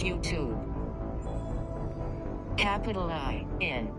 YouTube. Capital I, N.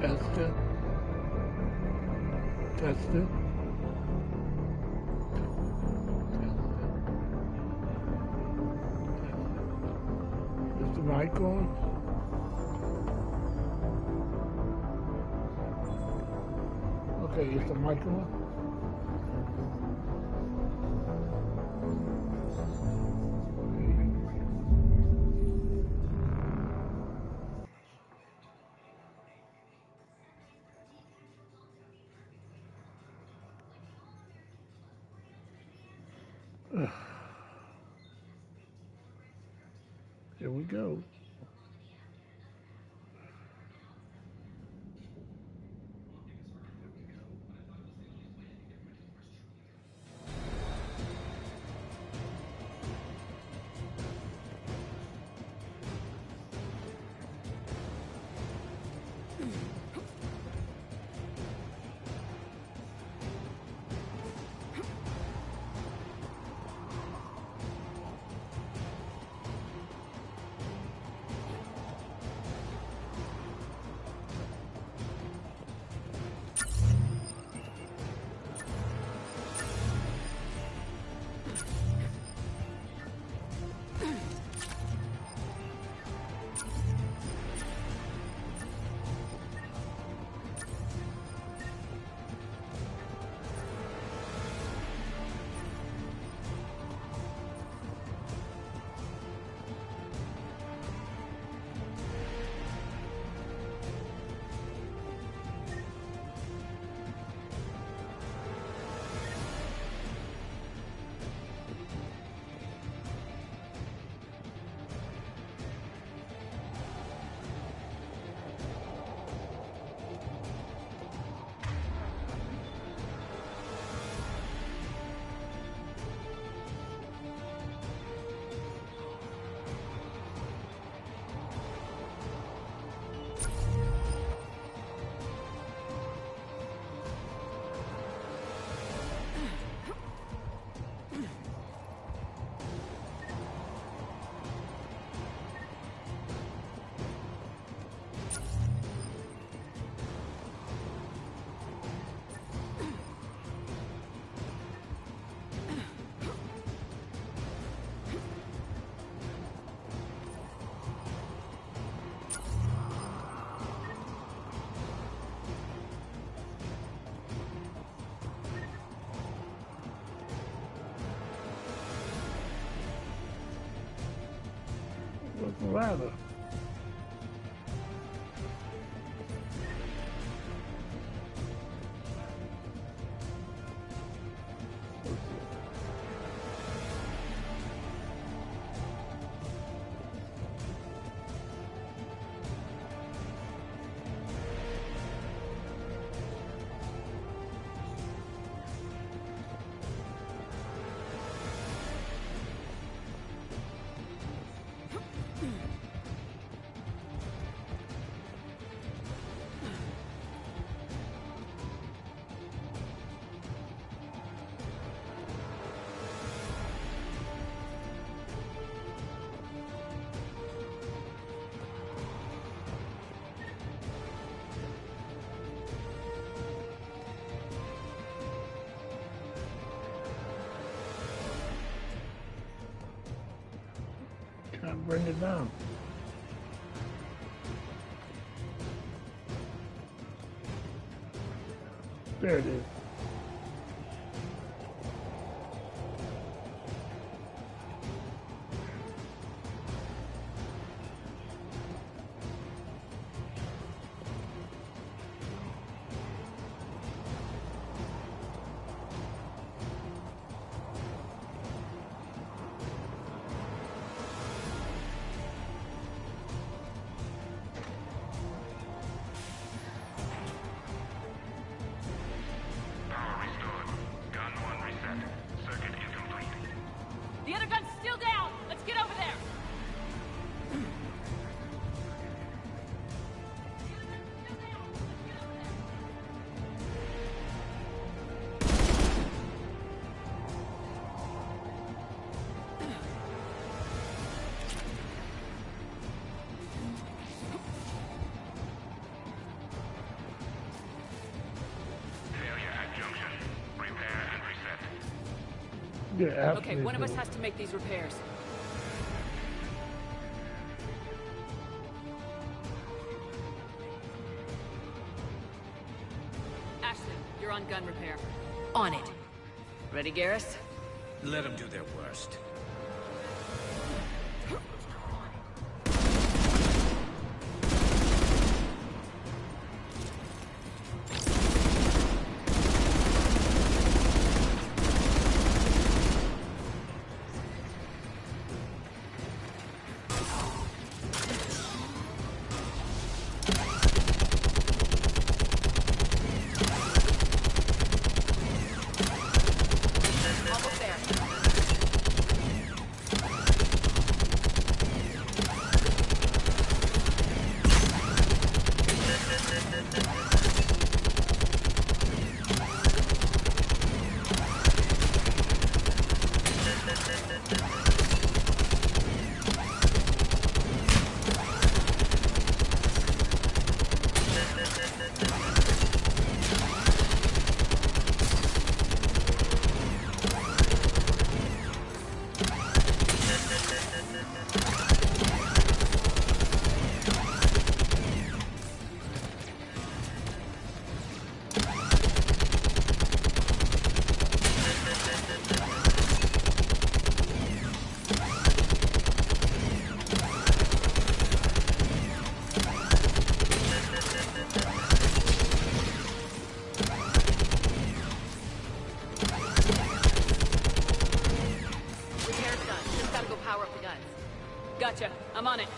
Test it. Test it. Is the mic on? Okay, is the mic on? Here we go. What's the ladder? Can't bring it down. There it is. The other gun's still down! Let's get over there! Yeah, absolutely. Okay, one of us has to make these repairs. Ashley, you're on gun repair. On it. Ready, Garrus? Let them do their worst. Almost there. Repair's done. Just gotta go power up the guns. Gotcha. I'm on it.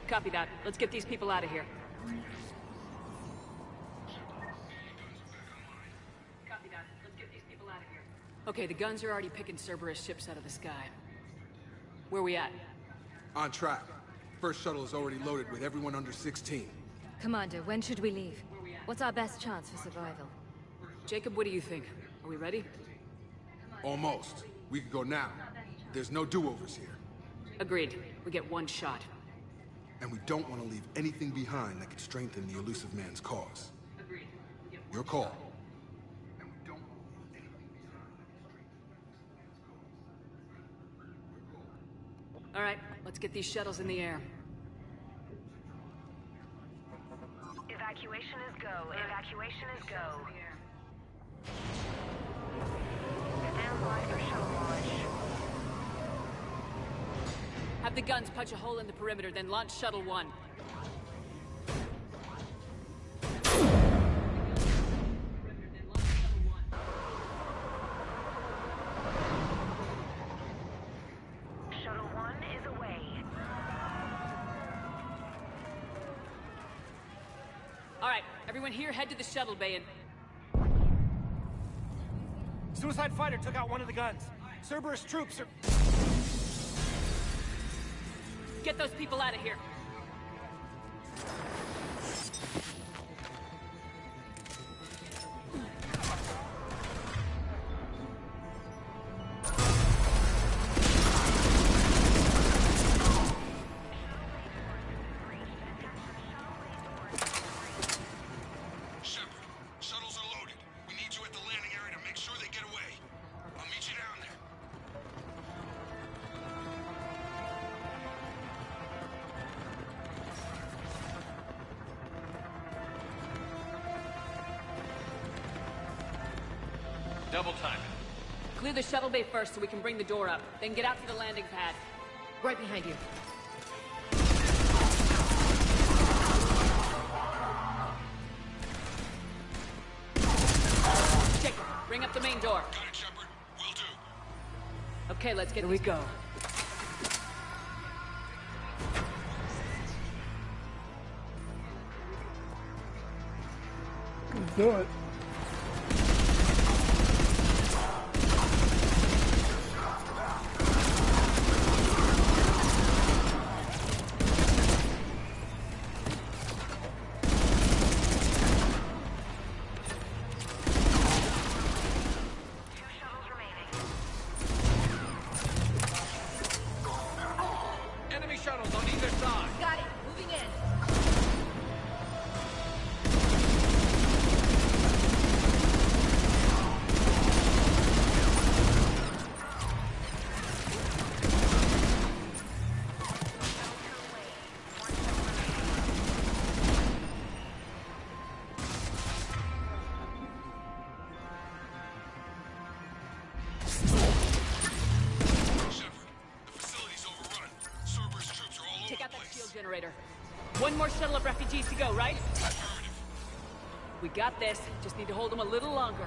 Copy that. Let's get these people out of here. Copy that. Let's get these people out of here. Okay, the guns are already picking Cerberus ships out of the sky. Where we at? On track. First shuttle is already loaded with everyone under 16. Commander, when should we leave? What's our best chance for survival? Jacob, what do you think? Are we ready? Almost. We could go now. There's no do-overs here. Agreed. We get one shot. And we don't want to leave anything behind that could strengthen the elusive man's cause. Agreed. Your call. All right, let's get these shuttles in the air. Evacuation is go. Evacuation is go. Stand by for shuttle launch. Have the guns punch a hole in the perimeter, then launch Shuttle 1. Everyone here, head to the shuttle bay and... Suicide fighter took out one of the guns. Cerberus troops are... Get those people out of here. Double time it. Clear the shuttle bay first so we can bring the door up. Then get out to the landing pad. Right behind you. Jacob, bring up the main door. Got it, Shepard. Will do. Okay, let's get... Here we go. Let's do it. Enemy shuttles on either side. Got it. Moving in. Take out that shield generator. One more shuttle of refugees to go, right? We got this. Just need to hold them a little longer.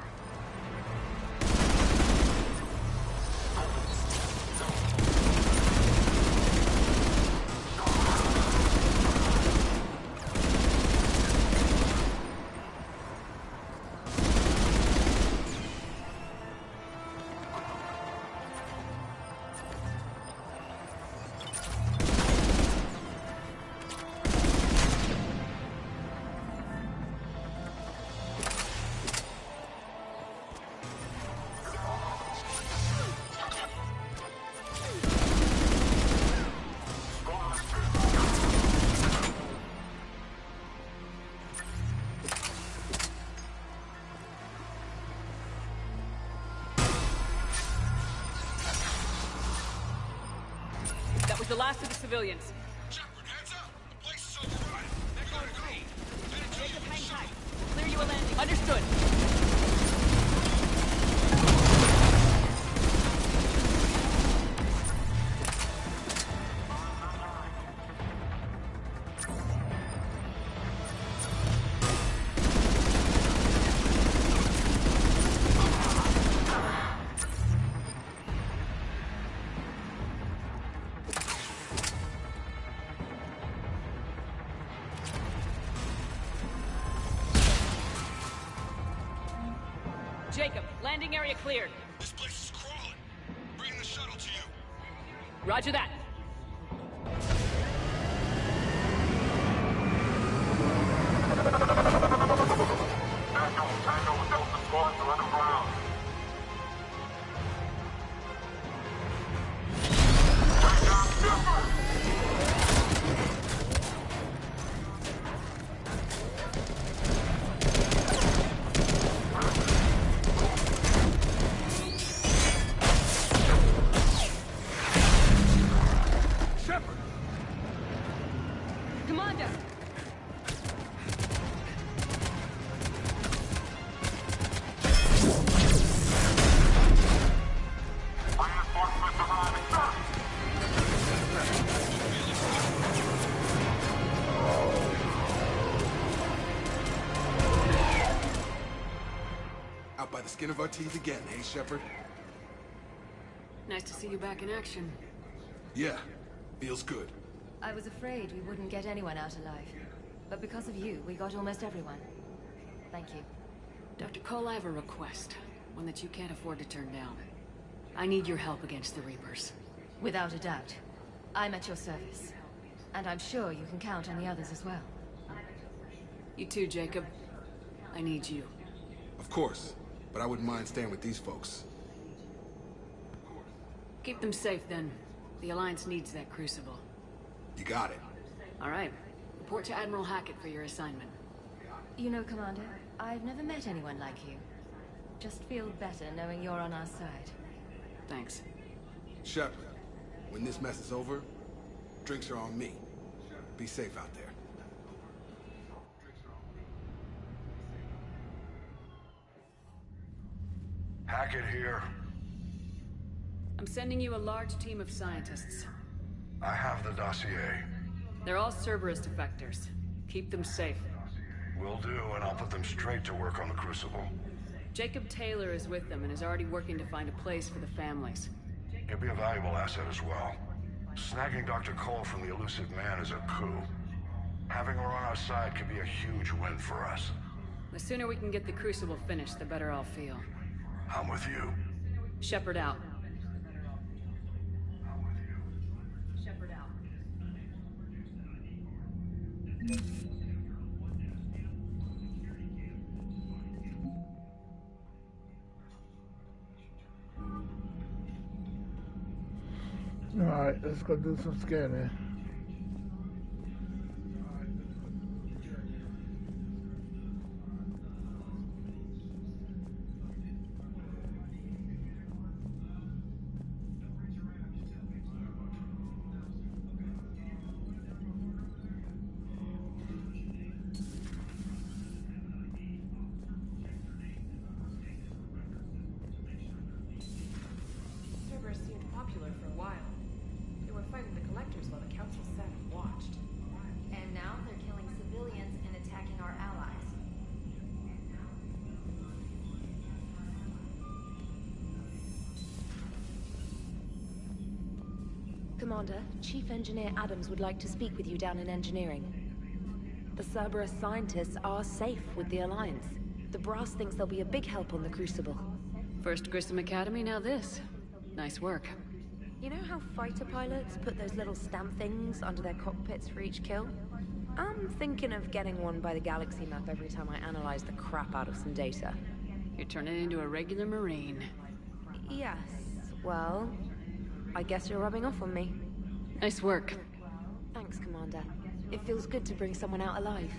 That was the last of the civilians. Shepard, heads up! The place is overrun. They're gonna go. Headed to Jacob, you. hang tight. Clear you a landing. Understood. Jacob, landing area cleared. This place is crawling. Bring the shuttle to you. Roger that. Commander! Out by the skin of our teeth again, hey, Shepard? Nice to see you back in action. Yeah, feels good. I was afraid we wouldn't get anyone out alive. But because of you, we got almost everyone. Thank you. Dr. Cole, I have a request. One that you can't afford to turn down. I need your help against the Reapers. Without a doubt. I'm at your service. And I'm sure you can count on the others as well. You too, Jacob. I need you. Of course, but I wouldn't mind staying with these folks. Keep them safe, then. The Alliance needs that crucible. You got it. All right. Report to Admiral Hackett for your assignment. You know, Commander, I've never met anyone like you. Just feel better knowing you're on our side. Thanks. Shepard, when this mess is over, drinks are on me. Be safe out there. Hackett here. I'm sending you a large team of scientists. I have the dossier. They're all Cerberus defectors. Keep them safe. Will do, and I'll put them straight to work on the Crucible. Jacob Taylor is with them and is already working to find a place for the families. He'll be a valuable asset as well. Snagging Dr. Cole from the elusive man is a coup. Having her on our side could be a huge win for us. The sooner we can get the Crucible finished, the better I'll feel. I'm with you. Shepard out. Shepard out. Alright, let's go do some scanning. Cerberus seemed popular for a while. They were fighting the Collectors while the Council sat and watched. And now they're killing civilians and attacking our allies. Commander, Chief Engineer Adams would like to speak with you down in engineering. The Cerberus scientists are safe with the Alliance. The brass thinks they'll be a big help on the Crucible. First Grissom Academy, now this. Nice work. You know how fighter pilots put those little stamp things under their cockpits for each kill? I'm thinking of getting one by the galaxy map every time I analyze the crap out of some data. You're turning into a regular Marine. Yes, well, I guess you're rubbing off on me. Nice work. Thanks, Commander. It feels good to bring someone out alive.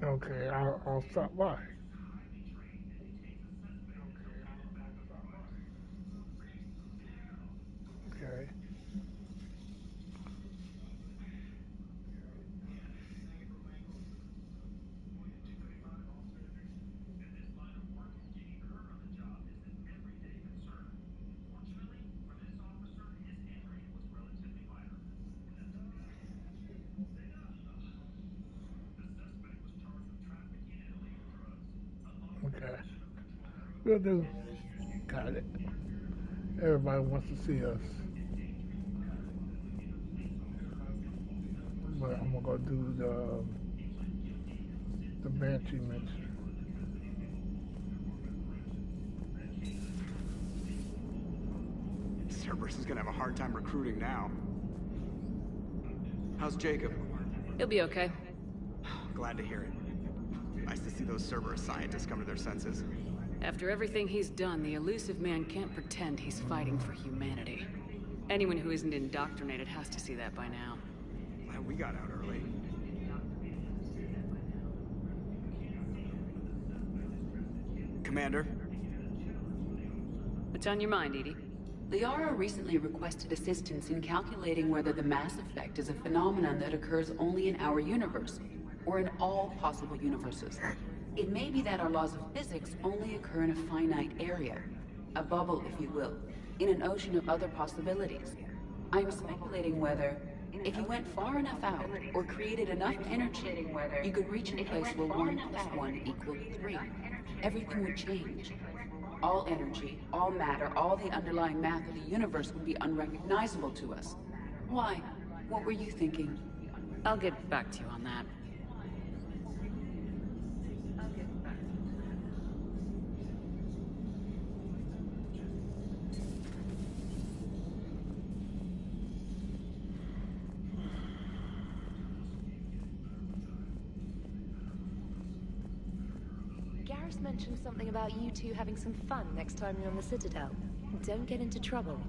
Okay, I'll stop by. Okay. Okay. We'll do. Got it. Everybody wants to see us. But I'm gonna go do the Banshee mission. Cerberus is gonna have a hard time recruiting now. How's Jacob? He'll be okay. Glad to hear it. Nice to see those Cerberus scientists come to their senses. After everything he's done, the elusive man can't pretend he's fighting for humanity. Anyone who isn't indoctrinated has to see that by now. Glad we got out early. Commander. What's on your mind, Edie? Liara recently requested assistance in calculating whether the mass effect is a phenomenon that occurs only in our universe, or in all possible universes. It may be that our laws of physics only occur in a finite area, a bubble, if you will, in an ocean of other possibilities. I'm speculating whether, if you went far enough out, or created enough energy, you could reach a place where 1 plus 1 equaled 3. Everything would change. All energy, all matter, all the underlying math of the universe would be unrecognizable to us. Why? What were you thinking? I'll get back to you on that. Garrus mentioned something about you two having some fun next time you're on the Citadel. Don't get into trouble.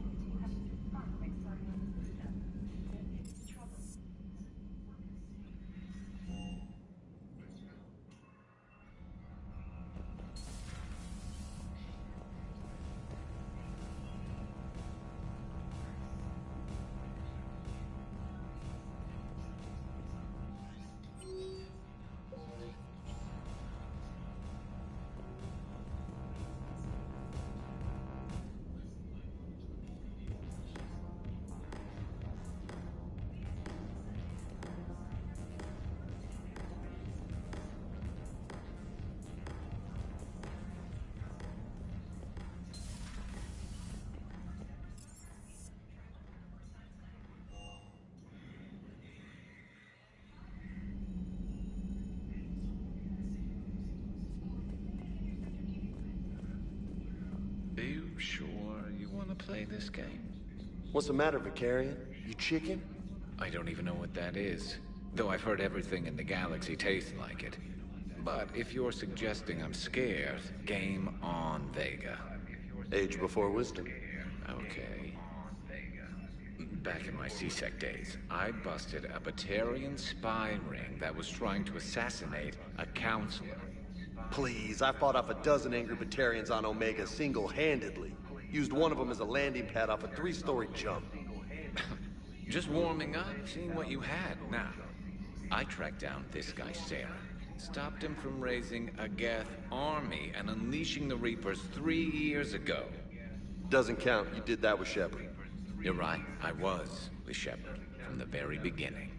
Are you sure you want to play this game? What's the matter, Vicarian? You chicken? I don't even know what that is, though I've heard everything in the galaxy tastes like it. But if you're suggesting I'm scared, game on, Vega. Age before wisdom. Okay. Back in my C-Sec days, I busted a Batarian spy ring that was trying to assassinate a counselor. Please, I fought off a dozen angry Batarians on Omega single-handedly. Used one of them as a landing pad off a 3-story jump. Just warming up, seeing what you had. Now, I tracked down this guy, Sarah. Stopped him from raising a Geth army and unleashing the Reapers 3 years ago. Doesn't count. You did that with Shepard. You're right. I was with Shepard from the very beginning.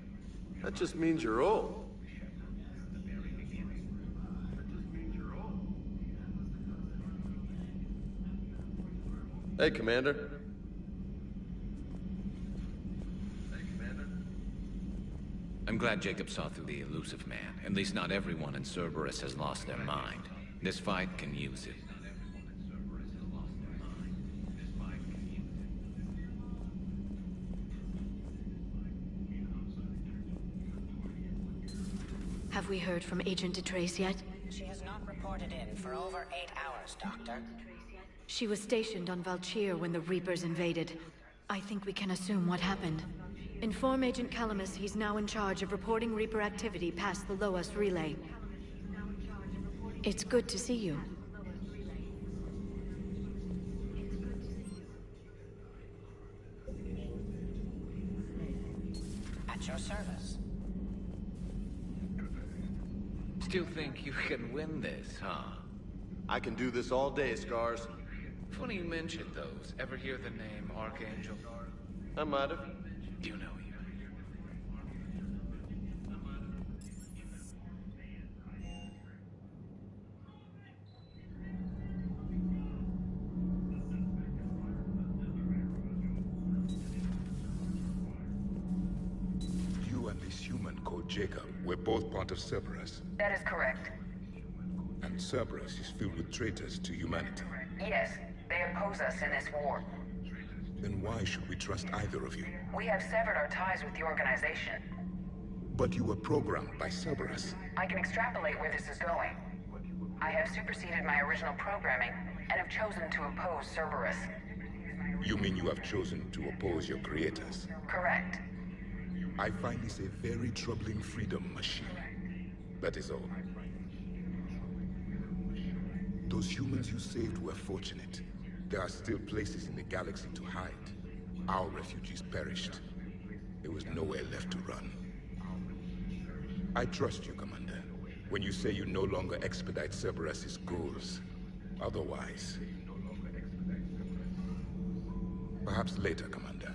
That just means you're old. Hey, Commander. I'm glad Jacob saw through the elusive man. At least not everyone in Cerberus has lost their mind. This fight can use it. Have we heard from Agent DeTrace yet? She has not reported in for over 8 hours, Doctor. She was stationed on Valchir when the Reapers invaded. I think we can assume what happened. Inform Agent Calamus he's now in charge of reporting Reaper activity past the Loas relay. It's good to see you. At your service. Still think you can win this, huh? I can do this all day, Scars. Funny you mentioned those. Ever hear the name Archangel? I might have. Do you know you? You and this human called Jacob were both part of Cerberus. That is correct. And Cerberus is filled with traitors to humanity. Yes, they oppose us in this war. Then why should we trust either of you? We have severed our ties with the organization. But you were programmed by Cerberus. I can extrapolate where this is going. I have superseded my original programming and have chosen to oppose Cerberus. You mean you have chosen to oppose your creators? Correct. I find this a very troubling freedom machine. That is all. Those humans you saved were fortunate. There are still places in the galaxy to hide. Our refugees perished. There was nowhere left to run. I trust you, Commander, when you say you no longer expedite Cerberus's goals. Otherwise... Perhaps later, Commander.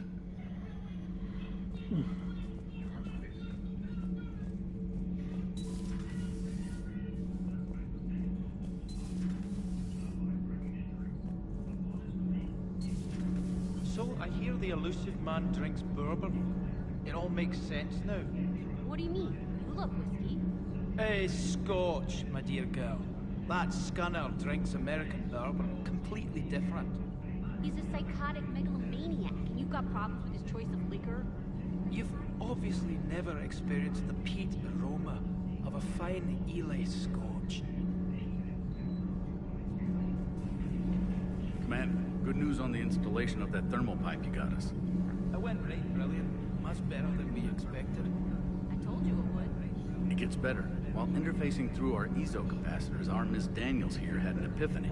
So, I hear the elusive man drinks bourbon. It all makes sense now. What do you mean? You love whiskey. Scotch, my dear girl. That scunner drinks American bourbon. Completely different. He's a psychotic megalomaniac, and you've got problems with his choice of liquor? You've obviously never experienced the peat aroma of a fine Ely Scotch. Commander, good news on the installation of that thermal pipe you got us. It went right brilliant. Much better than we expected. I told you it would. It gets better. While interfacing through our ezo capacitors, our Miss Daniels here had an epiphany.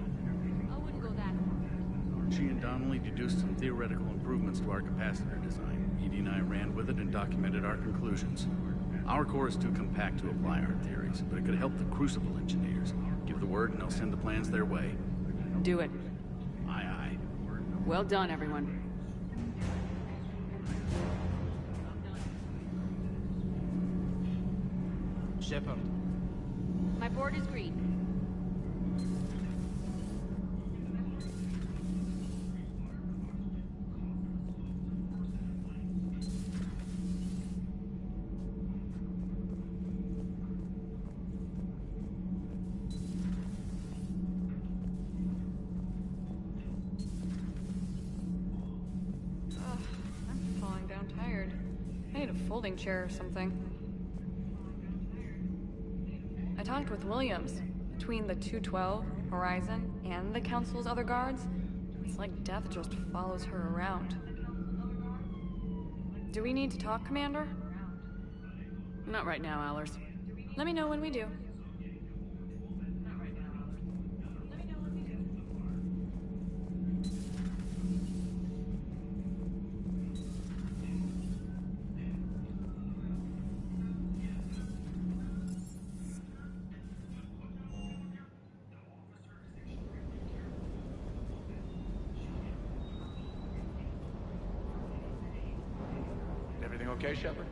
I wouldn't go that far. She and Donnelly deduced some theoretical improvements to our capacitor design. Edie and I ran with it and documented our conclusions. Our core is too compact to apply our theories, but it could help the Crucible engineers. Give the word and they'll send the plans their way. Do it. Aye, aye. Well done, everyone. Shepard. My board is green. Ugh, I'm falling down tired. I need a folding chair or something. I talked with Williams. Between the 212, Horizon, and the Council's other guards, it's like death just follows her around. Do we need to talk, Commander? Not right now, Allers. Let me know when we do. Everything okay, Shepard?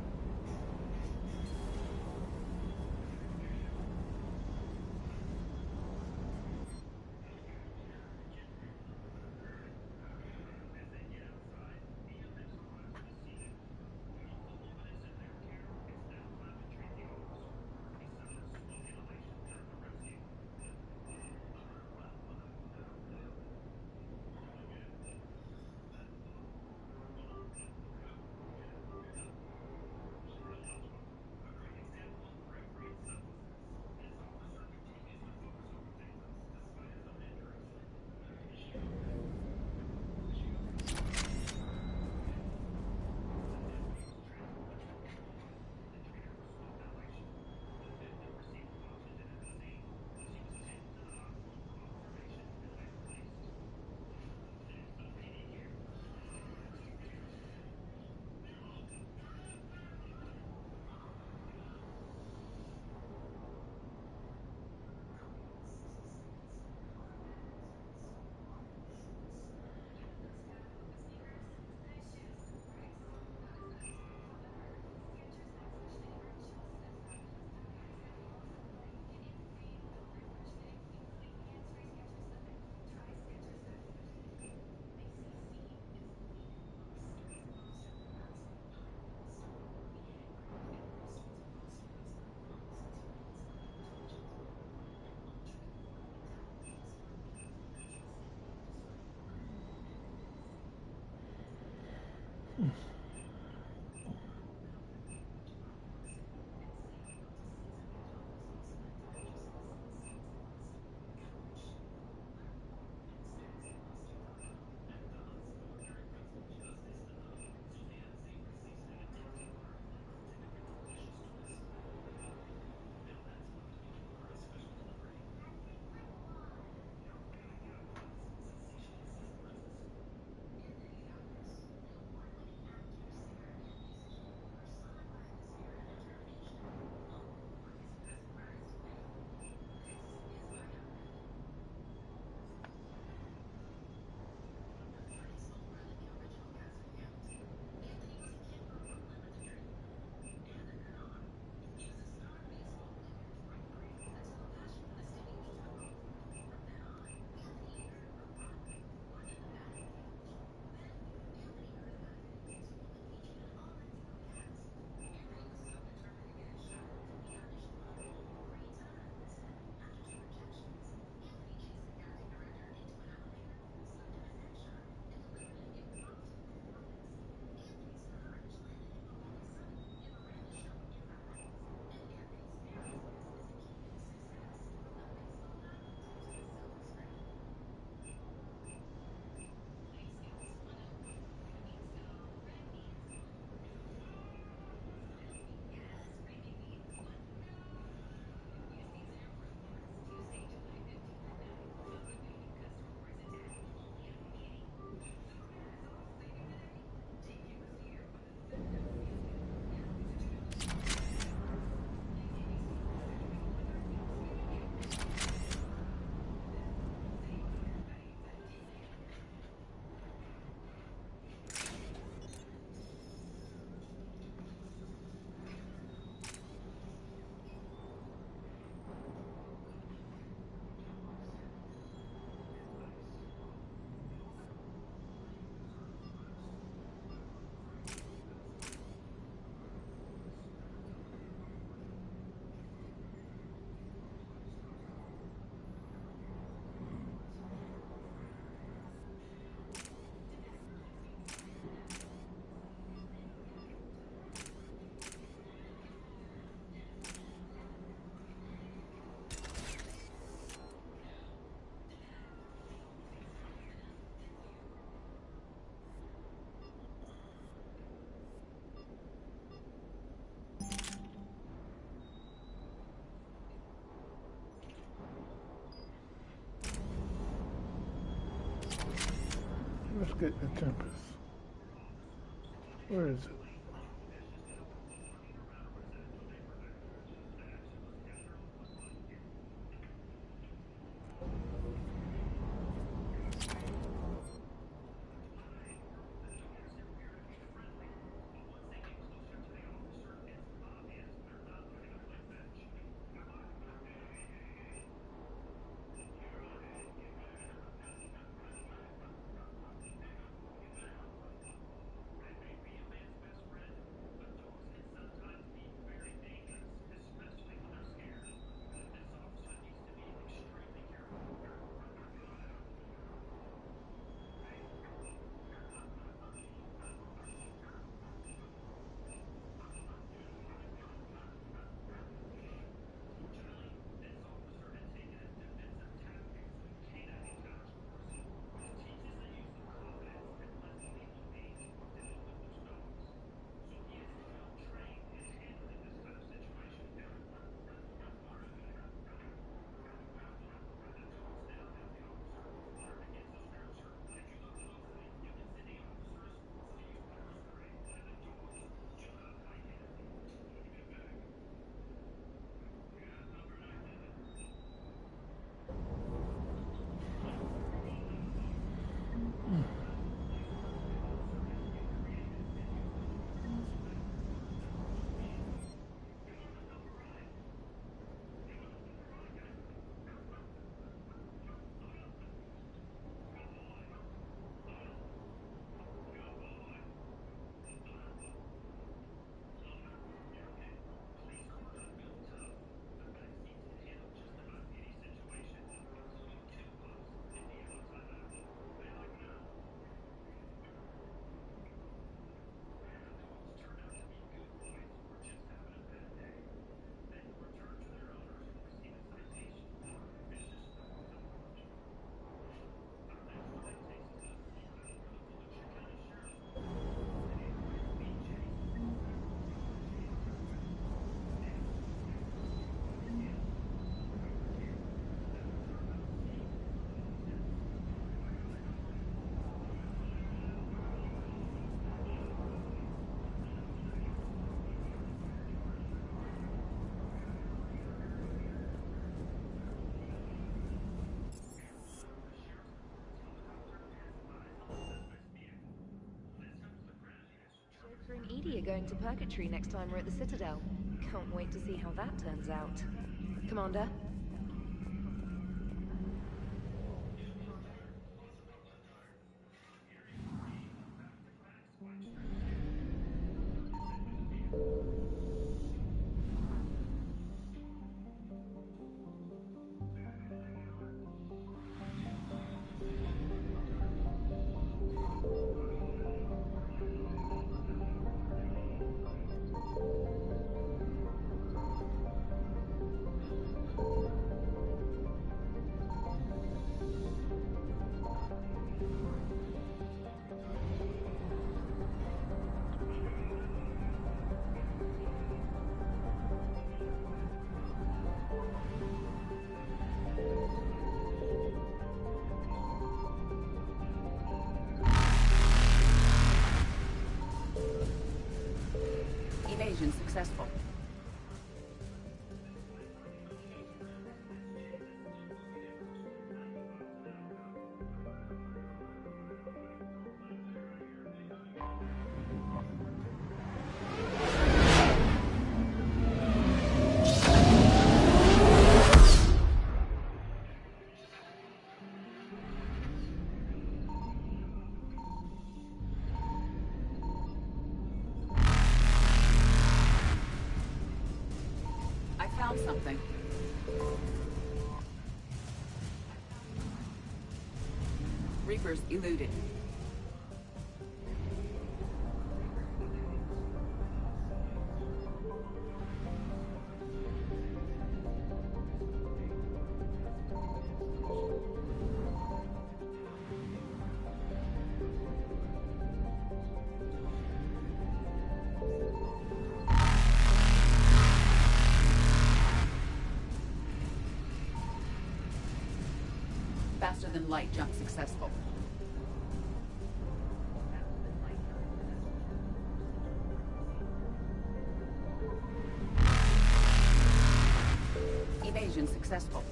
get the Tempest. Where is it? Joker and Edie are going to Purgatory next time we're at the Citadel. Can't wait to see how that turns out. Commander? Evasion successful. Something. Reapers eluded. Faster than light jump successful. successful.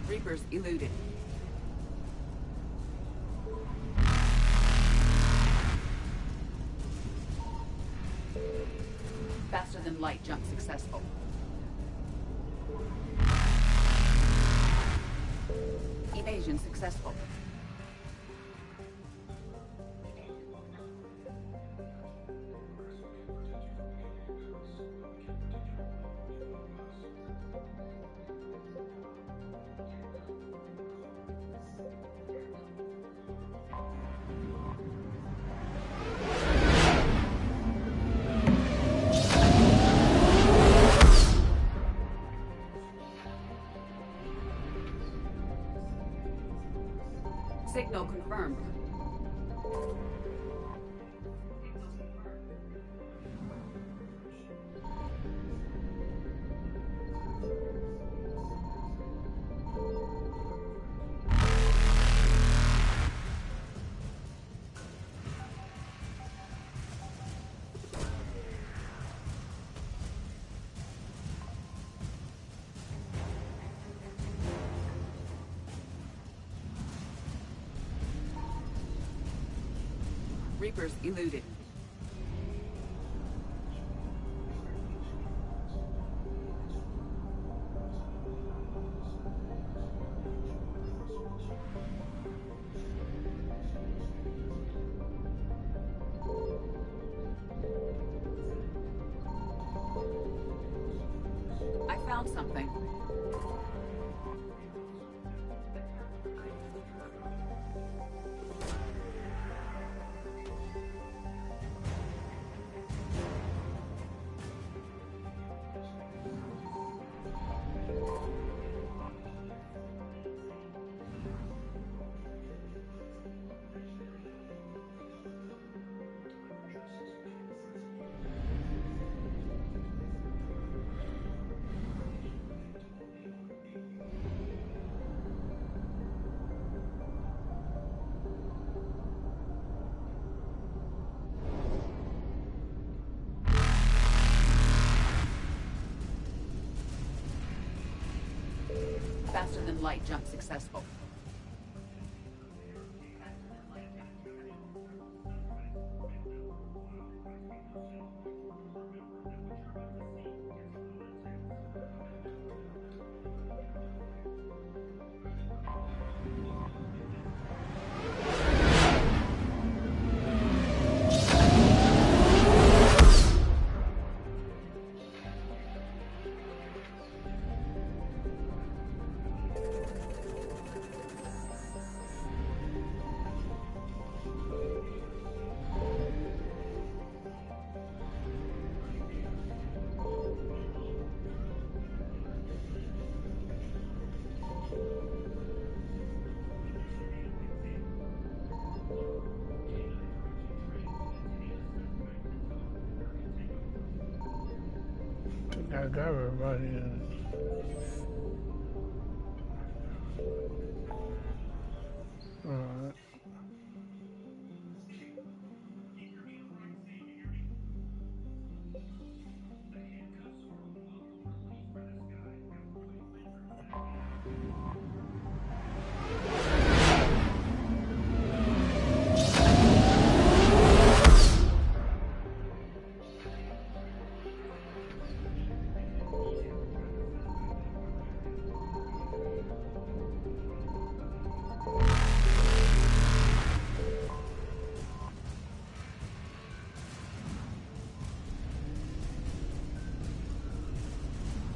Reapers eluded. Faster than light jump successful. Evasion successful. Signal confirmed. Reapers eluded. I found something. Faster than light jump successful. I got everybody in. Alright.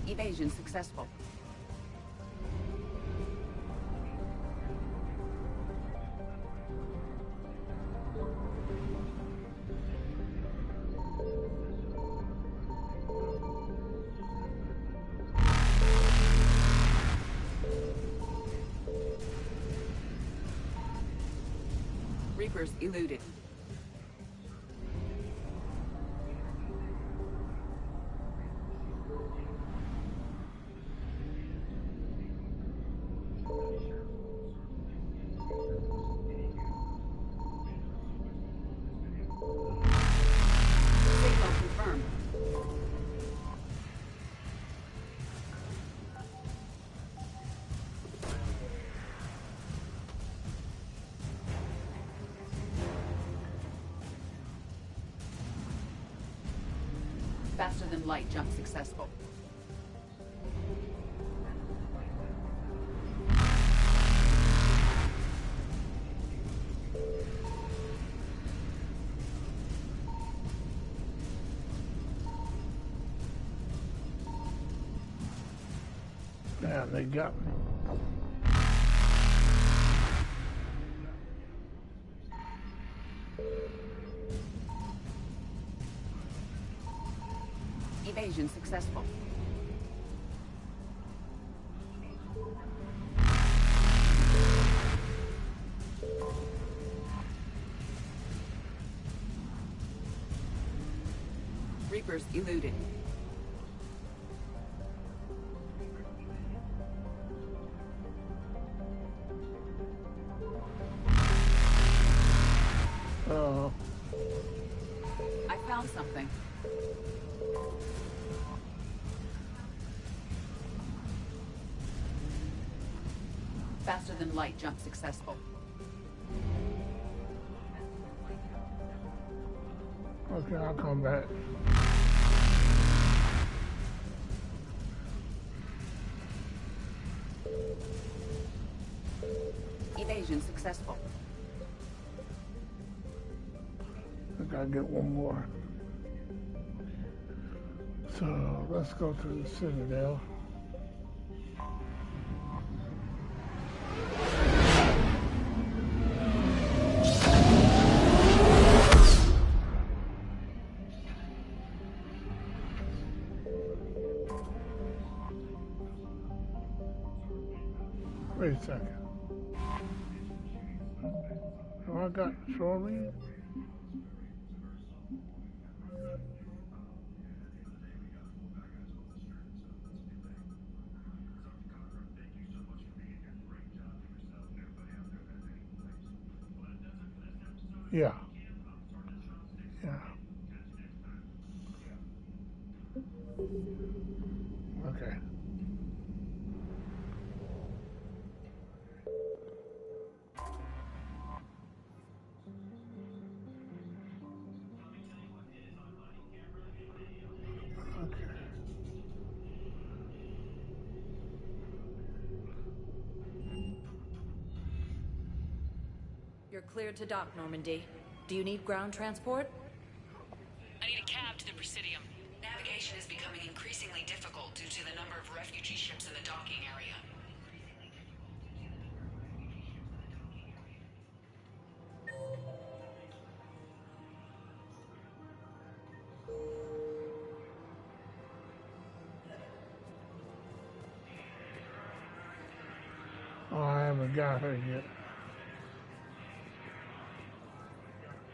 Evasion successful. Reapers eluded. Faster than light jump successful. Damn, they got me. Evasion successful. Reapers eluded. I found something. Faster than light jump successful. Okay, I'll come back. Evasion successful. I gotta get one more. So let's go to the Citadel. Wait a second. Oh, I got Shoreline. Yeah. Yeah. Okay. You're cleared to dock, Normandy. Do you need ground transport? I need a cab to the Presidium. Navigation is becoming increasingly difficult due to the number of refugee ships in the docking area. Oh, I haven't got her yet.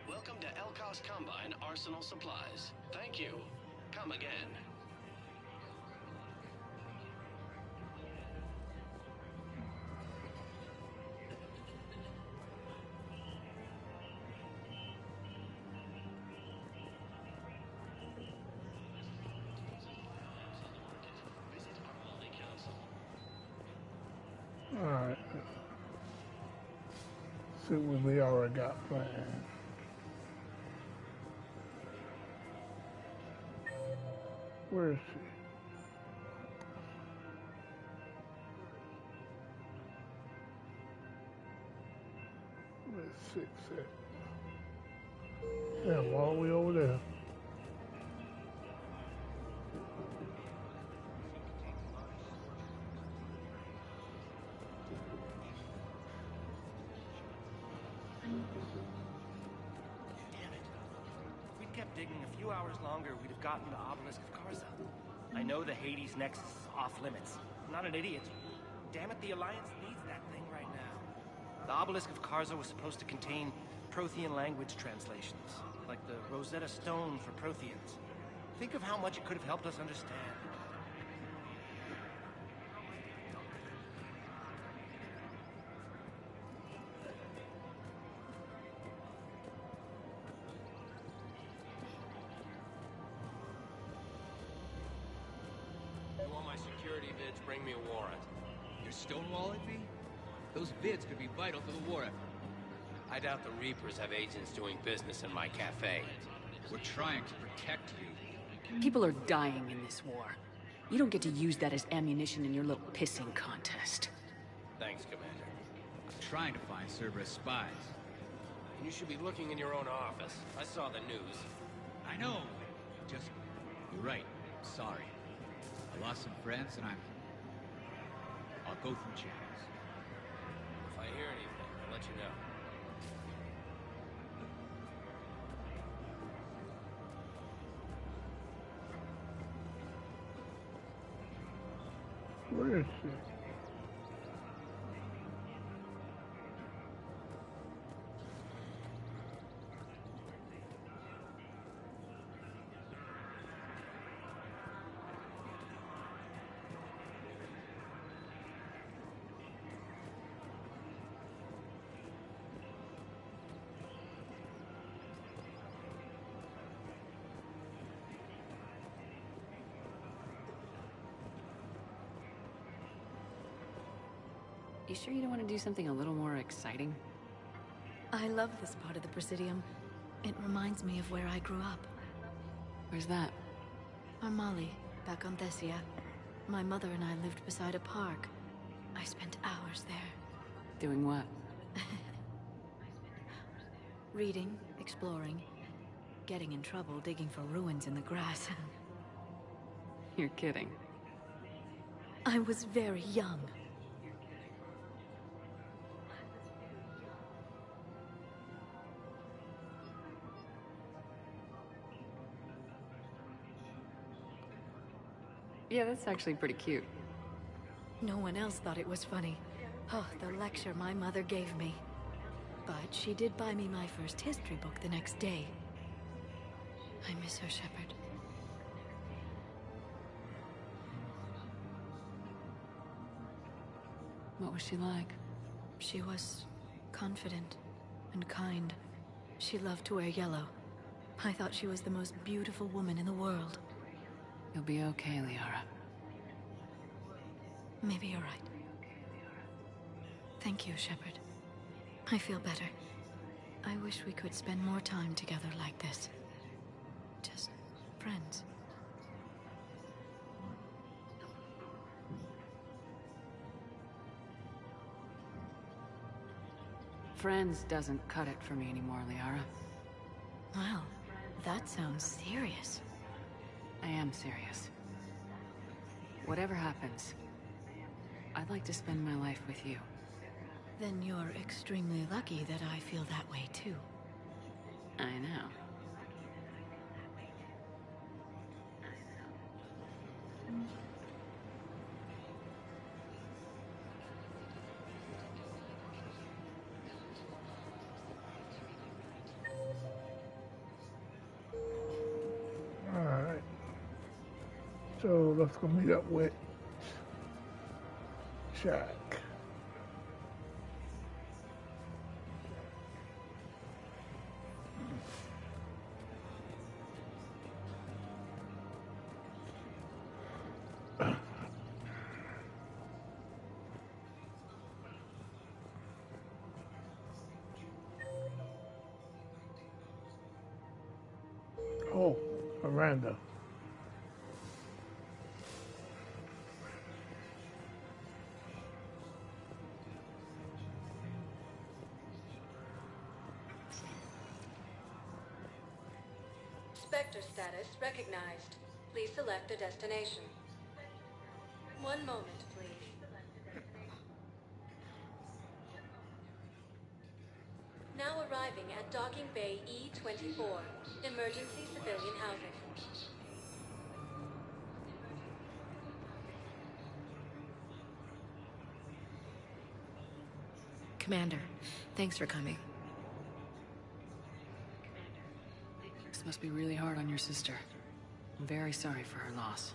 Welcome to Elkos Combine Arsenal Supplies. Thank you. Come again. All right. See what we already got planned. Where is she? Where's 6 at? Yeah, all the way over there. If we'd kept digging a few hours longer, we'd have gotten the obelisk of Karza. I know the Hades Nexus is off limits. I'm not an idiot. Damn it, the Alliance needs that thing right now. The obelisk of Karza was supposed to contain Prothean language translations, like the Rosetta Stone for Protheans. Think of how much it could have helped us understand. You want my security vids, bring me a warrant. You're stonewalling me? Those vids could be vital to the war effort. I doubt the Reapers have agents doing business in my cafe. We're trying to protect you. People are dying in this war. You don't get to use that as ammunition in your little pissing contest. Thanks, Commander. I'm trying to find Cerberus spies. You should be looking in your own office. I saw the news. I know. You're right. Sorry. I lost some friends and I'll go through channels. If I hear anything, I'll let you know. Where is she? You sure you don't want to do something a little more exciting? I love this part of the Presidium. It reminds me of where I grew up. Where's that? Armali, back on Thessia. My mother and I lived beside a park. I spent hours there. Doing what? Reading, exploring, getting in trouble digging for ruins in the grass. You're kidding. I was very young. Yeah, that's actually pretty cute. No one else thought it was funny. Oh, the lecture my mother gave me. But she did buy me my first history book the next day. I miss her, Shepard. What was she like? She was confident and kind. She loved to wear yellow. I thought she was the most beautiful woman in the world. You'll be okay, Liara. Maybe you're right. Thank you, Shepard. I feel better. I wish we could spend more time together like this. Just friends. Friends doesn't cut it for me anymore, Liara. Wow, that sounds serious. I am serious. Whatever happens, I'd like to spend my life with you. Then you're extremely lucky that I feel that way too. I know. Alright. So let's go meet up with Jack. Oh, Miranda. Spectre status recognized. Please select a destination. One moment, please. Now arriving at Docking Bay E-24, emergency civilian housing. Commander, thanks for coming. This must be really hard on your sister. I'm very sorry for her loss.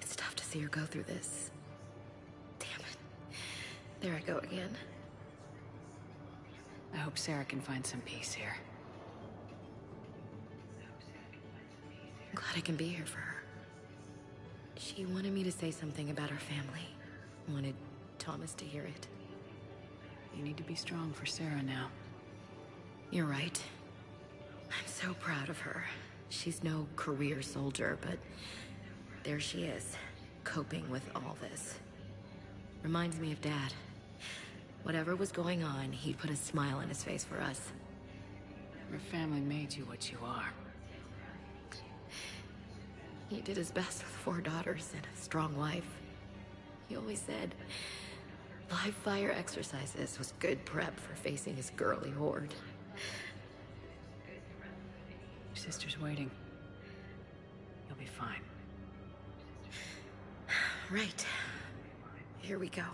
It's tough to see her go through this. Damn it. There I go again. I hope Sarah can find some peace here. I'm glad I can be here for her. She wanted me to say something about her family. Wanted Thomas to hear it. You need to be strong for Sarah now. You're right. I'm so proud of her. She's no career soldier, but there she is, coping with all this. Reminds me of Dad. Whatever was going on, he'd put a smile on his face for us. Your family made you what you are. He did his best with 4 daughters and a strong wife. He always said live fire exercises was good prep for facing his girly horde. Your sister's waiting. You'll be fine. Right. Here we go.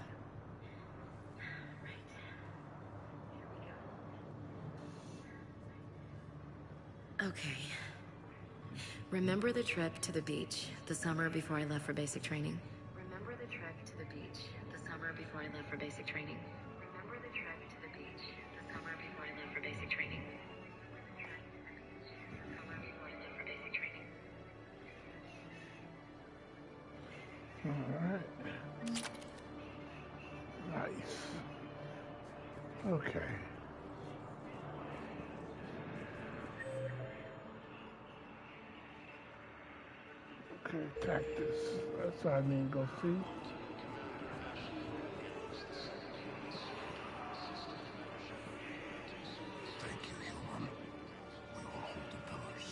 Okay. Remember the trip to the beach the summer before I left for basic training? Remember the trip to the beach the summer before I left for basic training? Remember the trip to the beach the summer before I left for basic training? Alright. Nice. Okay. Okay, cactus. That's what I need to go see. Thank you, human. We will hold the pillars.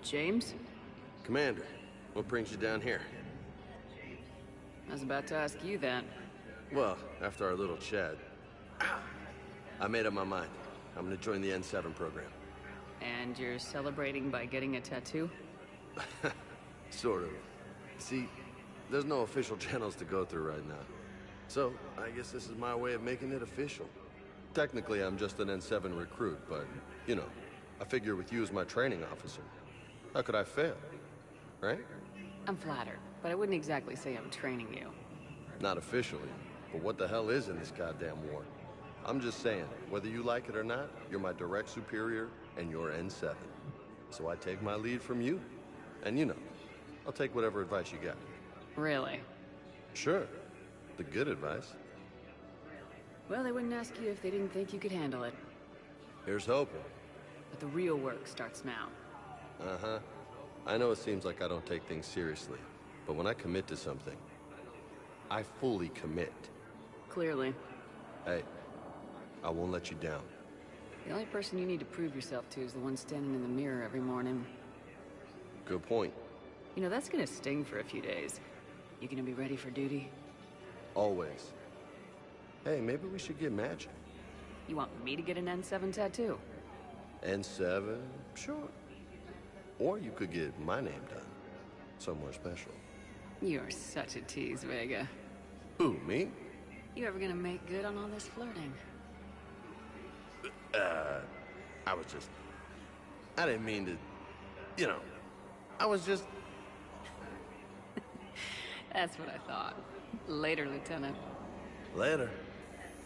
James? Commander, what brings you down here? I was about to ask you that. Well, after our little chat, I made up my mind. I'm gonna join the N7 program. And you're celebrating by getting a tattoo? Sort of. See, there's no official channels to go through right now. So, I guess this is my way of making it official. Technically, I'm just an N7 recruit, but, you know, I figure with you as my training officer, how could I fail? Right? I'm flattered, but I wouldn't exactly say I'm training you. Not officially, but what the hell is in this goddamn war? I'm just saying, whether you like it or not, you're my direct superior, and you're N7. So I take my lead from you. And you know, I'll take whatever advice you got. Really? Sure. The good advice. Well, they wouldn't ask you if they didn't think you could handle it. Here's hoping. But the real work starts now. Uh-huh. I know it seems like I don't take things seriously, but when I commit to something, I fully commit. Clearly. Hey, I won't let you down. The only person you need to prove yourself to is the one standing in the mirror every morning. Good point. You know, that's gonna sting for a few days. You gonna be ready for duty? Always. Hey, maybe we should get matching. You want me to get an N7 tattoo? N7? Sure. Or you could get my name done. Somewhere special. You're such a tease, Vega. Who, me? You ever gonna make good on all this flirting? I didn't mean to, you know, I was just... That's what I thought. Later, Lieutenant. Later.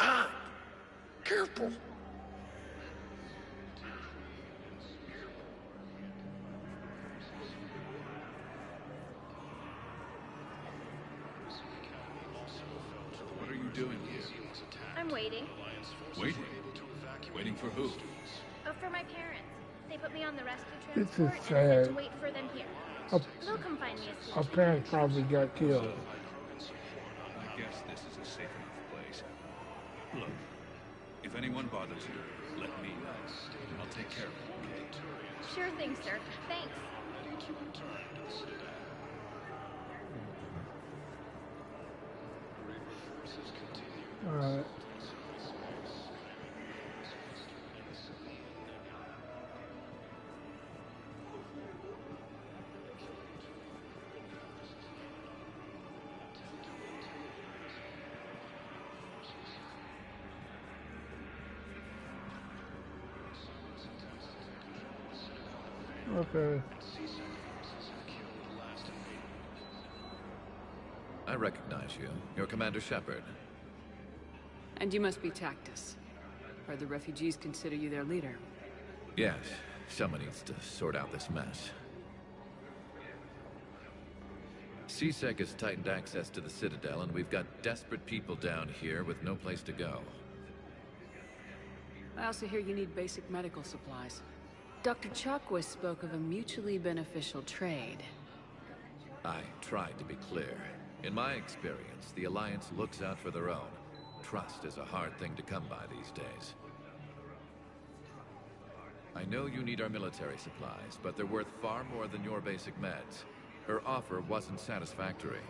Ah! Careful! What are you doing here? I'm waiting. Waiting? Waiting for who? Oh, for my parents. They put me on the rescue This is transport and sad. said to wait for them here. Her, They'll come find me as soon her as they parents probably got killed. I guess this is a safe enough place. Look, if anyone bothers you, let me know. I'll take care of it, okay? Sure thing, sir. Thanks. Alright. Okay. I recognize you. You're Commander Shepard. And you must be Tactus. Or the refugees consider you their leader. Yes. Someone needs to sort out this mess. CSEC has tightened access to the Citadel, and we've got desperate people down here with no place to go. I also hear you need basic medical supplies. Dr. Chakwas spoke of a mutually beneficial trade. I tried to be clear. In my experience, the Alliance looks out for their own. Trust is a hard thing to come by these days. I know you need our military supplies, but they're worth far more than your basic meds. Her offer wasn't satisfactory.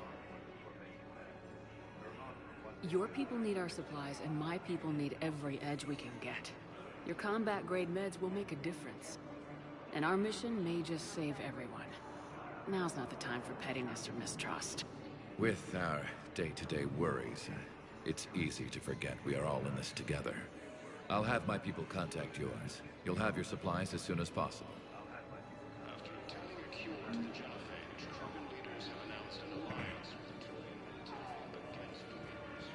Your people need our supplies, and my people need every edge we can get. Your combat-grade meds will make a difference. And our mission may just save everyone. Now's not the time for pettiness or mistrust. With our day-to-day worries, it's easy to forget we are all in this together. I'll have my people contact yours. You'll have your supplies as soon as possible. After obtaining a cure to the genophage, Krogan leaders have announced an alliance with the Trillium military against the Reapers.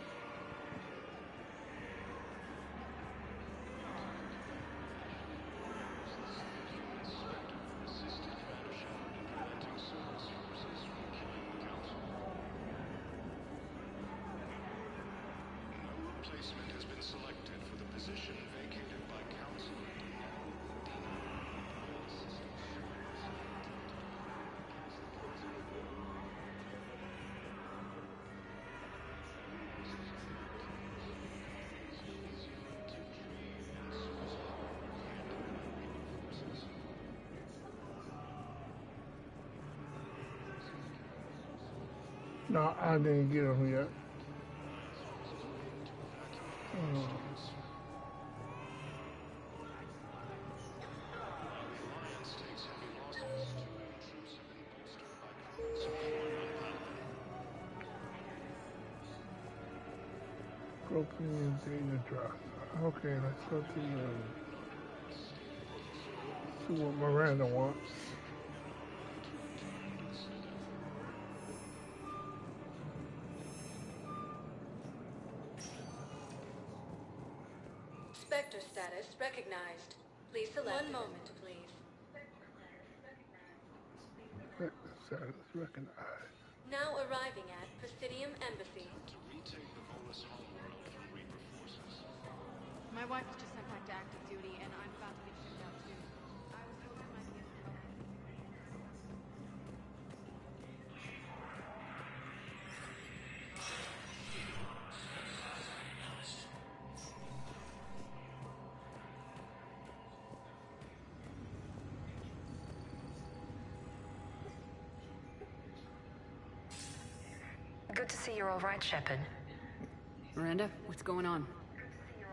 Assisted Commander Shepard in preventing Cerberus forces from killing the Council. No replacement has been selected for the position vacated by Council Dina. No, I didn't get them yet. Broken data drop. Okay, let's go to see what Miranda wants. Spectre status recognized. Please select. One moment, please. Status recognized. Now arriving at Presidium Embassy. To retake the Volus homeworld from Reaper forces. My wife was just sent back to active duty, and I'm about to get shipped out too. I was hoping my Good to see you're all right, Shepard. Miranda, what's going on?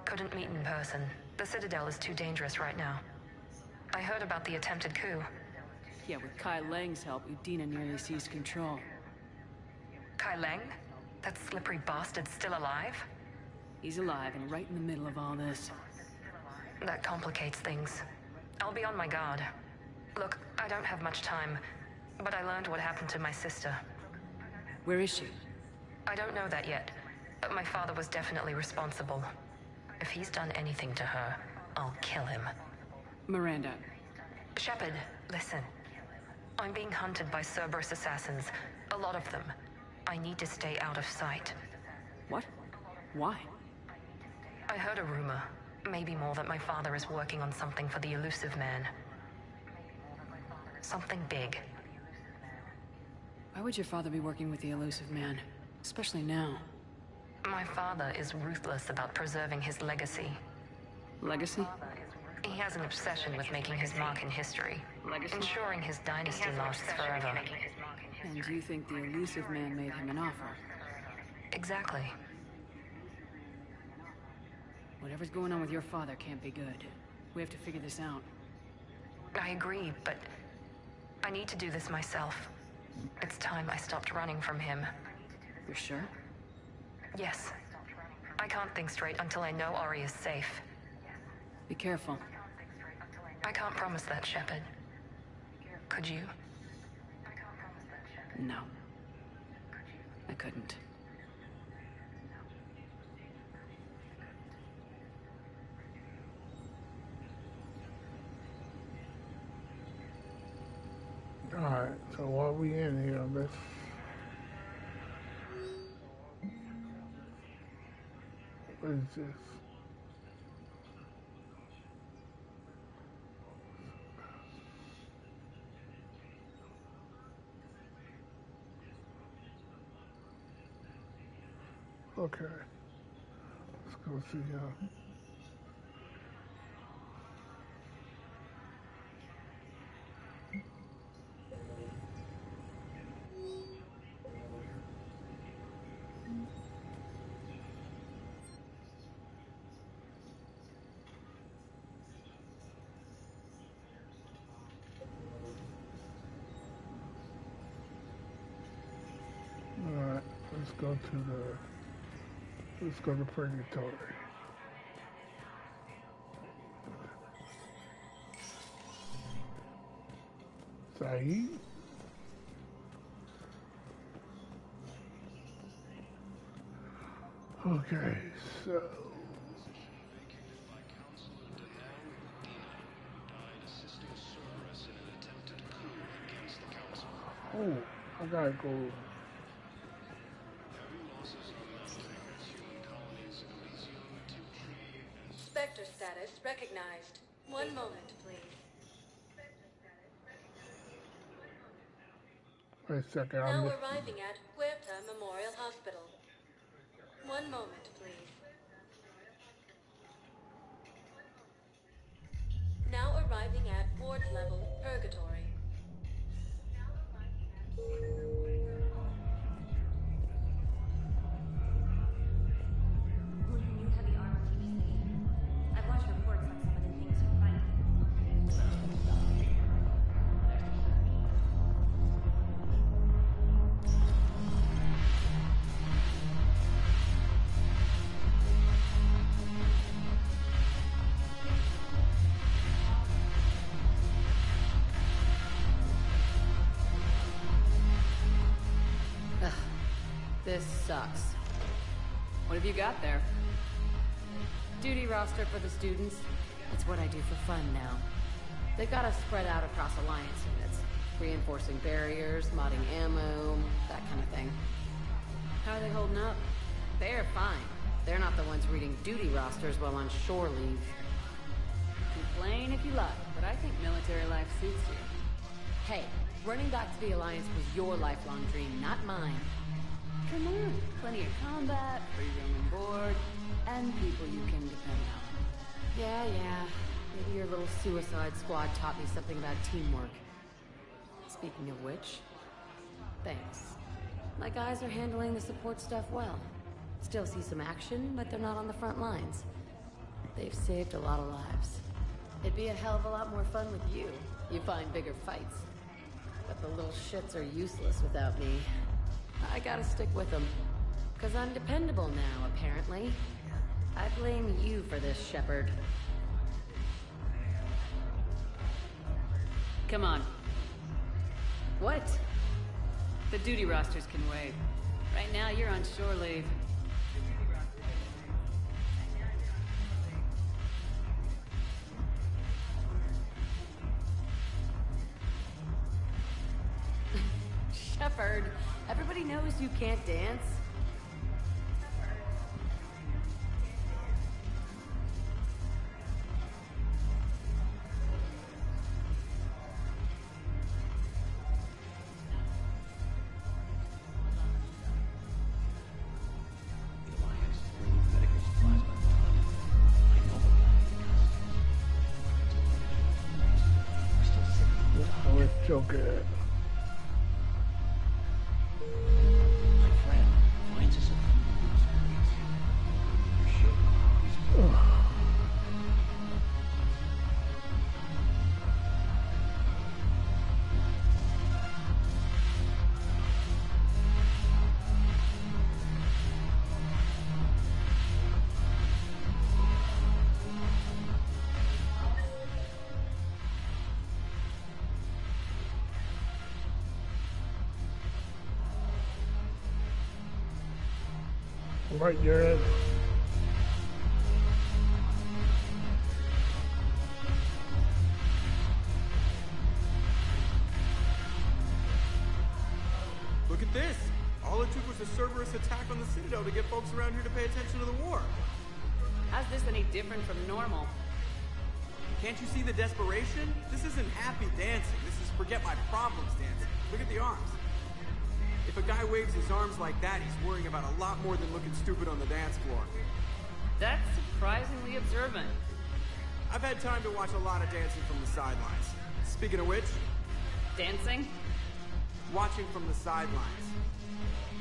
Couldn't meet in person. The Citadel is too dangerous right now. I heard about the attempted coup. Yeah, with Kai Lang's help, Udina nearly seized control. Kai Lang? That slippery bastard's still alive? He's alive and right in the middle of all this. That complicates things. I'll be on my guard. Look, I don't have much time, but I learned what happened to my sister. Where is she? I don't know that yet, but my father was definitely responsible. If he's done anything to her, I'll kill him. Miranda. Shepard, listen. I'm being hunted by Cerberus assassins. A lot of them. I need to stay out of sight. What? Why? I heard a rumor. Maybe more, that my father is working on something for the elusive man. Something big. Why would your father be working with the elusive man? Especially now. My father is ruthless about preserving his legacy. Legacy? He has an obsession with making his mark in history. Legacy? Ensuring his dynasty lasts forever. And you think the elusive man made him an offer? Exactly. Whatever's going on with your father can't be good. We have to figure this out. I agree, but I need to do this myself. It's time I stopped running from him. You're sure? Yes. I can't think straight until I know Ori is safe. Be careful. I can't promise that, Shepard. Could you? No. I couldn't. Alright, so while we in here, let's... What is this? Okay. Let's go see Alright, let's go to Purgatory. Saeed? Okay, so... Oh, I gotta go... Spectre status recognized. One moment, please. Wait a second, Now arriving at Huerta Memorial Hospital. One moment, please. Now arriving at ward level Purgatory. New heavy armor keeps me safe. I've watched reports on some of the things you fight. This sucks. What have you got there? Duty roster for the students. It's what I do for fun now. They've got us spread out across Alliance units. Reinforcing barriers, modding ammo, that kind of thing. How are they holding up? They're fine. They're not the ones reading duty rosters while on shore leave. Complain if you like, but I think military life suits you. Hey, running back to the Alliance was your lifelong dream, not mine. Come on, plenty of combat, free room and board, and people you can depend on. Yeah, maybe your little suicide squad taught me something about teamwork. Speaking of which, thanks. My guys are handling the support stuff well. Still see some action, but they're not on the front lines. They've saved a lot of lives. It'd be a hell of a lot more fun with you. You find bigger fights. But the little shits are useless without me. I gotta stick with them. 'Cause I'm dependable now, apparently. I blame you for this, Shepard. Come on. What? The duty rosters can wait. Right now, you're on shore leave. Shepard, everybody knows you can't dance. Oh, it's so good. Right, Jared. Look at this! All it took was a Cerberus attack on the Citadel to get folks around here to pay attention to the war. How's this any different from normal? Can't you see the desperation? This isn't happy dancing. This is forget my problems dancing. Look at the arms. If a guy waves his arms like that, he's worrying about a lot more than looking stupid on the dance floor. That's surprisingly observant. I've had time to watch a lot of dancing from the sidelines. Speaking of which... Dancing? Watching from the sidelines.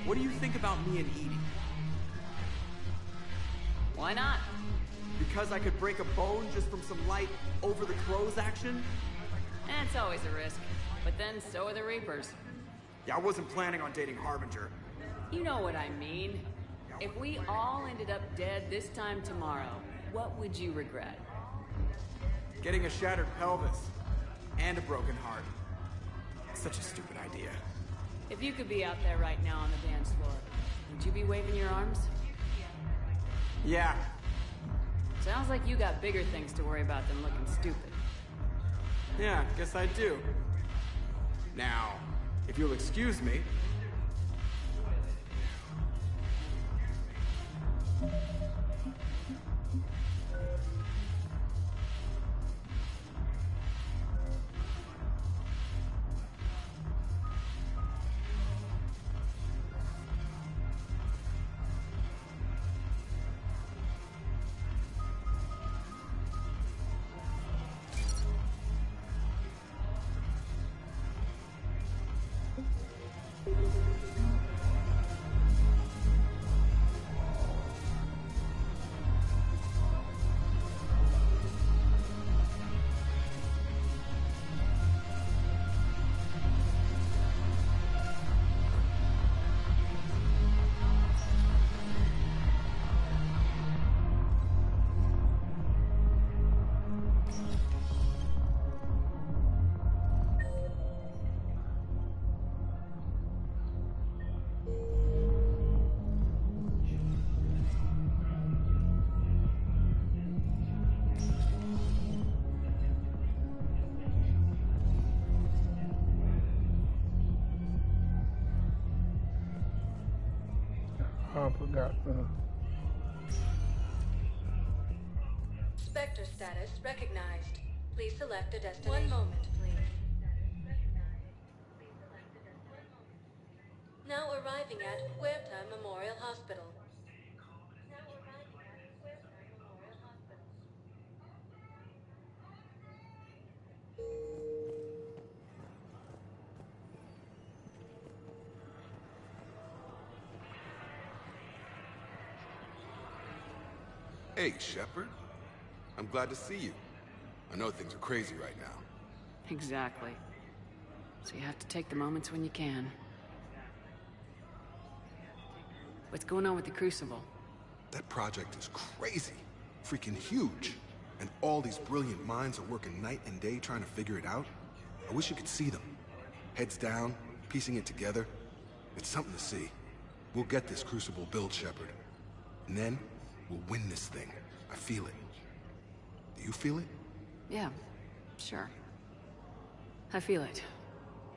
What do you think about me and Edie? Why not? Because I could break a bone just from some light over-the-clothes action? It's always a risk. But then so are the Reapers. Yeah, I wasn't planning on dating Harbinger. You know what I mean. If we all ended up dead this time tomorrow, what would you regret? Getting a shattered pelvis. And a broken heart. Such a stupid idea. If you could be out there right now on the dance floor, would you be waving your arms? Yeah. Sounds like you got bigger things to worry about than looking stupid. Yeah, guess I do. Now, if you'll excuse me... I forgot. Spectre status recognized. Please select a destination. One moment, please. Now arriving at Huerta Memorial Hospital. Hey, Shepard. I'm glad to see you. I know things are crazy right now. Exactly. So you have to take the moments when you can. What's going on with the Crucible? That project is crazy. Freaking huge. And all these brilliant minds are working night and day trying to figure it out. I wish you could see them. Heads down, piecing it together. It's something to see. We'll get this Crucible built, Shepard. And then, we'll win this thing. I feel it. Do you feel it? Yeah, sure. I feel it.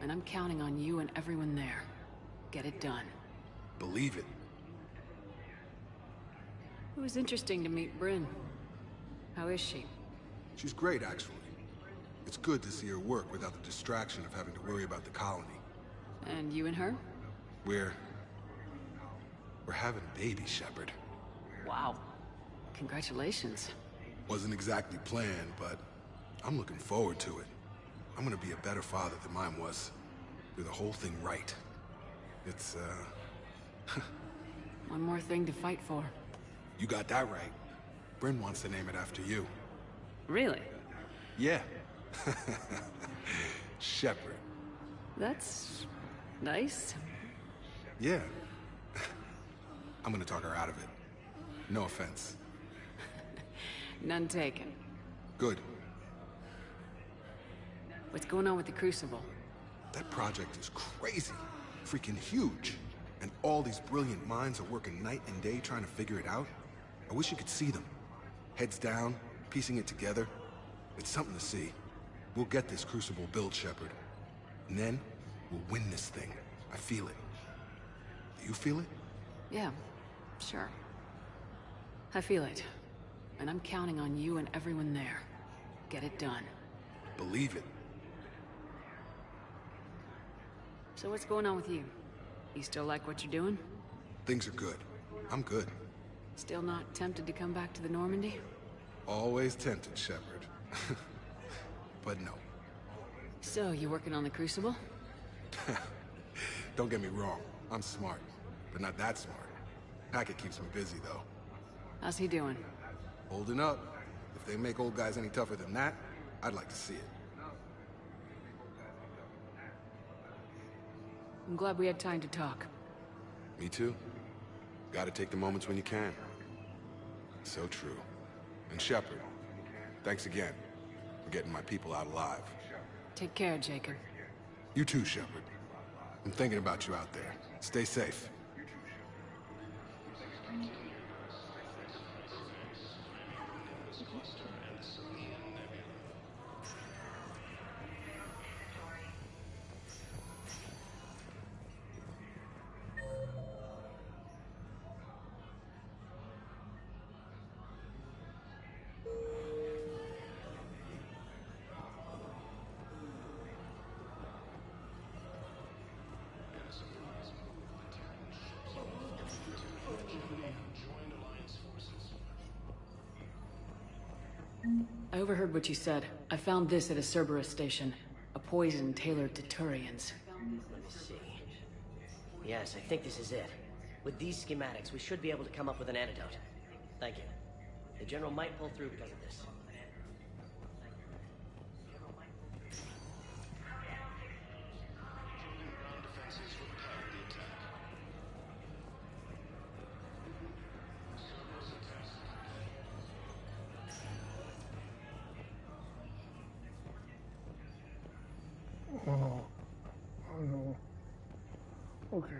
And I'm counting on you and everyone there. Get it done. Believe it. It was interesting to meet Bryn. How is she? She's great, actually. It's good to see her work without the distraction of having to worry about the colony. And you and her? We're having a baby, Shepard. Wow. Congratulations. Wasn't exactly planned, but I'm looking forward to it. I'm gonna be a better father than mine was. Do the whole thing right. It's, One more thing to fight for. You got that right. Bryn wants to name it after you. Really? Yeah. Shepard. That's... nice. Yeah. I'm gonna talk her out of it. No offense. None taken. Good. What's going on with the Crucible? That project is crazy. Freaking huge. And all these brilliant minds are working night and day trying to figure it out. I wish you could see them. Heads down, piecing it together. It's something to see. We'll get this Crucible built, Shepard. And then, we'll win this thing. I feel it. Do you feel it? Yeah, sure. I feel it. And I'm counting on you and everyone there. Get it done. Believe it. So what's going on with you? You still like what you're doing? Things are good. I'm good. Still not tempted to come back to the Normandy? Always tempted, Shepard. But no. So, you working on the Crucible? Don't get me wrong. I'm smart. But not that smart. Hackett keeps me busy, though. How's he doing? Holding up. If they make old guys any tougher than that, I'd like to see it. I'm glad we had time to talk. Me too. Gotta take the moments when you can. So true. And Shepard, thanks again for getting my people out alive. Take care, Jacob. You too, Shepard. I'm thinking about you out there. Stay safe. I overheard what you said. I found this at a Cerberus station. A poison tailored to Turians. Let me see. Yes, I think this is it. With these schematics, we should be able to come up with an antidote. Thank you. The General might pull through because of this. Oh, I know. Okay.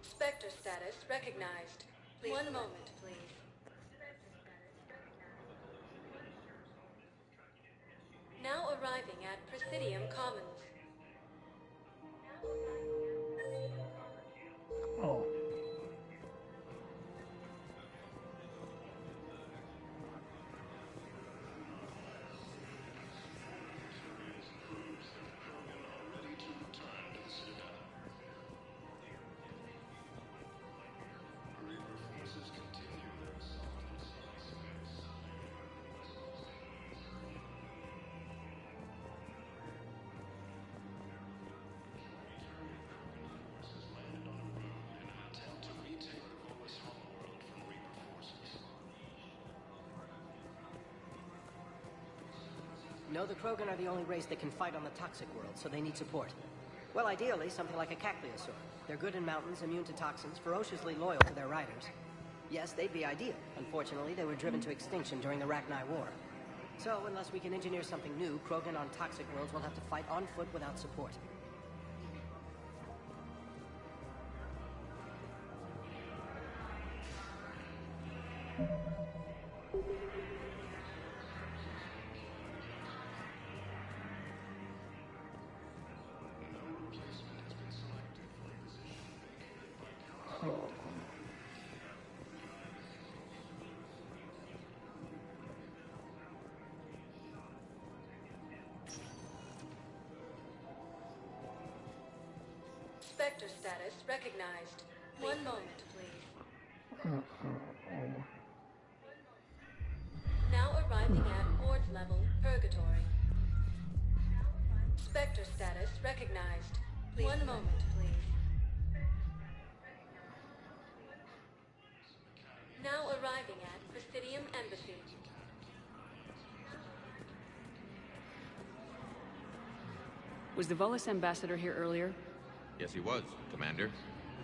Spectre status recognized. One moment, please. Now arriving at Presidium Commons. Oh. No, the Krogan are the only race that can fight on the toxic world, so they need support. Well, ideally, something like a Cacliosaur. They're good in mountains, immune to toxins, ferociously loyal to their riders. Yes, they'd be ideal. Unfortunately, they were driven to extinction during the Rachni War. So, unless we can engineer something new, Krogan on toxic worlds will have to fight on foot without support. Spectre status recognized. One moment, please. Now arriving at Board level Purgatory. Spectre status recognized. One moment, please. Now arriving at Presidium Embassy. Was the Volus ambassador here earlier? Yes, he was, Commander.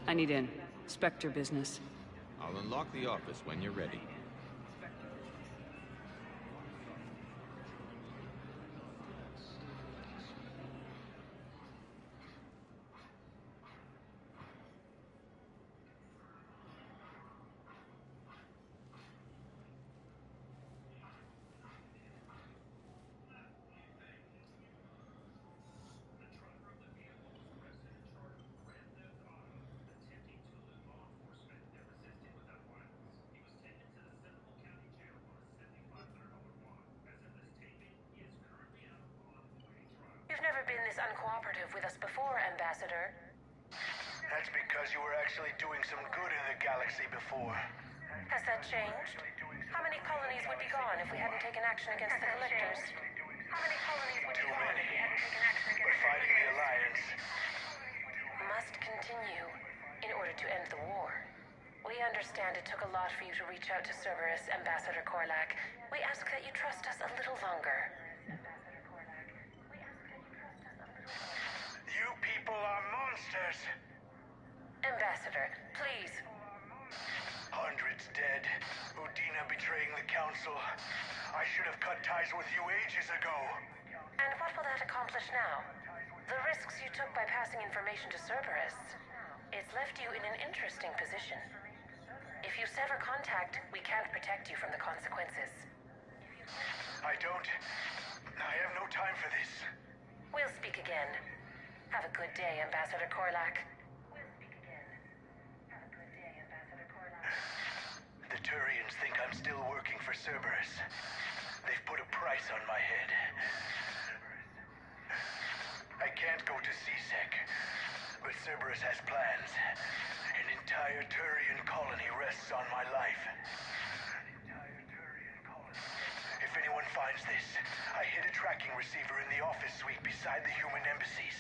I need in. Spectre business. I'll unlock the office when you're ready. You've never been this uncooperative with us before, Ambassador. That's because you were actually doing some good in the galaxy before. Has that changed? How many colonies would be gone if we hadn't taken action against the Collectors? How many colonies would be gone if we hadn't taken action against But fighting the Alliance must continue in order to end the war. We understand it took a lot for you to reach out to Cerberus, Ambassador Korlak. We ask that you trust us a little longer. You people are monsters! Ambassador, please. Hundreds dead. Udina betraying the Council. I should have cut ties with you ages ago. And what will that accomplish now? The risks you took by passing information to Cerberus. It's left you in an interesting position. If you sever contact, we can't protect you from the consequences. I have no time for this. We'll speak again. Have a good day, Ambassador Korlak. The Turians think I'm still working for Cerberus. They've put a price on my head. I can't go to C-Sec, but Cerberus has plans. An entire Turian colony rests on my life. If anyone finds this, I hid a tracking receiver in the office suite beside the human embassies.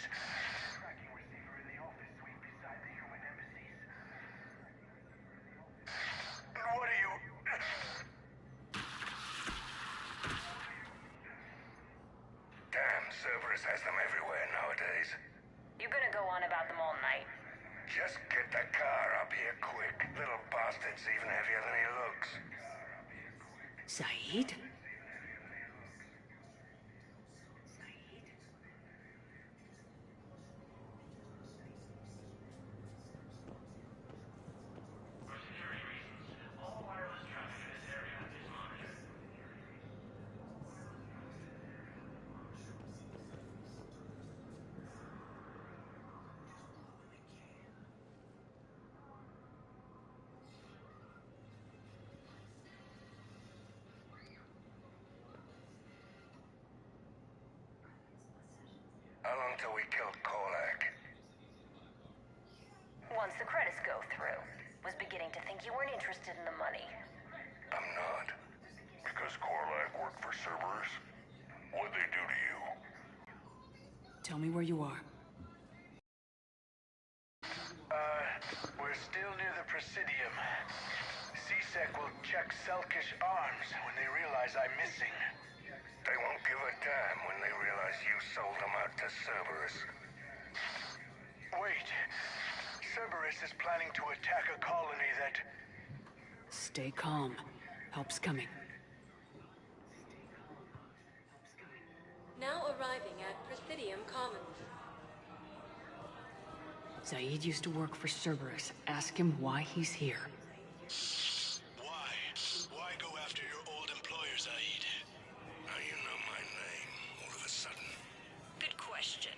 What are you... Damn, Cerberus has them everywhere nowadays. You're gonna go on about them all night. Just get the car up here quick. Little bastard's even heavier than he looks. Saeed? How long till we kill Korlak? Once the credits go through. Was beginning to think you weren't interested in the money. I'm not. Because Korlak worked for Cerberus? What'd they do to you? Tell me where you are. We're still near the Presidium. C-Sec will check Selkish arms when they realize I'm missing. They won't give a damn when they realize you sold them out to Cerberus. Wait. Cerberus is planning to attack a colony that... Stay calm. Help's coming. Now arriving at Presidium Commons. Saeed used to work for Cerberus. Ask him why he's here. Why? Why go after your old employer, Saeed? Now you know my name, all of a sudden. Good question.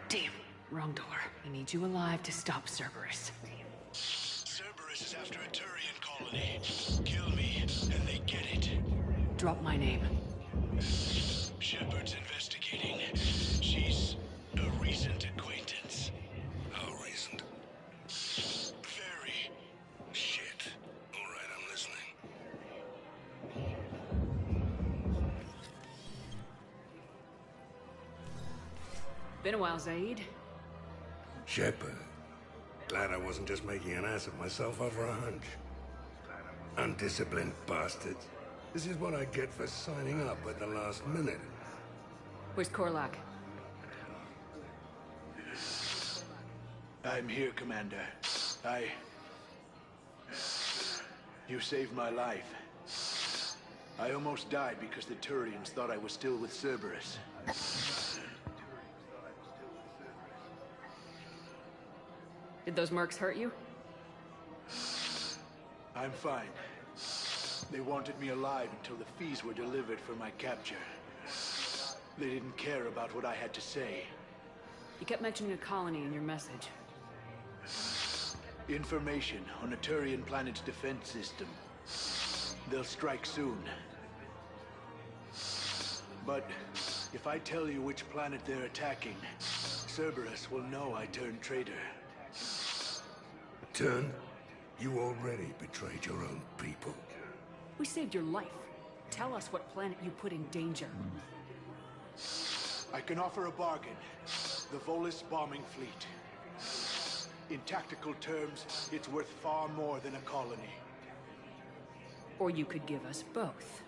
Damn, wrong door. I need you alive to stop Cerberus. Cerberus is after a Turian colony. Kill me, and they get it. Drop my name. Shepard's investigating. Been a while, Zaid. Shepard. Glad I wasn't just making an ass of myself over a hunch. Undisciplined bastards. This is what I get for signing up at the last minute. Where's Korlak? I'm here, Commander. You saved my life. I almost died because the Turians thought I was still with Cerberus. Did those mercs hurt you? I'm fine. They wanted me alive until the fees were delivered for my capture. They didn't care about what I had to say. You kept mentioning a colony in your message. Information on a Turian planet's defense system. They'll strike soon. But if I tell you which planet they're attacking, Cerberus will know I turned traitor. Turn? You already betrayed your own people. We saved your life. Tell us what planet you put in danger. I can offer a bargain. The Volus bombing fleet. In tactical terms, it's worth far more than a colony. Or you could give us both.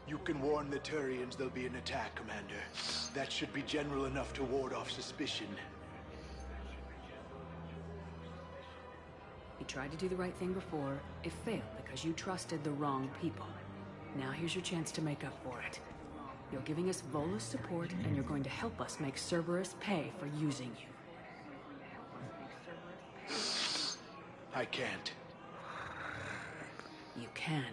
You can warn the Turians there'll be an attack, Commander. That should be general enough to ward off suspicion. You tried to do the right thing before. It failed because you trusted the wrong people. Now here's your chance to make up for it. You're giving us Volus support, and you're going to help us make Cerberus pay for using you. I can't. You can.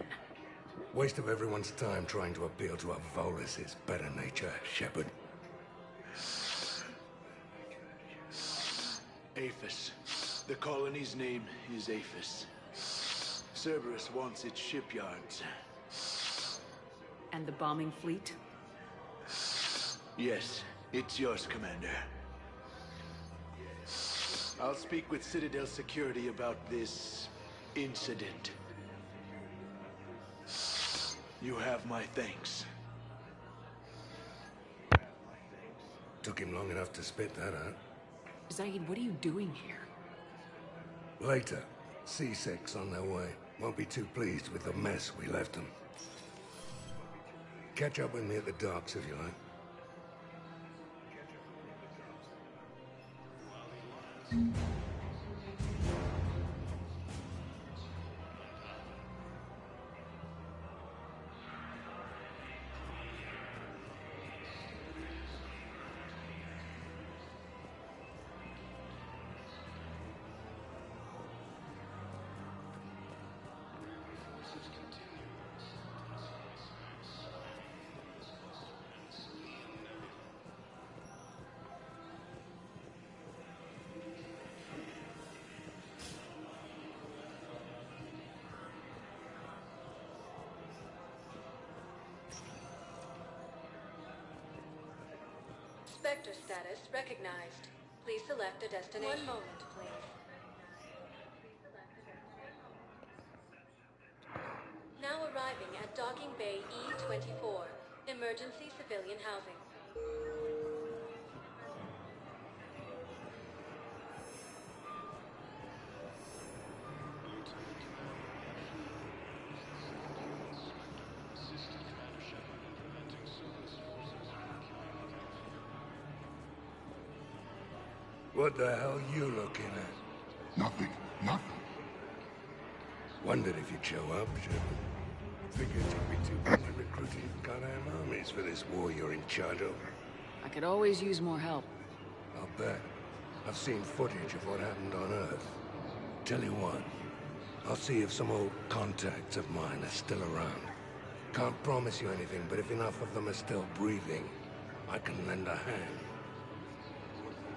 Waste of everyone's time trying to appeal to a Volus's better nature, Shepard. Aphis. The colony's name is Aphis. Cerberus wants its shipyards. And the bombing fleet? Yes, it's yours, Commander. I'll speak with Citadel Security about this incident. You have my thanks. Took him long enough to spit that out. Zaid, what are you doing here? Later. C6 on their way. Won't be too pleased with the mess we left them. Catch up with me at the docks if you like. Spectre status recognized. Please select a destination. One moment, please. Now arriving at Docking Bay E-24. Emergency civilian housing. What the hell you looking at? Nothing. Nothing. Wondered if you'd show up, Shepard. Figured you'd be too busy recruiting goddamn armies for this war you're in charge of. I could always use more help. I'll bet. I've seen footage of what happened on Earth. Tell you what, I'll see if some old contacts of mine are still around. Can't promise you anything, but if enough of them are still breathing, I can lend a hand.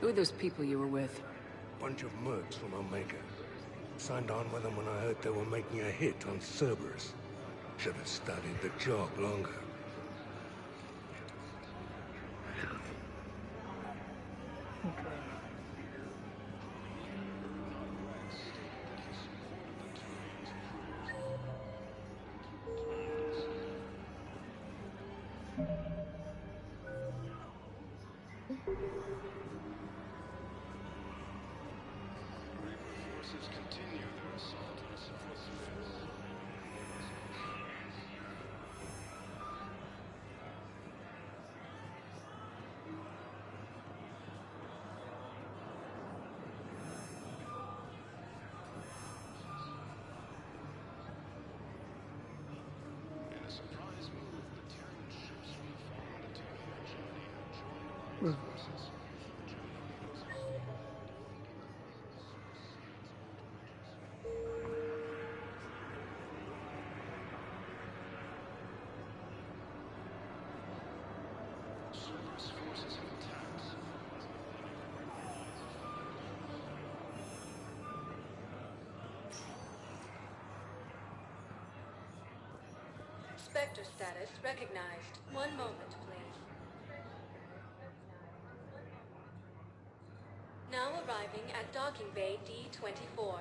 Who are those people you were with? Bunch of mercs from Omega. Signed on with them when I heard they were making a hit on Cerberus. Should have studied the job longer. Forces continue their assault on Cerberus. In a surprise move, the Terran ships from the fallen Battalion hegemony have joined Alliance forces. Cerberus forces have attacked. Spectre status recognized. One moment, please. Now arriving at docking bay D-24.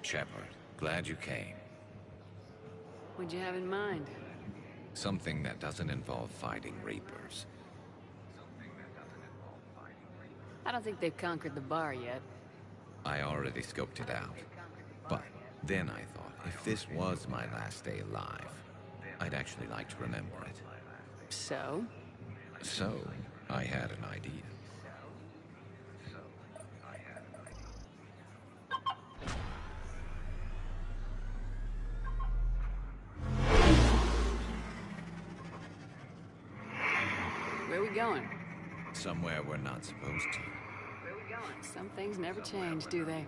Shepard, glad you came. What'd you have in mind? Something that doesn't involve fighting Reapers. I don't think they've conquered the bar yet. I already scoped it out. But then I thought, if this was my last day alive, I'd actually like to remember it. So? So, I had an idea. Where are we going? Somewhere we're not supposed to. Where are we going? Some things never change, do they?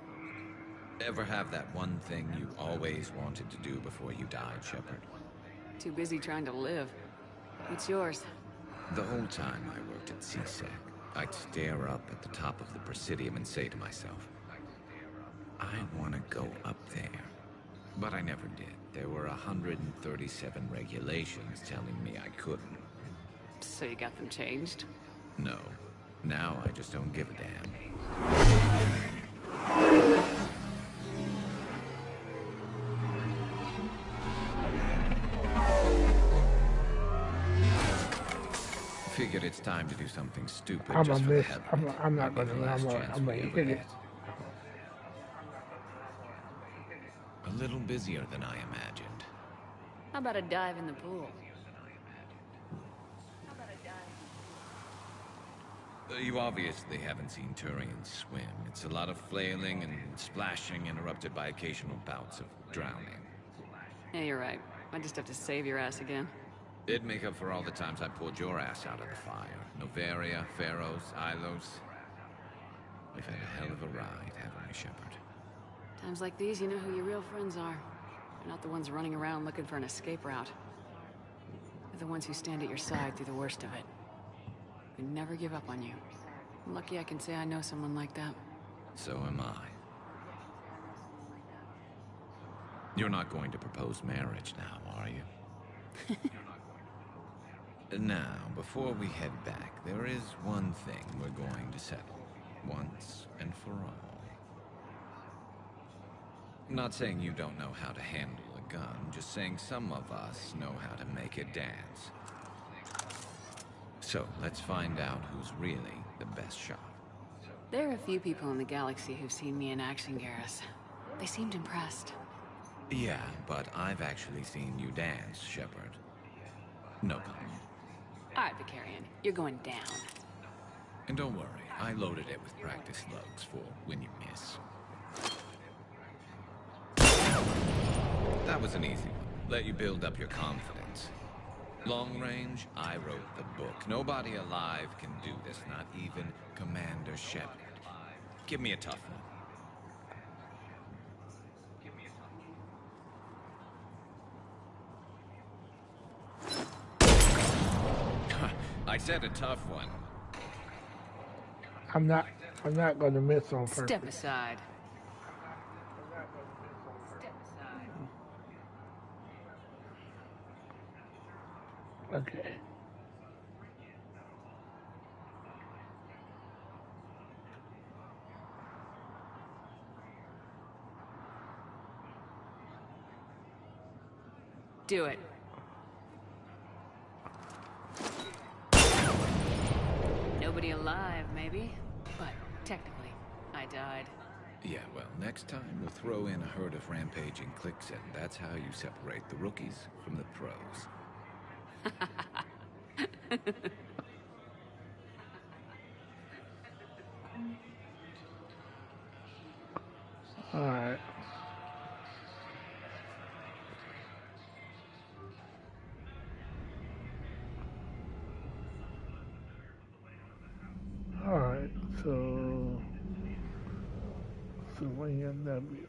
Ever have that one thing you always wanted to do before you died, Shepard? Too busy trying to live. What's yours? The whole time I worked at CSEC, I'd stare up at the top of the Presidium and say to myself, I want to go up there. But I never did. There were 137 regulations telling me I couldn't. So you got them changed? No. Now I just don't give a damn. Figured it's time to do something stupid I'm just a for the miss. hell of it. I'm not Maybe gonna. the last chance I'm we gonna ever hit it. get. A little busier than I imagined. How about a dive in the pool? You obviously haven't seen Turians swim. It's a lot of flailing and splashing, interrupted by occasional bouts of drowning. Yeah, you're right. I just have to save your ass again. It'd make up for all the times I pulled your ass out of the fire. Novaria, Pharaohs, Ilos. We've had a hell of a ride, haven't we, Shepard? Times like these, you know who your real friends are. They're not the ones running around looking for an escape route. They're the ones who stand at your side through the worst of it. They never give up on you. I'm lucky I can say I know someone like that. So am I. You're not going to propose marriage now, are you? Now, before we head back, there is one thing we're going to settle. Once and for all. Not saying you don't know how to handle a gun, just saying some of us know how to make it dance. So, let's find out who's really the best shot. There are a few people in the galaxy who've seen me in action, Garrus. They seemed impressed. Yeah, but I've actually seen you dance, Shepard. No comment. All right, Vicarian, you're going down. And don't worry, I loaded it with practice slugs for when you miss. That was an easy one. Let you build up your confidence. Long range, I wrote the book. Nobody alive can do this, not even Commander Shepard. Give me a tough one. I said a tough one. I'm not gonna miss on purpose. Step aside. Okay. Do it. nobody alive, maybe. But technically, I died. Yeah, well, next time we'll throw in a herd of rampaging cliques, and that's how you separate the rookies from the pros. Alright. Alright, so Sylvania Nebula.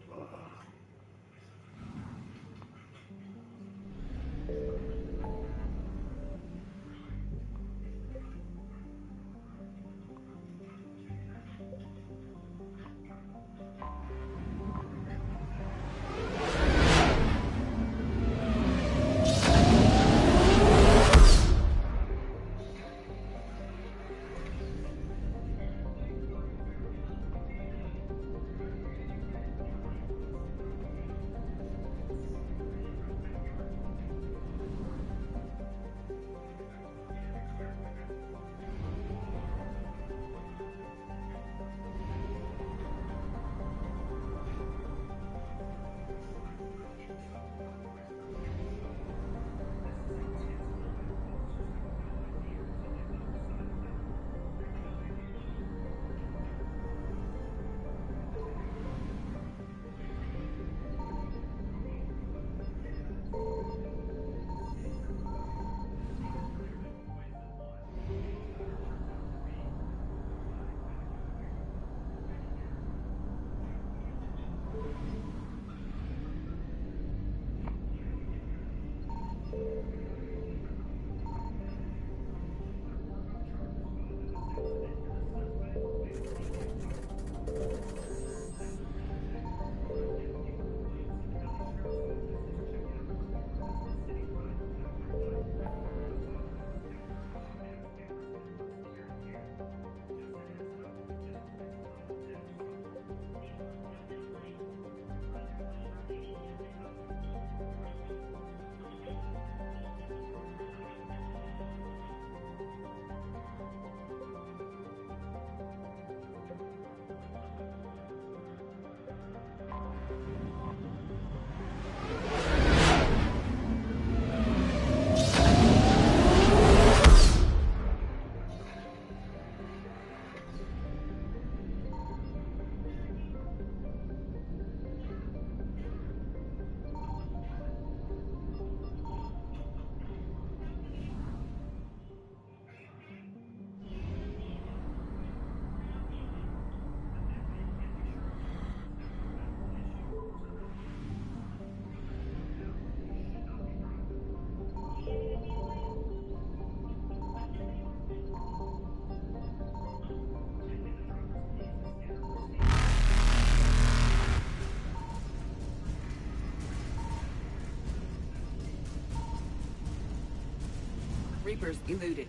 Reapers eluded.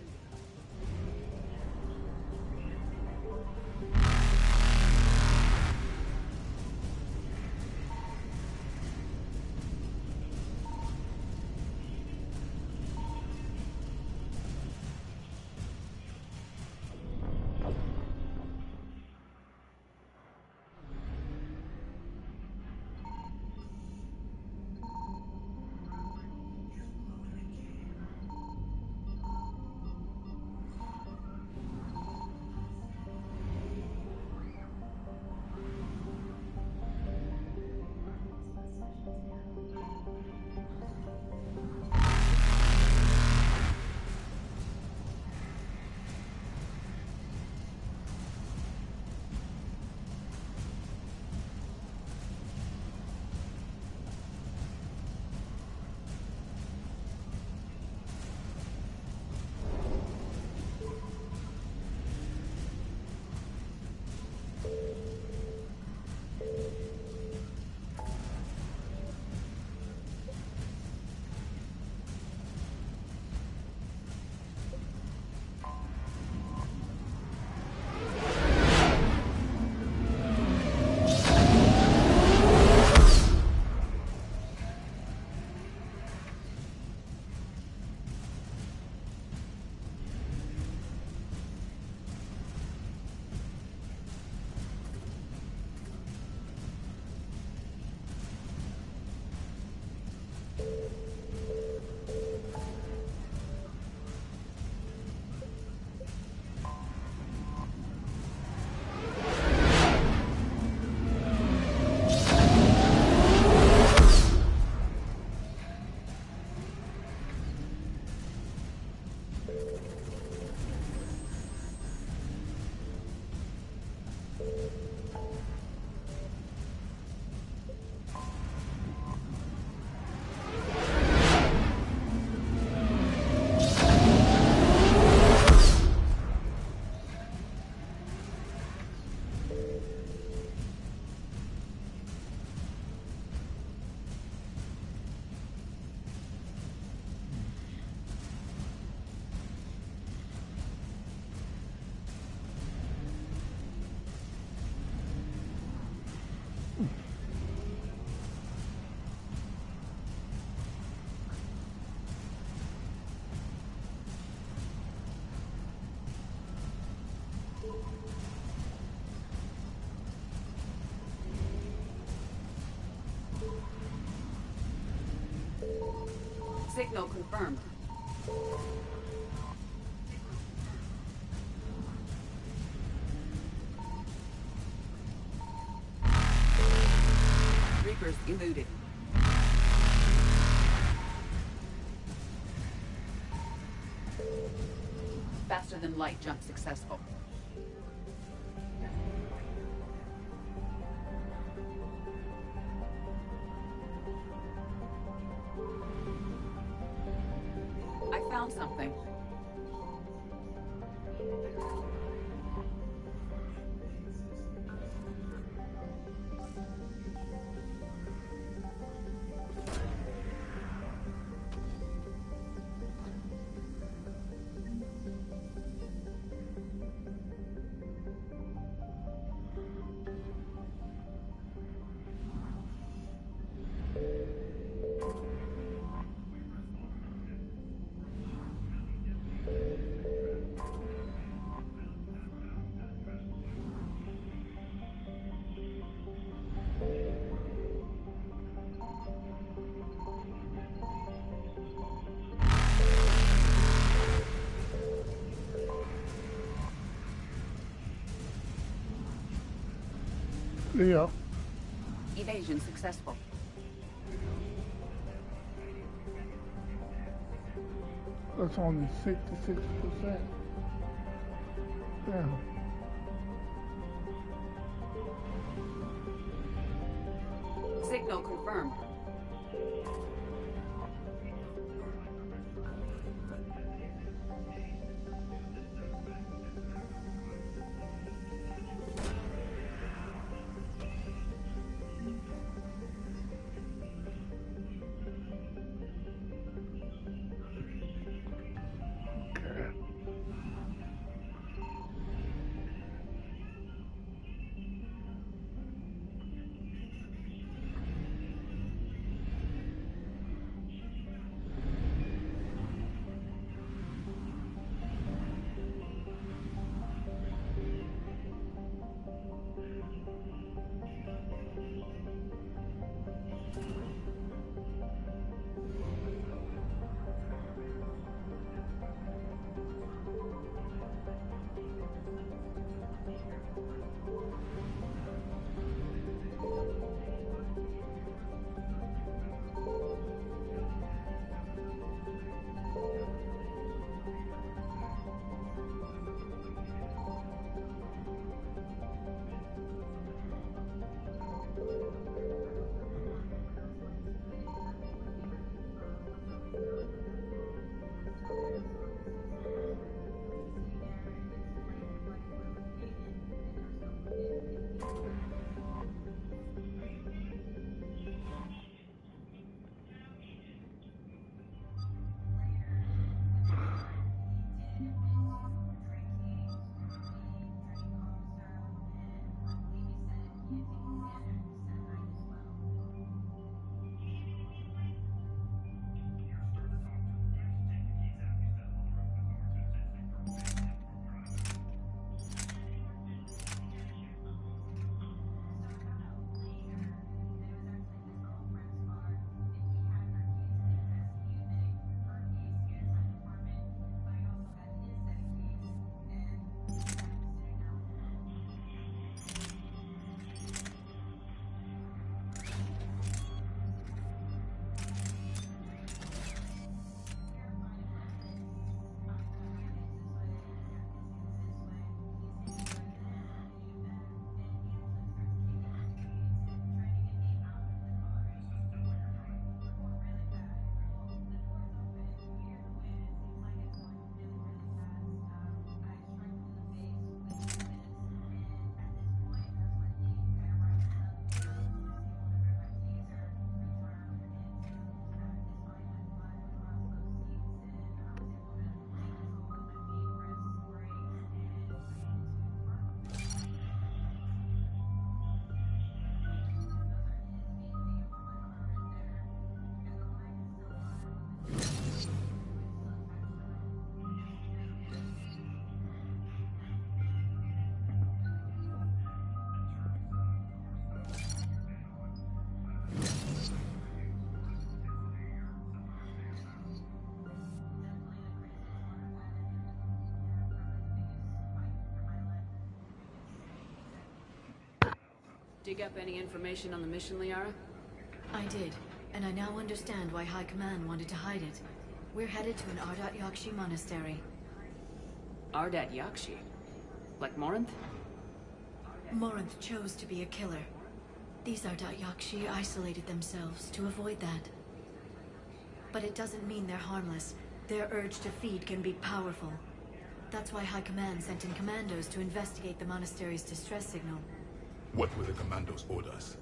Signal confirmed. Reapers eluded. Faster than light jump successful. I found something. Leo. Evasion successful. That's only 66%. Damn. Signal confirmed. Dig up any information on the mission, Liara? I did, and I now understand why High Command wanted to hide it. We're headed to an Ardat Yakshi monastery. Ardat Yakshi? Like Morinth? Morinth chose to be a killer. These Ardat Yakshi isolated themselves to avoid that. But it doesn't mean they're harmless. Their urge to feed can be powerful. That's why High Command sent in commandos to investigate the monastery's distress signal. What were the commandos' orders?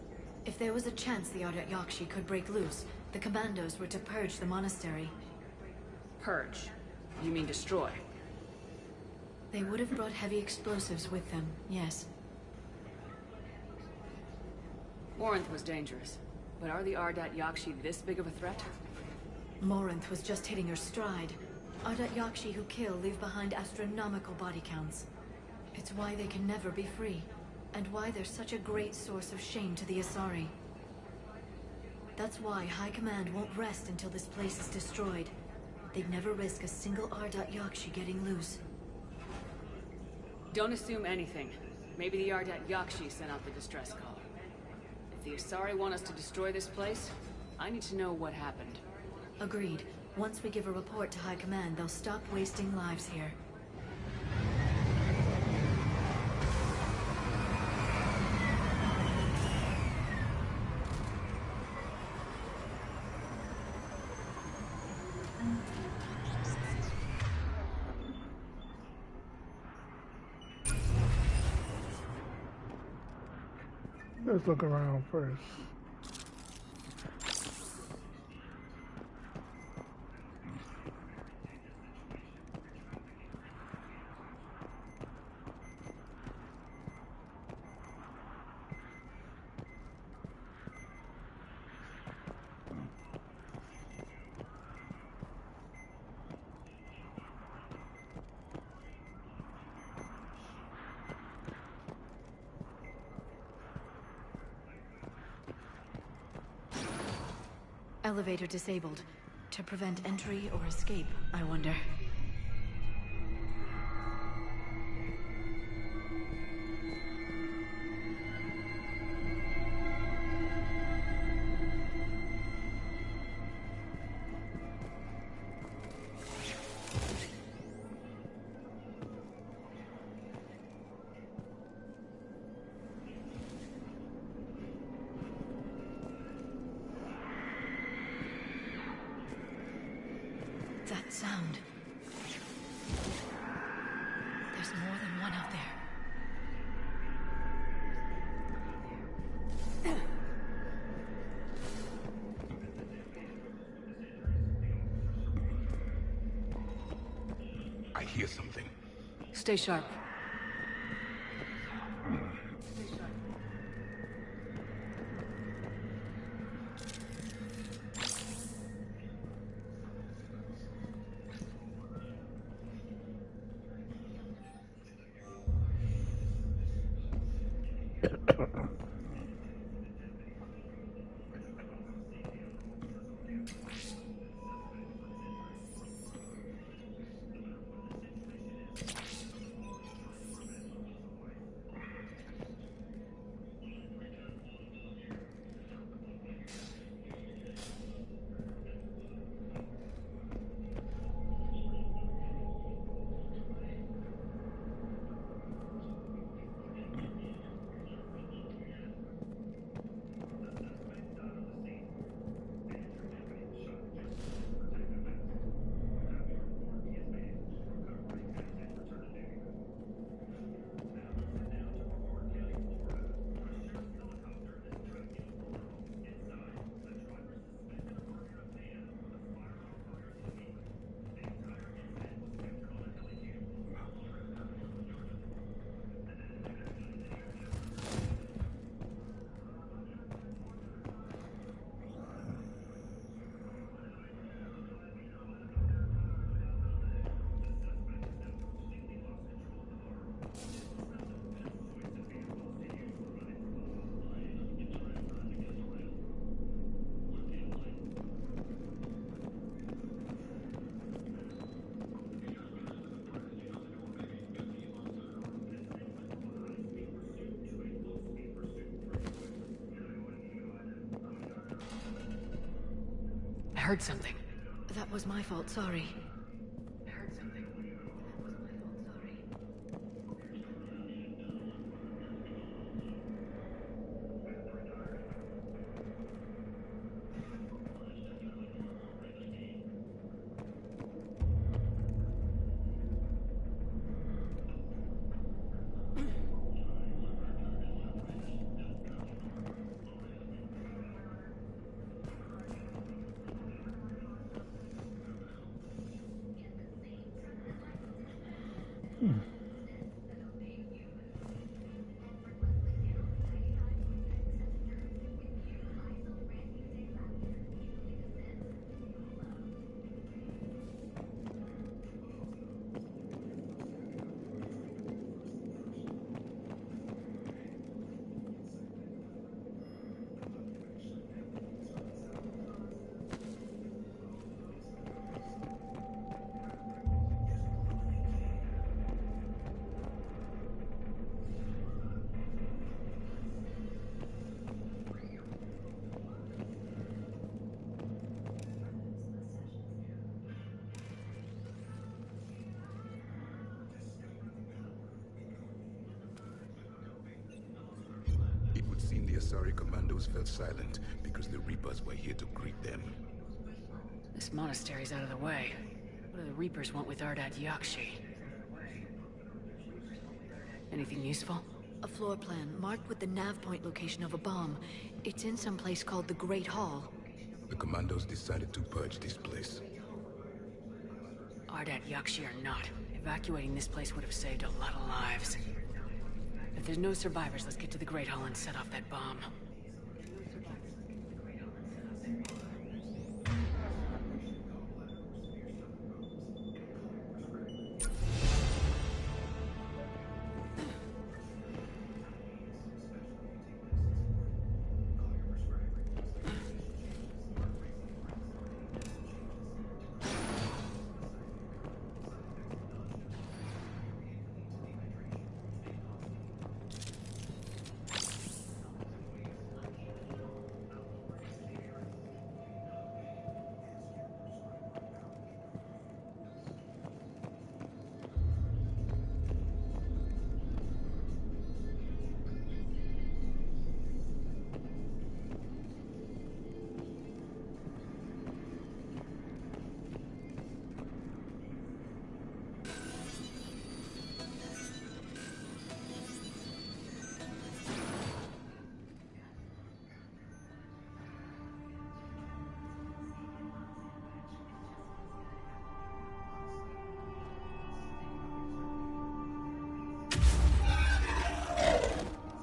If there was a chance the Ardat Yakshi could break loose, the commandos were to purge the monastery. Purge? You mean destroy? They would have brought heavy explosives with them, yes. Morinth was dangerous, but are the Ardat Yakshi this big of a threat? Morinth was just hitting her stride. Ardat Yakshi who kill leave behind astronomical body counts. It's why they can never be free, and why they're such a great source of shame to the Asari. That's why High Command won't rest until this place is destroyed. They'd never risk a single Ardat Yakshi getting loose. Don't assume anything. Maybe the Ardat Yakshi sent out the distress call. If the Asari want us to destroy this place, I need to know what happened. Agreed. Once we give a report to High Command, they'll stop wasting lives here. Let's look around first. Elevator disabled. To prevent entry or escape, I wonder. That sound. There's more than one out there. I hear something. Stay sharp. heard something. That was my fault, sorry. It would seem the Asari commandos fell silent because the Reapers were here to greet them. This monastery's out of the way. What do the Reapers want with Ardat Yakshi? Anything useful? A floor plan marked with the nav point location of a bomb. It's in some place called the Great Hall. The commandos decided to purge this place. Ardat Yakshi or not, evacuating this place would have saved a lot of lives. If there's no survivors, let's get to the Great Hall and set off that bomb.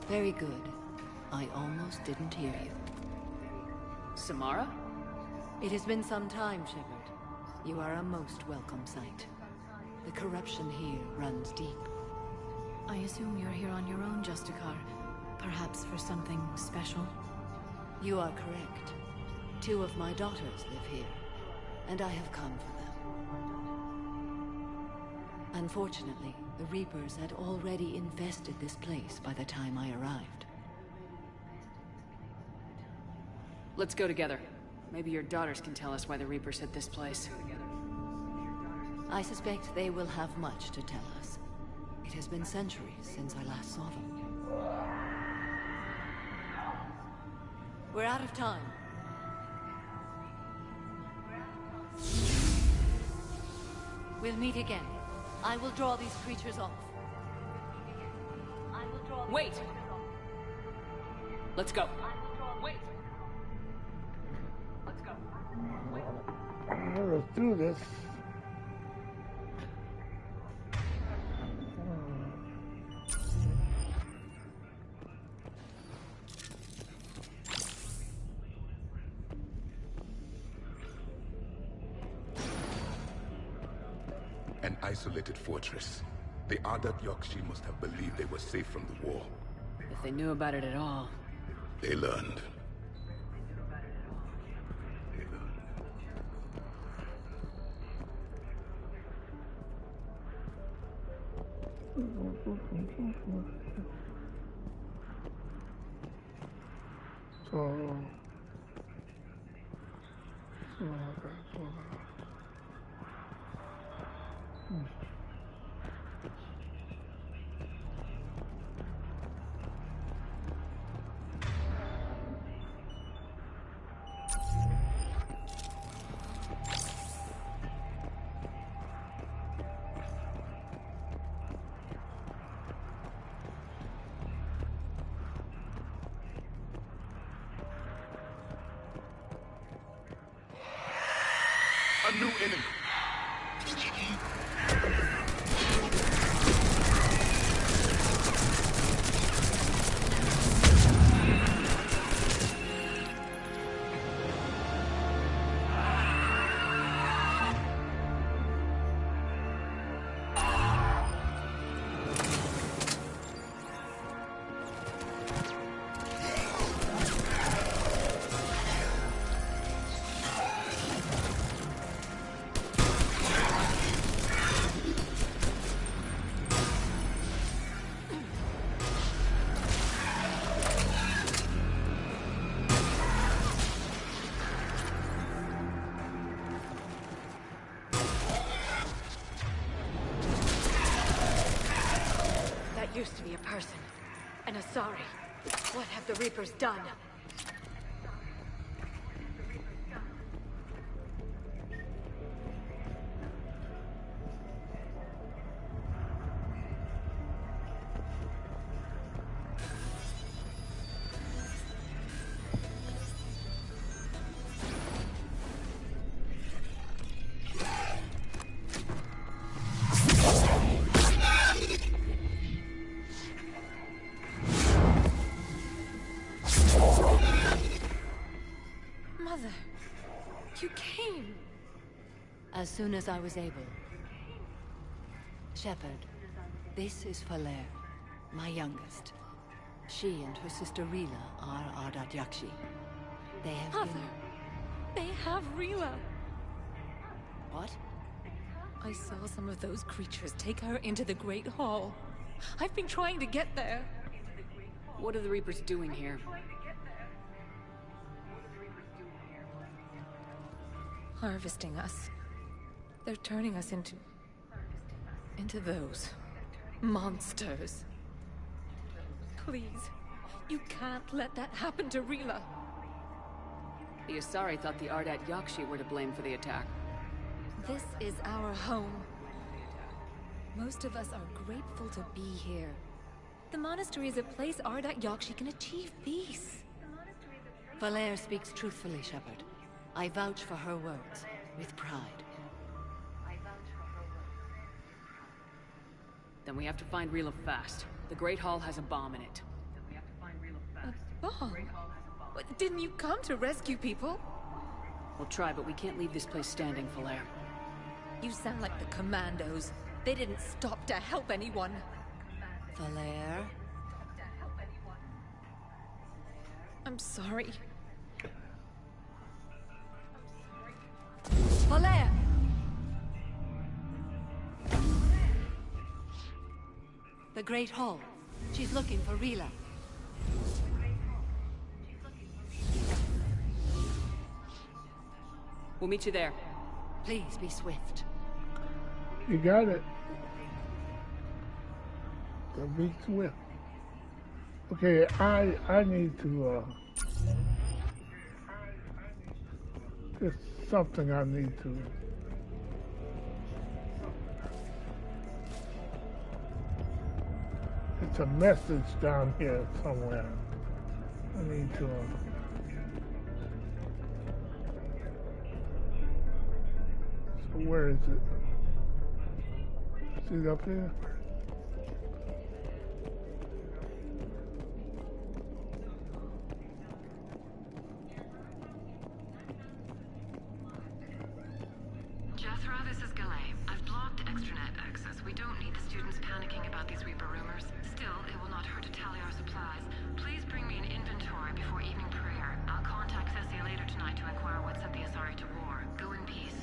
Very good. I almost didn't hear you. Samara? It has been some time, Shepard. You are a most welcome sight. The corruption here runs deep. I assume you're here on your own, Justicar. Perhaps for something special? You are correct. 2 of my daughters live here, and I have come for them. Unfortunately, the Reapers had already infested this place by the time I arrived. Let's go together. Maybe your daughters can tell us why the Reapers hit this place. I suspect they will have much to tell us. It has been centuries since I last saw them. We're out of time. We'll meet again. I will draw these creatures off. Wait! Let's go. Wait! Let's go. Let's do this. An isolated fortress. The Ardat Yakshi must have believed they were safe from the war. If they knew about it at all. They learned. So A new enemy. Used to be a person. An Asari. What have the Reapers done? Mother, you came. As soon as I was able. Shepard, this is Falere, my youngest. She and her sister Rila are Ardat Yakshi. They have Mother, they have Rila. What? I saw some of those creatures take her into the Great Hall. I've been trying to get there. What are the Reapers doing here? Harvesting us. They're turning us into those monsters. Please, you can't let that happen to Rila. The Asari thought the Ardat Yakshi were to blame for the attack. This is our home. Most of us are grateful to be here. The monastery is a place Ardat Yakshi can achieve peace. Falere speaks truthfully, Shepard. I vouch for her words, with pride. Then we have to find Rila fast. The Great Hall has a bomb in it. A bomb? What, didn't you come to rescue people? We'll try, but we can't leave this place standing, Falere. You sound like the Commandos. They didn't stop to help anyone. Falere? I'm sorry. Falere! The Great Hall. She's looking for Rila. We'll meet you there. Please be swift. You got it. So be swift. Okay, I need to there's something I need to it's a message down here somewhere. I need to so where is it? See it up here? Jethro, this is Galay. I've blocked extranet access. We don't need the students panicking about these Reaper rumors. Still, it will not hurt to tally our supplies. Please bring me an inventory before evening prayer. I'll contact Cessia later tonight to inquire what set the Asari to war. Go in peace.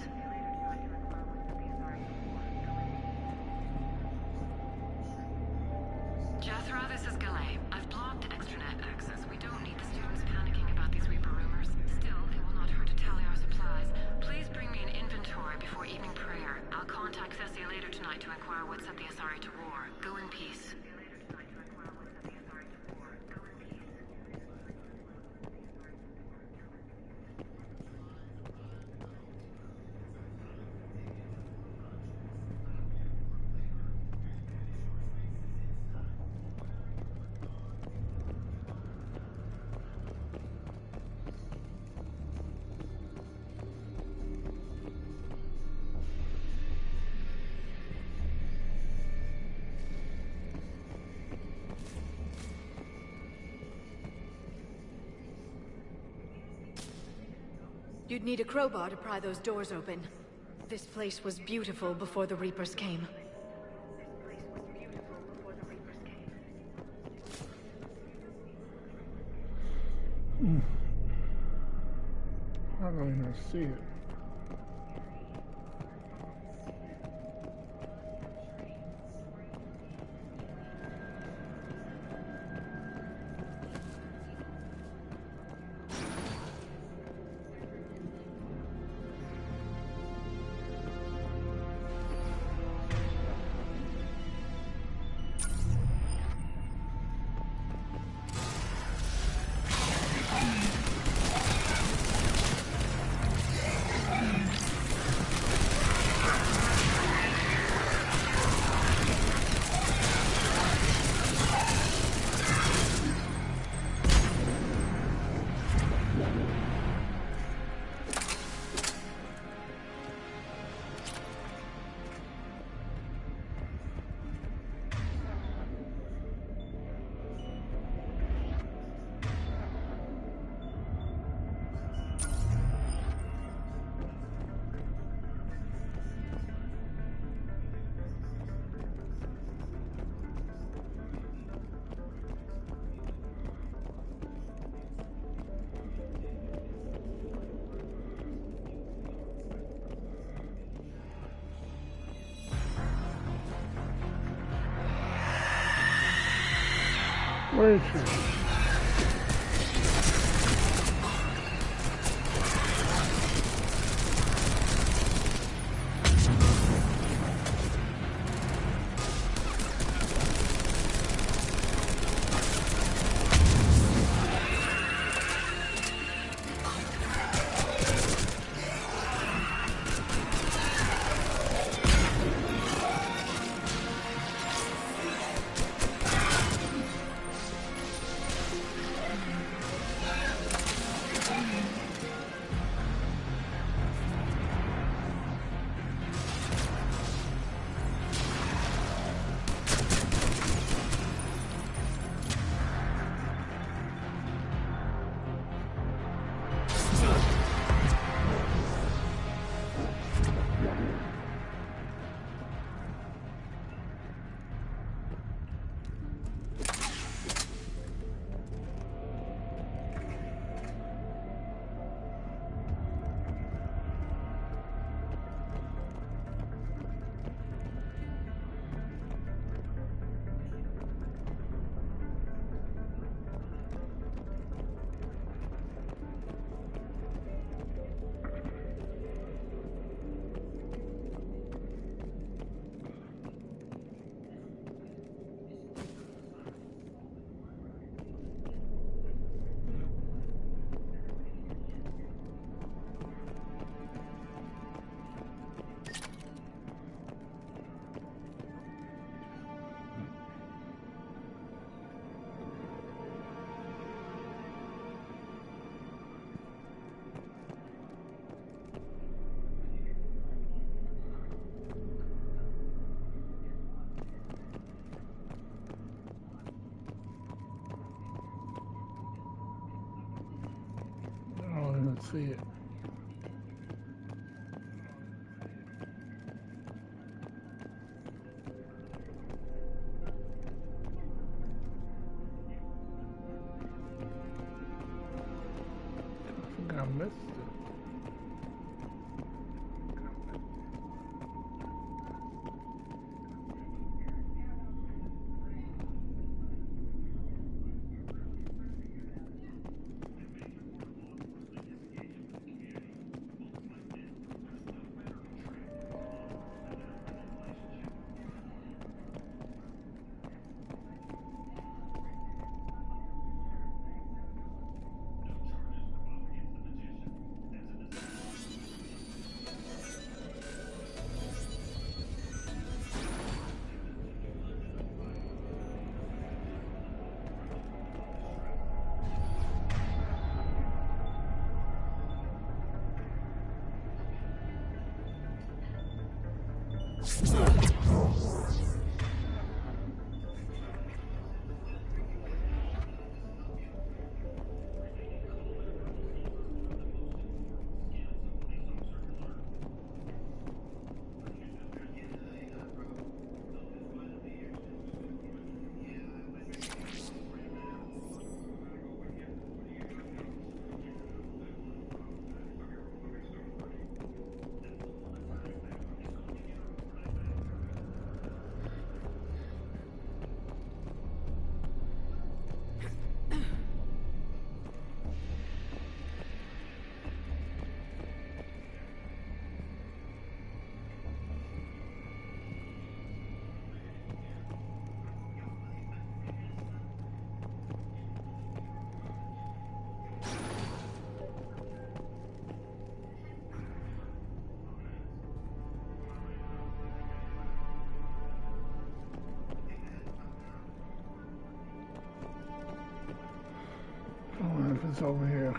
Jethro, this is Galay. I've blocked extranet access. We don't need the students panicking about these Reaper rumors. Still, it will not hurt to tally our supplies. You'd need a crowbar to pry those doors open. This place was beautiful before the Reapers came. I don't even see it. Where is she? I don't even see it. I think I missed it. It's over here.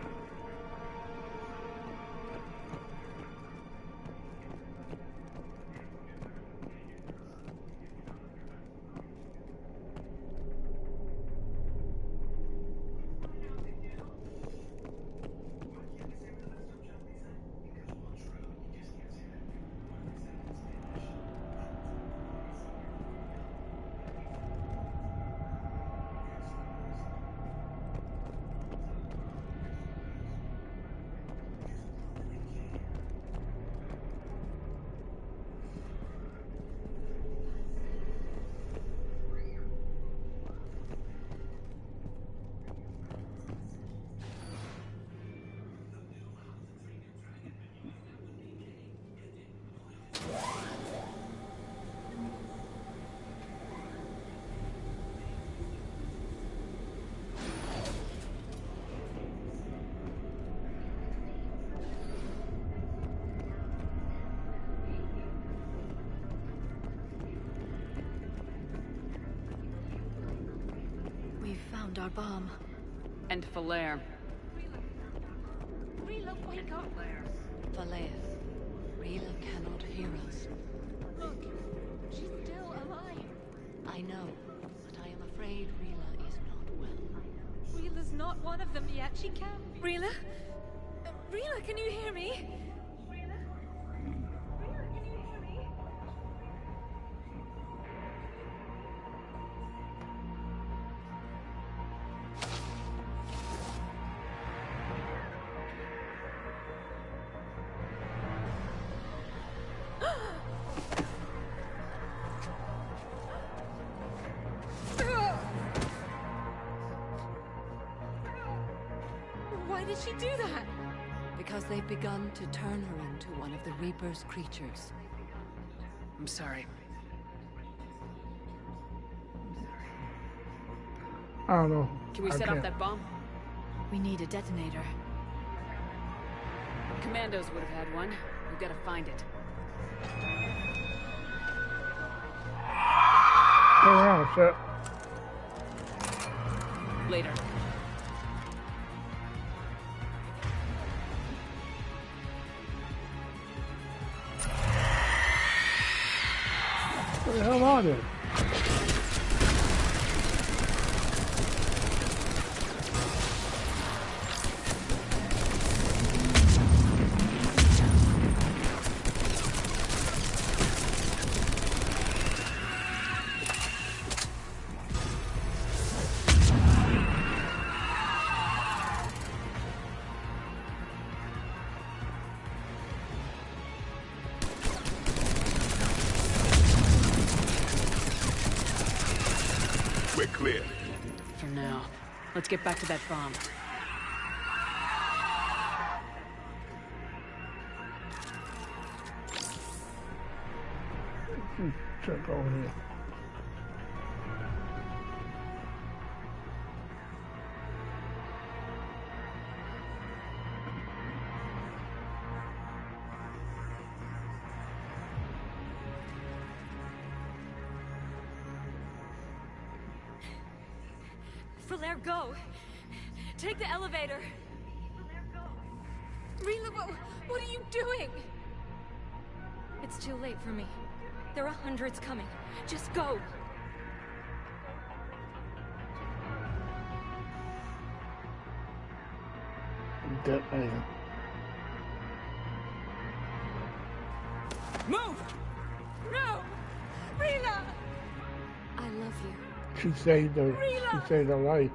We've found our bomb. And Falair. Rila, wake up! Falair, Rila cannot hear us. Look, she's still alive. I know, but I am afraid Rila is not well. Rila's not one of them yet. She can't be. Rila? Rila, can you hear me? Why did she do that? Because they've begun to turn her into one of the Reaper's creatures. I'm sorry. I don't know. Can we I set can't. off that bomb? We need a detonator. Commandos would have had one. We've got to find it. Turn around, Shep. Later. What the hell are they? We're clear. For now. Let's get back to that bomb. Check over here. Falair, go! Take the elevator! Rila, what are you doing? It's too late for me. There are hundreds coming. Just go! Detonator. Move! No! Rila! I love you. She saved her. She saved her life.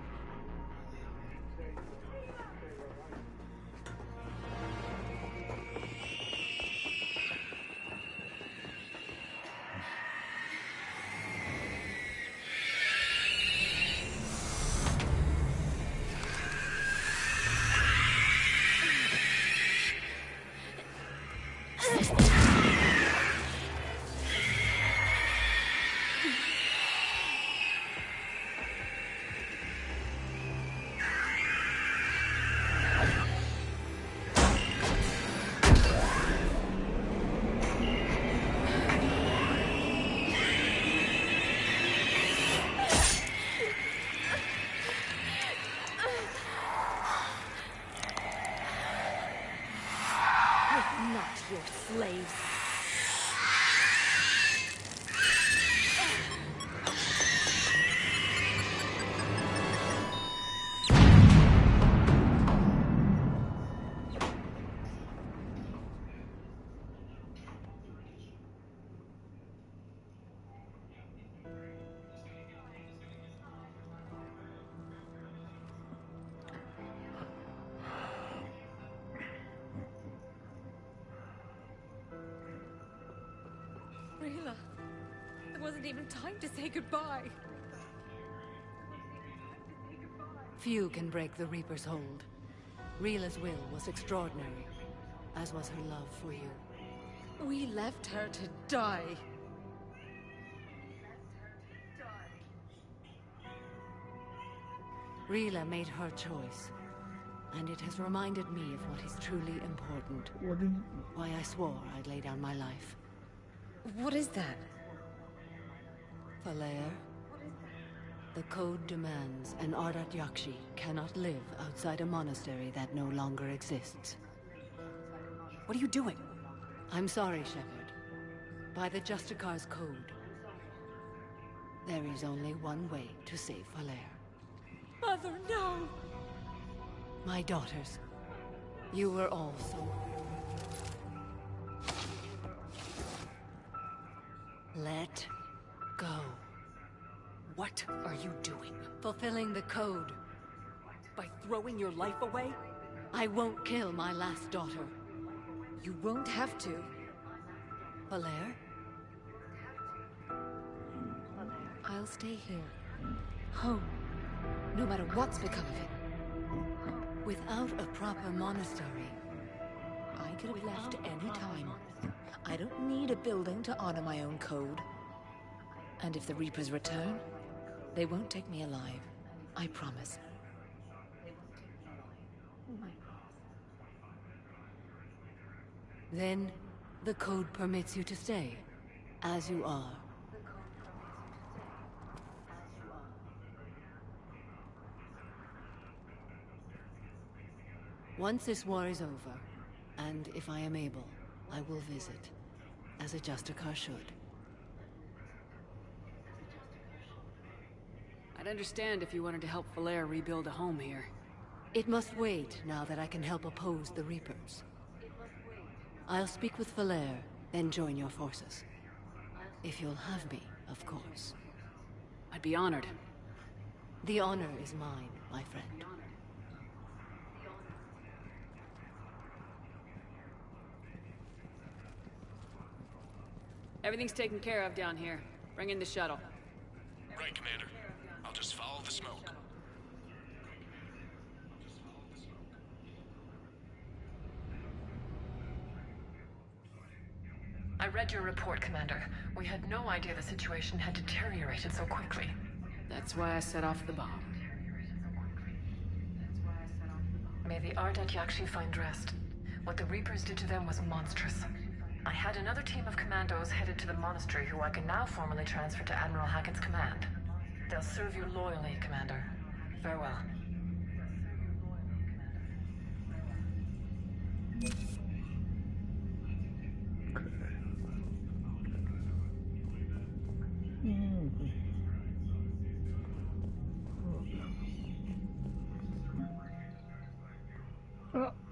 your slaves. Rila, there wasn't even time to say goodbye. Few can break the Reaper's hold. Rila's will was extraordinary, as was her love for you. We left her to die. Rila made her choice, and it has reminded me of what is truly important. Why I swore I'd lay down my life. What is that? Falair, the code demands an Ardat Yakshi cannot live outside a monastery that no longer exists. What are you doing? I'm sorry, Shepard. By the Justicar's code, there is only one way to save Falair. Mother, no! My daughters, you were also. Let go. What are you doing? Fulfilling the code. By throwing your life away? I won't kill my last daughter. You won't have to. Falair? I'll stay here. Home. No matter what's become of it. Without a proper monastery. I could have left any time. I don't need a building to honor my own code. And if the Reapers return, they won't take me alive. I promise. Then, the code permits you to stay, as you are. Once this war is over, and if I am able, I will visit, as a Justicar should. I'd understand if you wanted to help Falair rebuild a home here. It must wait now that I can help oppose the Reapers. I'll speak with Falair, then join your forces. If you'll have me, of course. I'd be honored. The honor is mine, my friend. Everything's taken care of down here. Bring in the shuttle. Right, Commander. I'll just follow the smoke. I read your report, Commander. We had no idea the situation had deteriorated so quickly. That's why I set off the bomb. May the Ardat Yakshi find rest. What the Reapers did to them was monstrous. I had another team of commandos headed to the monastery who I can now formally transfer to Admiral Hackett's command. They'll serve you loyally, Commander. Farewell.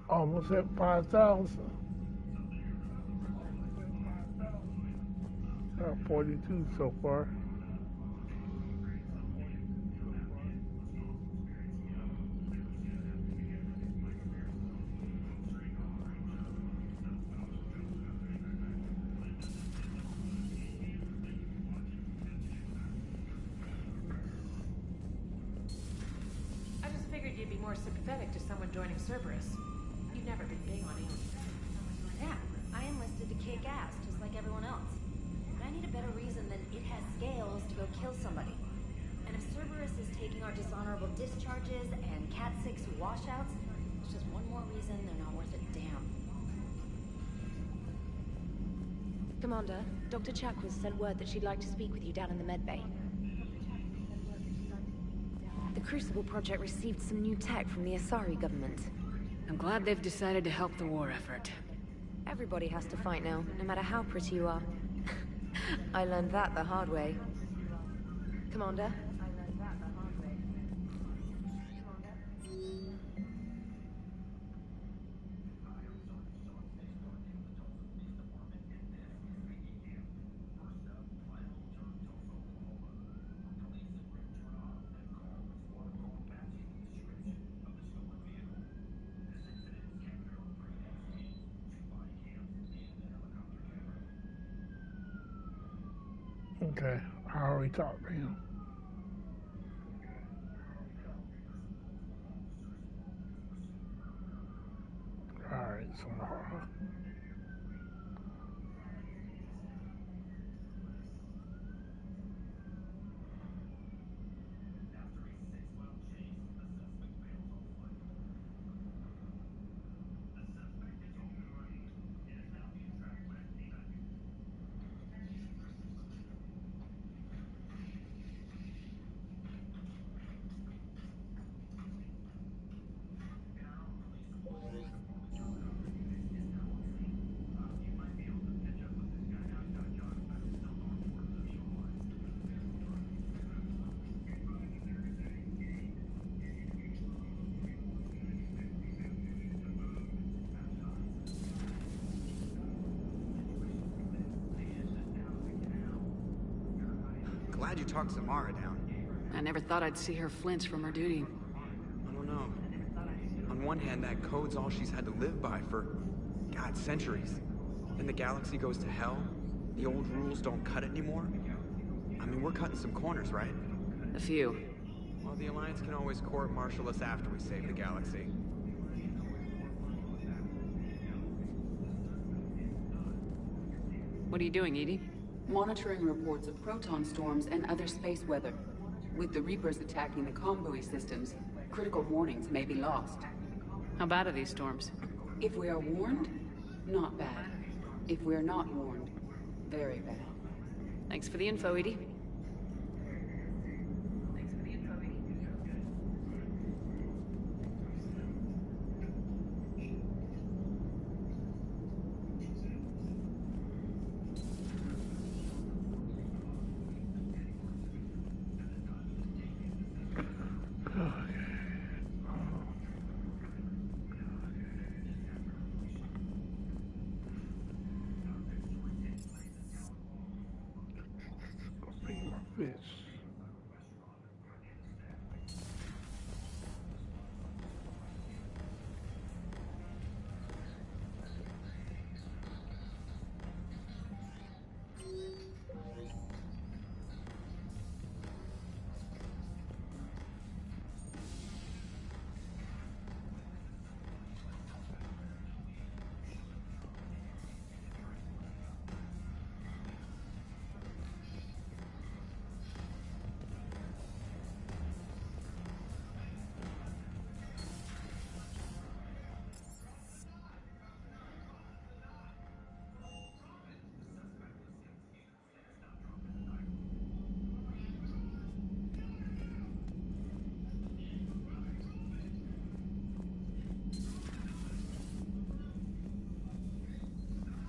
Almost at 5,000. 42 so far. I just figured you'd be more sympathetic to someone joining Cerberus. You've never been big on aliens. Yeah, I enlisted to kick ass, just like everyone else. But I need a better reason than it has scales to go kill somebody. And if Cerberus is taking our dishonorable discharges and Cat 6 washouts, it's just one more reason they're not worth a damn. Commander, Dr. Chakwas sent word that she'd like to speak with you down in the medbay. The Crucible Project received some new tech from the Asari government. I'm glad they've decided to help the war effort. Everybody has to fight now, no matter how pretty you are. I learned that the hard way. Commander? Okay, I already talked to him. Alright, so Glad you talked Samara down. I never thought I'd see her flinch from her duty. I don't know. On one hand, that code's all she's had to live by for, God, centuries. Then the galaxy goes to hell. The old rules don't cut it anymore. I mean, we're cutting some corners, right? A few. Well, the Alliance can always court-martial us after we save the galaxy. What are you doing, Edie? Monitoring reports of proton storms and other space weather. With the Reapers attacking the comm buoy systems, critical warnings may be lost. How bad are these storms? If we are warned, not bad. If we are not warned, very bad. Thanks for the info, Edie. fish.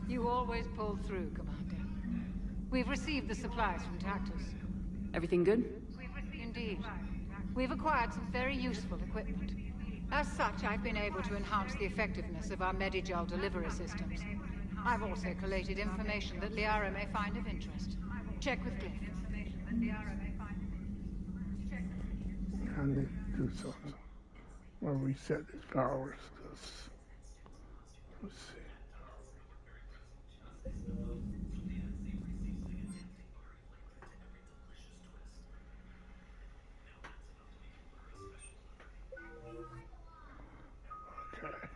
You always pull through, Commander. We've received the supplies from Tactus. Everything good? Indeed. We've acquired some very useful equipment. As such, I've been able to enhance the effectiveness of our Medigel delivery systems. I've also collated information that Liara may find of interest. Check with Cliff. I need to do something. I'm gonna reset these powers, because let's see. Okay.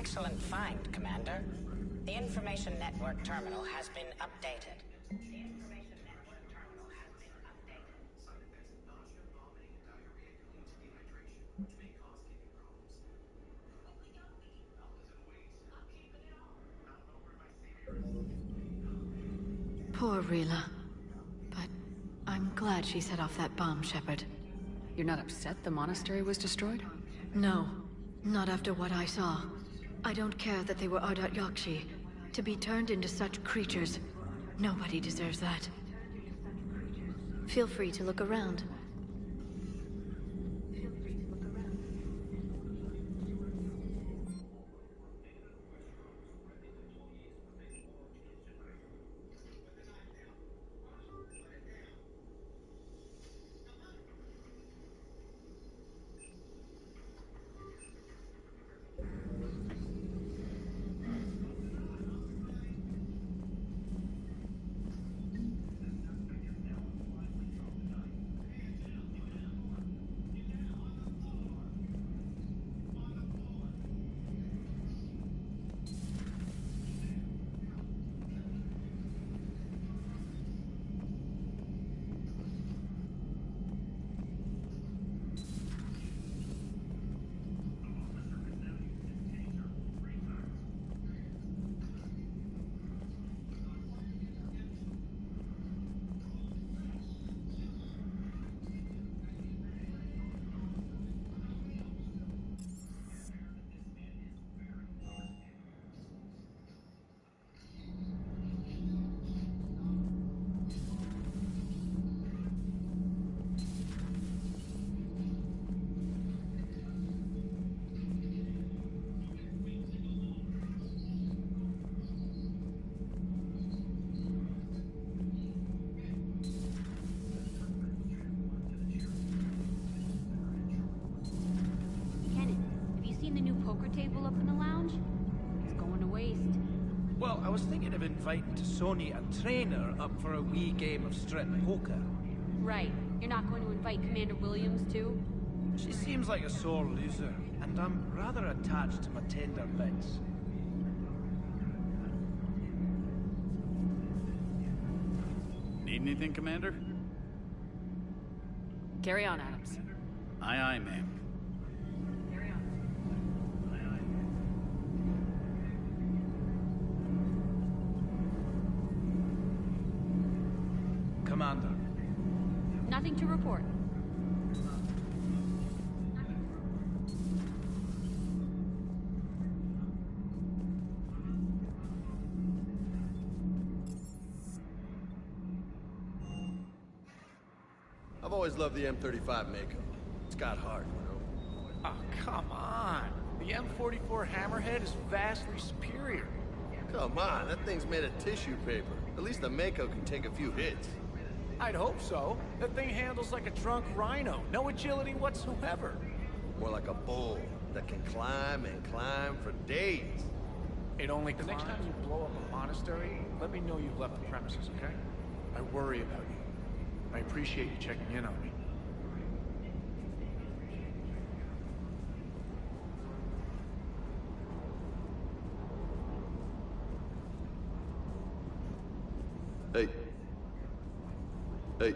excellent find, Commander. The information network terminal has been updated. Poor Rila. But I'm glad she set off that bomb, Shepard. You're not upset the monastery was destroyed? No, not after what I saw. I don't care that they were Ardat Yakshi. To be turned into such creatures, nobody deserves that. Feel free to look around. Table up in the lounge? It's going to waste. Well, I was thinking of inviting Sony a trainer up for a wee game of strip poker. Right. You're not going to invite Commander Williams, too? She seems like a sore loser, and I'm rather attached to my tender bits. Need anything, Commander? Carry on, Adams. Aye, aye, ma'am. Commander. Nothing to report. I've always loved the M35 Mako. It's got heart, you know? Oh, come on. The M44 Hammerhead is vastly superior. Come on, that thing's made of tissue paper. At least the Mako can take a few hits. I'd hope so. That thing handles like a drunk rhino. No agility whatsoever. More like a bull that can climb and climb for days. It only climbs. The next time you blow up a monastery, let me know you've left the premises, okay? I worry about you. I appreciate you checking in on me. Hey. Hey.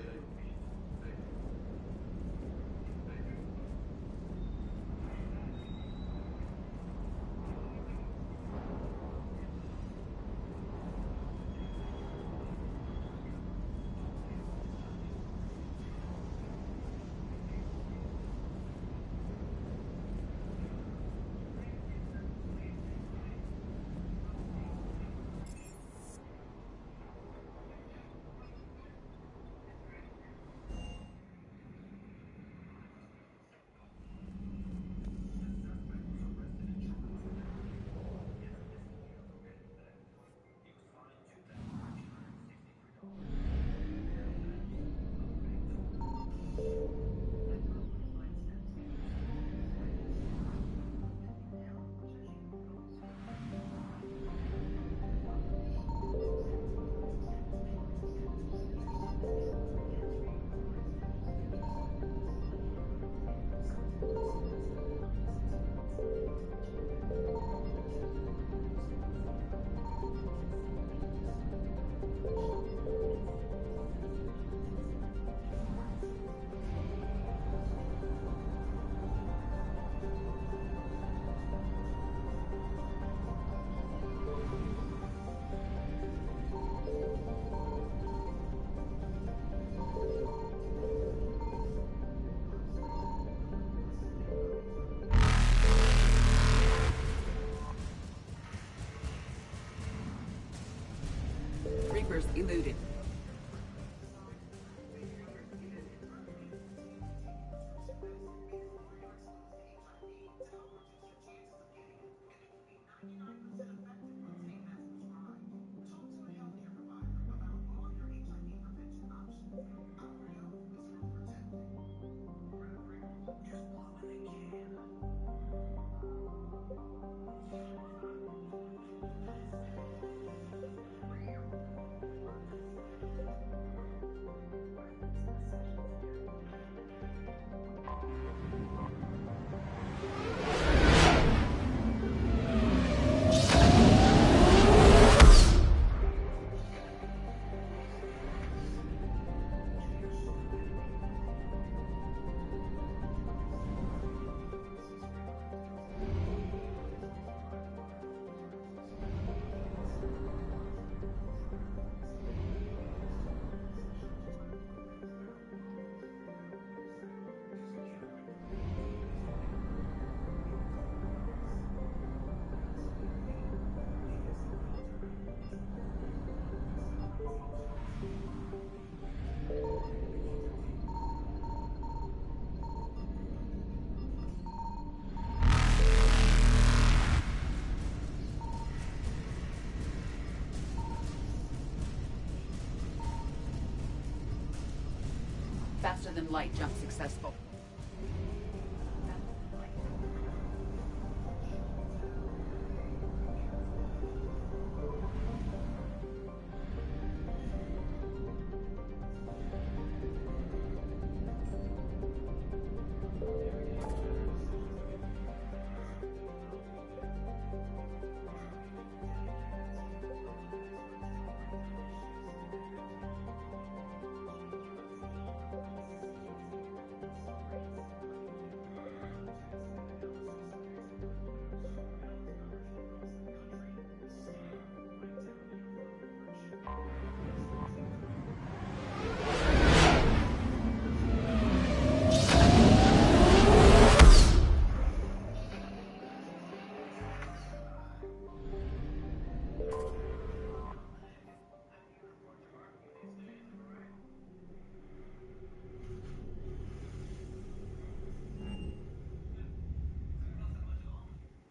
Faster than light jump successful.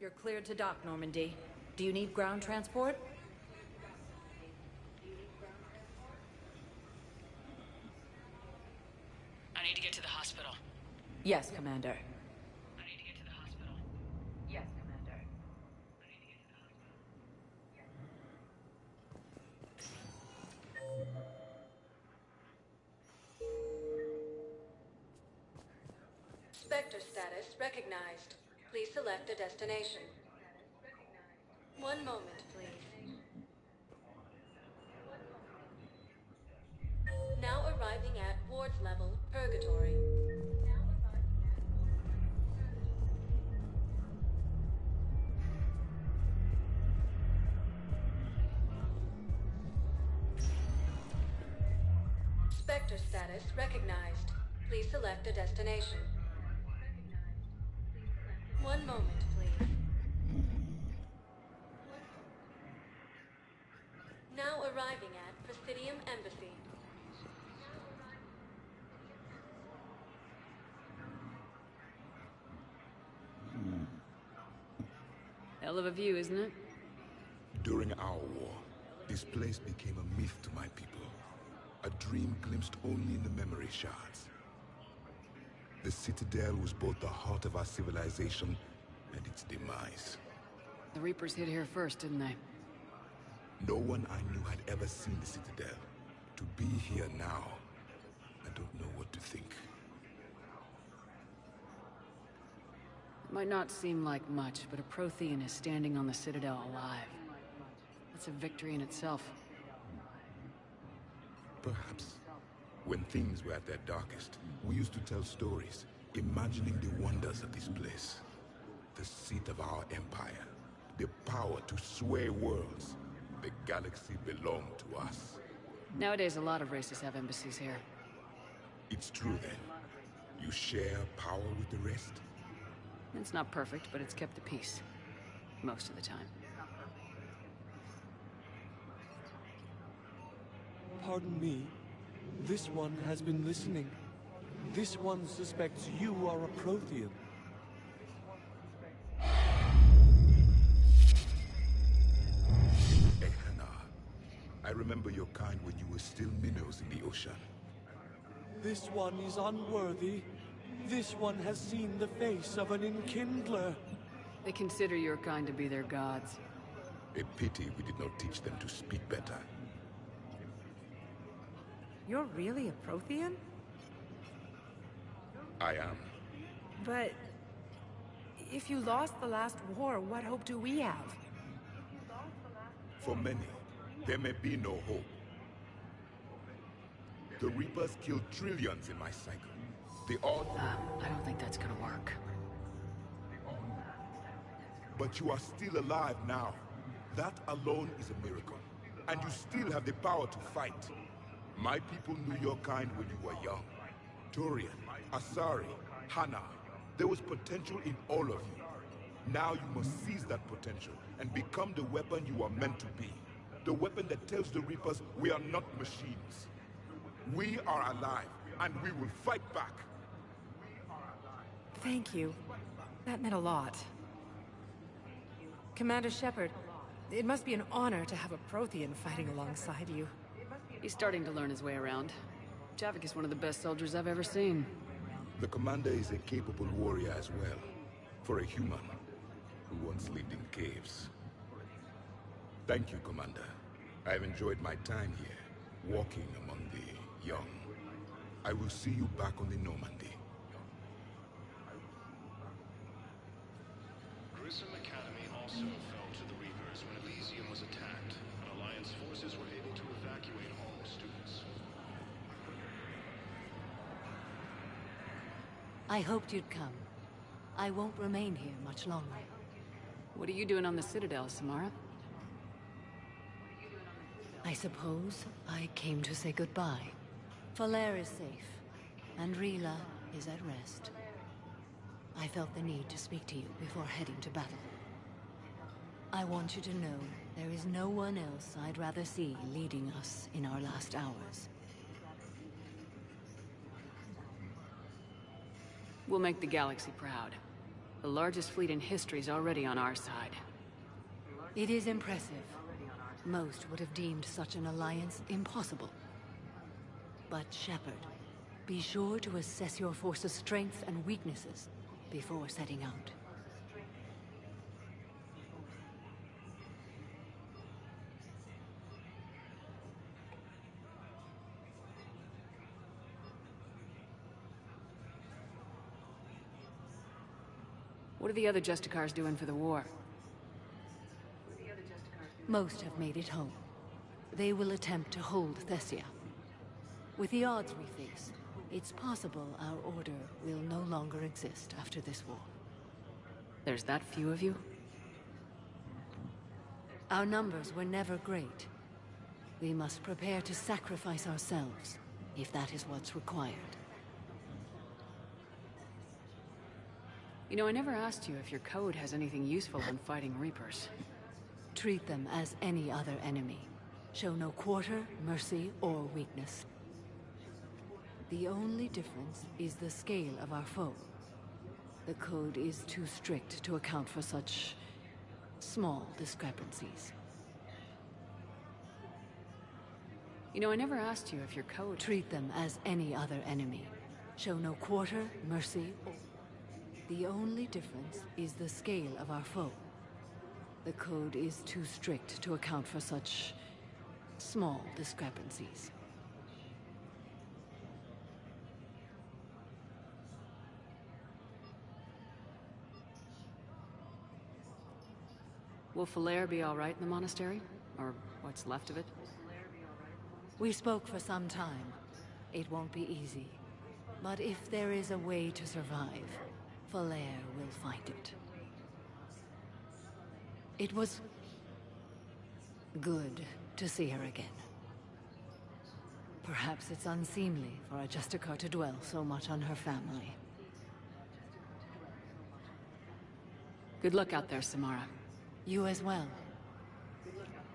You're cleared to dock, Normandy. Do you need ground transport? I need to get to the hospital. Yes, Commander. I need to get to the hospital. Yes, Commander. Spectre status recognized. Please select a destination. One moment, please. Now arriving at wards level, Purgatory. Spectre status recognized. Please select a destination. One moment, please. Now arriving at Presidium Embassy. Hell of a view, isn't it? During our war, this place became a myth to my people. A dream glimpsed only in the memory shards. The Citadel was both the heart of our civilization and its demise. The Reapers hit here first, didn't they? No one I knew had ever seen the Citadel. To be here now, I don't know what to think. It might not seem like much, but a Prothean is standing on the Citadel alive. That's a victory in itself. Perhaps. When things were at their darkest, we used to tell stories, imagining the wonders of this place. The seat of our empire. The power to sway worlds. The galaxy belonged to us. Nowadays, a lot of races have embassies here. It's true then. You share power with the rest? It's not perfect, but it's kept the peace. Most of the time. Pardon me. This one has been listening. This one suspects you are a Prothean. Ehana, I remember your kind when you were still minnows in the ocean. This one is unworthy. This one has seen the face of an enkindler. They consider your kind to be their gods. A pity we did not teach them to speak better. You're really a Prothean? I am. But if you lost the last war, what hope do we have? For many, there may be no hope. The Reapers killed trillions in my cycle. The odds... I don't think that's gonna work. But you are still alive now. That alone is a miracle. And you still have the power to fight. My people knew your kind when you were young. Turian, Asari, Hana. There was potential in all of you. Now you must seize that potential and become the weapon you are meant to be. The weapon that tells the Reapers we are not machines. We are alive, and we will fight back. Thank you. That meant a lot. Commander Shepard, it must be an honor to have a Prothean fighting alongside you. He's starting to learn his way around. Javik is one of the best soldiers I've ever seen. The commander is a capable warrior as well. For a human who once lived in caves. Thank you, Commander. I've enjoyed my time here, walking among the young. I will see you back on the Normandy. Grissom Academy also fell to the Reapers when Elysium was attacked, and Alliance forces were able to evacuate all students. I hoped you'd come. I won't remain here much longer. What are you doing on the Citadel, Samara? I suppose I came to say goodbye. Falair is safe, and Rila is at rest. I felt the need to speak to you before heading to battle. I want you to know there is no one else I'd rather see leading us in our last hours. We'll make the galaxy proud. The largest fleet in history is already on our side. It is impressive. Most would have deemed such an alliance impossible. But Shepard, be sure to assess your force's strengths and weaknesses before setting out. What are the other Justicars doing for the war? Most have made it home. They will attempt to hold Thessia. With the odds we face, it's possible our order will no longer exist after this war. There's that few of you? Our numbers were never great. We must prepare to sacrifice ourselves, if that is what's required. You know, I never asked you if your code has anything useful in fighting Reapers. Treat them as any other enemy. Show no quarter, mercy, or weakness. The only difference is the scale of our foe. The code is too strict to account for such small discrepancies. You know, I never asked you if your code... Treat them as any other enemy. Show no quarter, mercy, or... The only difference is the scale of our foe. The code is too strict to account for such small discrepancies. Will Falair be all right in the monastery? Or what's left of it? We spoke for some time. It won't be easy. But if there is a way to survive, Falair will find it. It was good to see her again. Perhaps it's unseemly for a Justicar to dwell so much on her family. Good luck out there, Samara. You as well.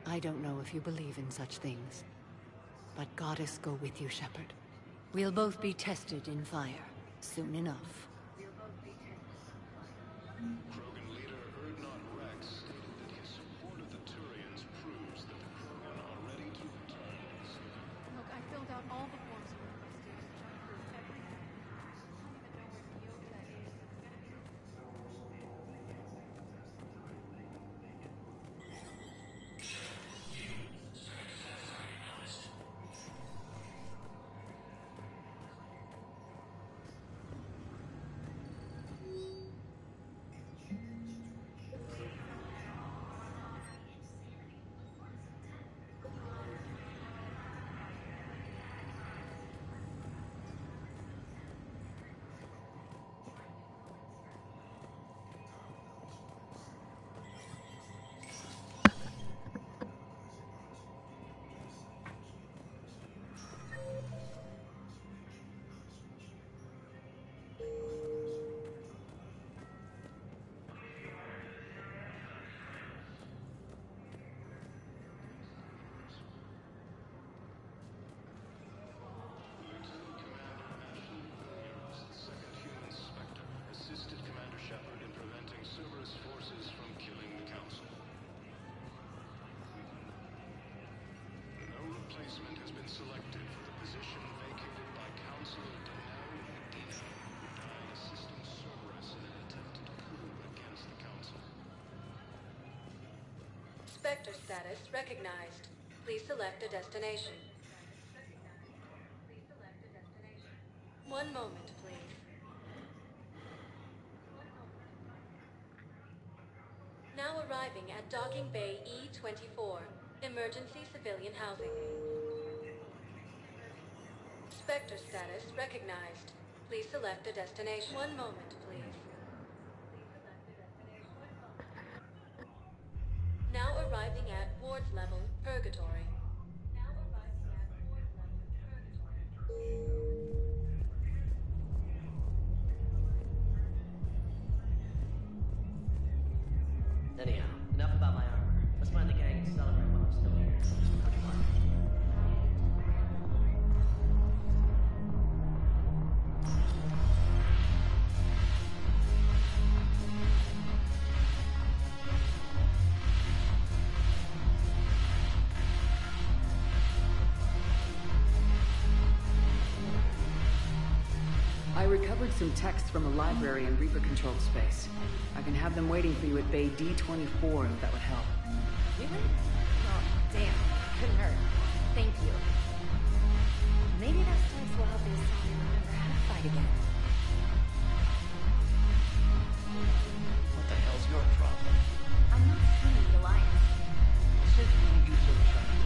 I don't know if you believe in such things, but Goddess go with you, Shepard. We'll both be tested in fire, soon enough. Krogan leader Erdnot Rex stated that his support of the Turians proves that the Krogan are ready to return. Look, I filled out all the forms you requested, trying to prove everything. I don't even know where the Yoda is. Spectre status recognized. Please select a destination. One moment, please. Now arriving at Docking Bay E-24, emergency civilian housing. Spectre status recognized. Please select a destination. One moment, please. Now arriving at wards level, Purgatory. Anyhow, enough about my armor. Let's find the gang and celebrate while I'm still here. Come on. I recovered some texts from the library in Reaper-controlled space. I can have them waiting for you at Bay D-24 if that would help. Really? Oh, damn. Couldn't hurt. Thank you. Maybe those texts will help the Asari remember how to fight again. What the hell's your problem? I'm not suing the Alliance. Since when you so shiny?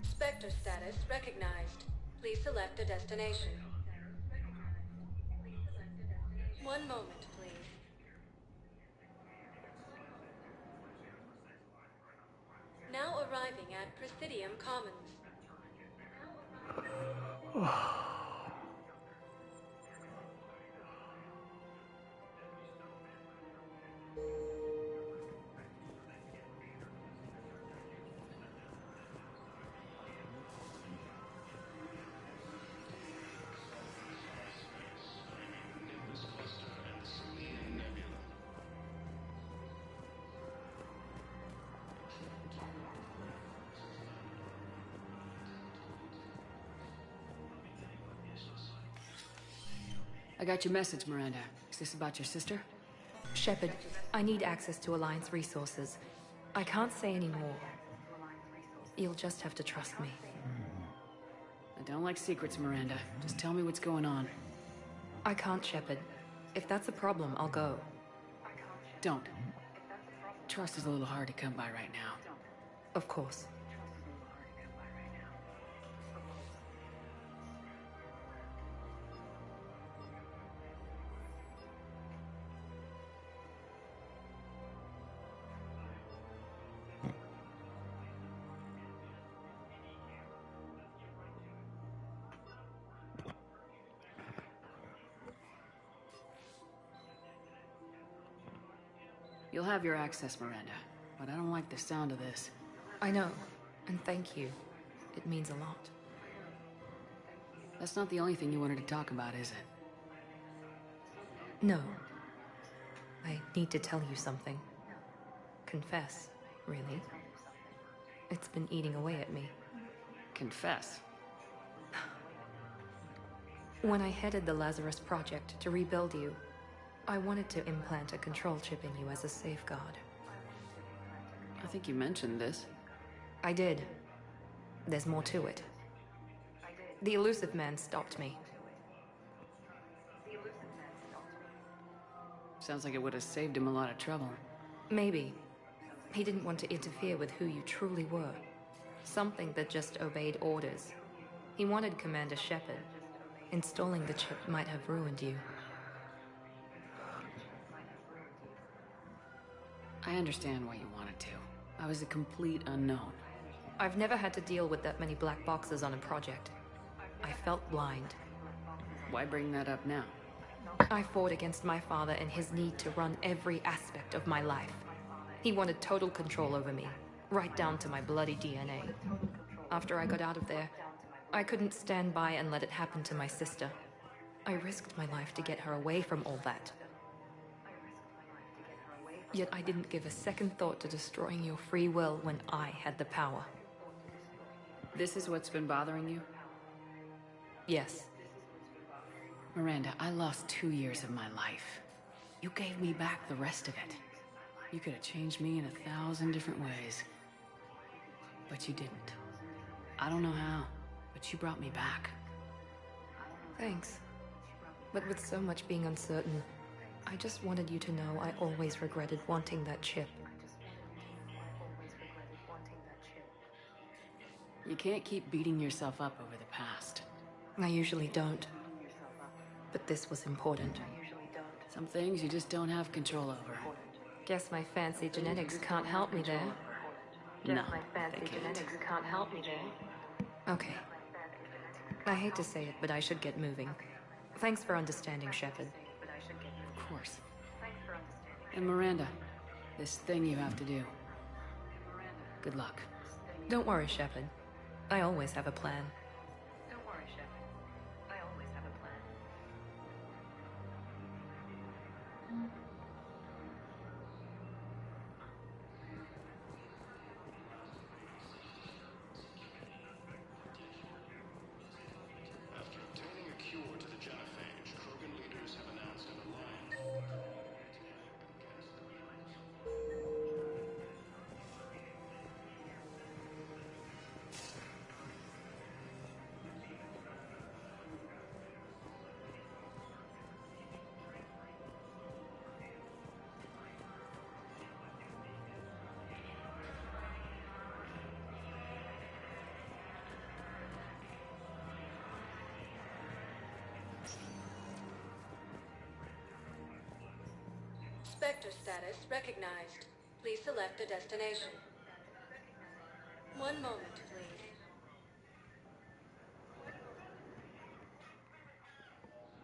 Spectre status recognized. Please select a destination. One moment, please. Now arriving at Presidium Commons. I got your message, Miranda. Is this about your sister? Shepard, I need access to Alliance resources. I can't say any more. You'll just have to trust me. I don't like secrets, Miranda. Just tell me what's going on. I can't, Shepard. If that's a problem, I'll go. Don't. Trust is a little hard to come by right now. Of course. You'll have your access, Miranda, but I don't like the sound of this. I know, and thank you. It means a lot. That's not the only thing you wanted to talk about, is it? No. I need to tell you something. Confess, really. It's been eating away at me. Confess? When I headed the Lazarus Project to rebuild you, I wanted to implant a control chip in you as a safeguard. I think you mentioned this. I did. There's more to it. The elusive man stopped me. Sounds like it would have saved him a lot of trouble. Maybe. He didn't want to interfere with who you truly were. Something that just obeyed orders. He wanted Commander Shepard. Installing the chip might have ruined you. I understand why you wanted to. I was a complete unknown. I've never had to deal with that many black boxes on a project. I felt blind. Why bring that up now? I fought against my father and his need to run every aspect of my life. He wanted total control over me, right down to my bloody DNA. After I got out of there, I couldn't stand by and let it happen to my sister. I risked my life to get her away from all that. Yet I didn't give a second thought to destroying your free will when I had the power. This is what's been bothering you? Yes. Miranda, I lost 2 years of my life. You gave me back the rest of it. You could have changed me in 1,000 different ways. But you didn't. I don't know how, but you brought me back. Thanks. But with so much being uncertain, I just wanted you to know I always regretted wanting that chip. You can't keep beating yourself up over the past. I usually don't. But this was important. Some things you just don't have control over. Guess my fancy genetics can't help me there. No, Guess my fancy they can't. genetics can't help me there. Okay. I hate to say it, but I should get moving. Thanks for understanding, Shepard. Of course. And Miranda, this thing you have to do. Good luck. Don't worry, Shepard. I always have a plan. After obtaining a cure to the genophage, Krogan leaders have announced an alliance. Spectre status recognized. Please select a destination. One moment, please.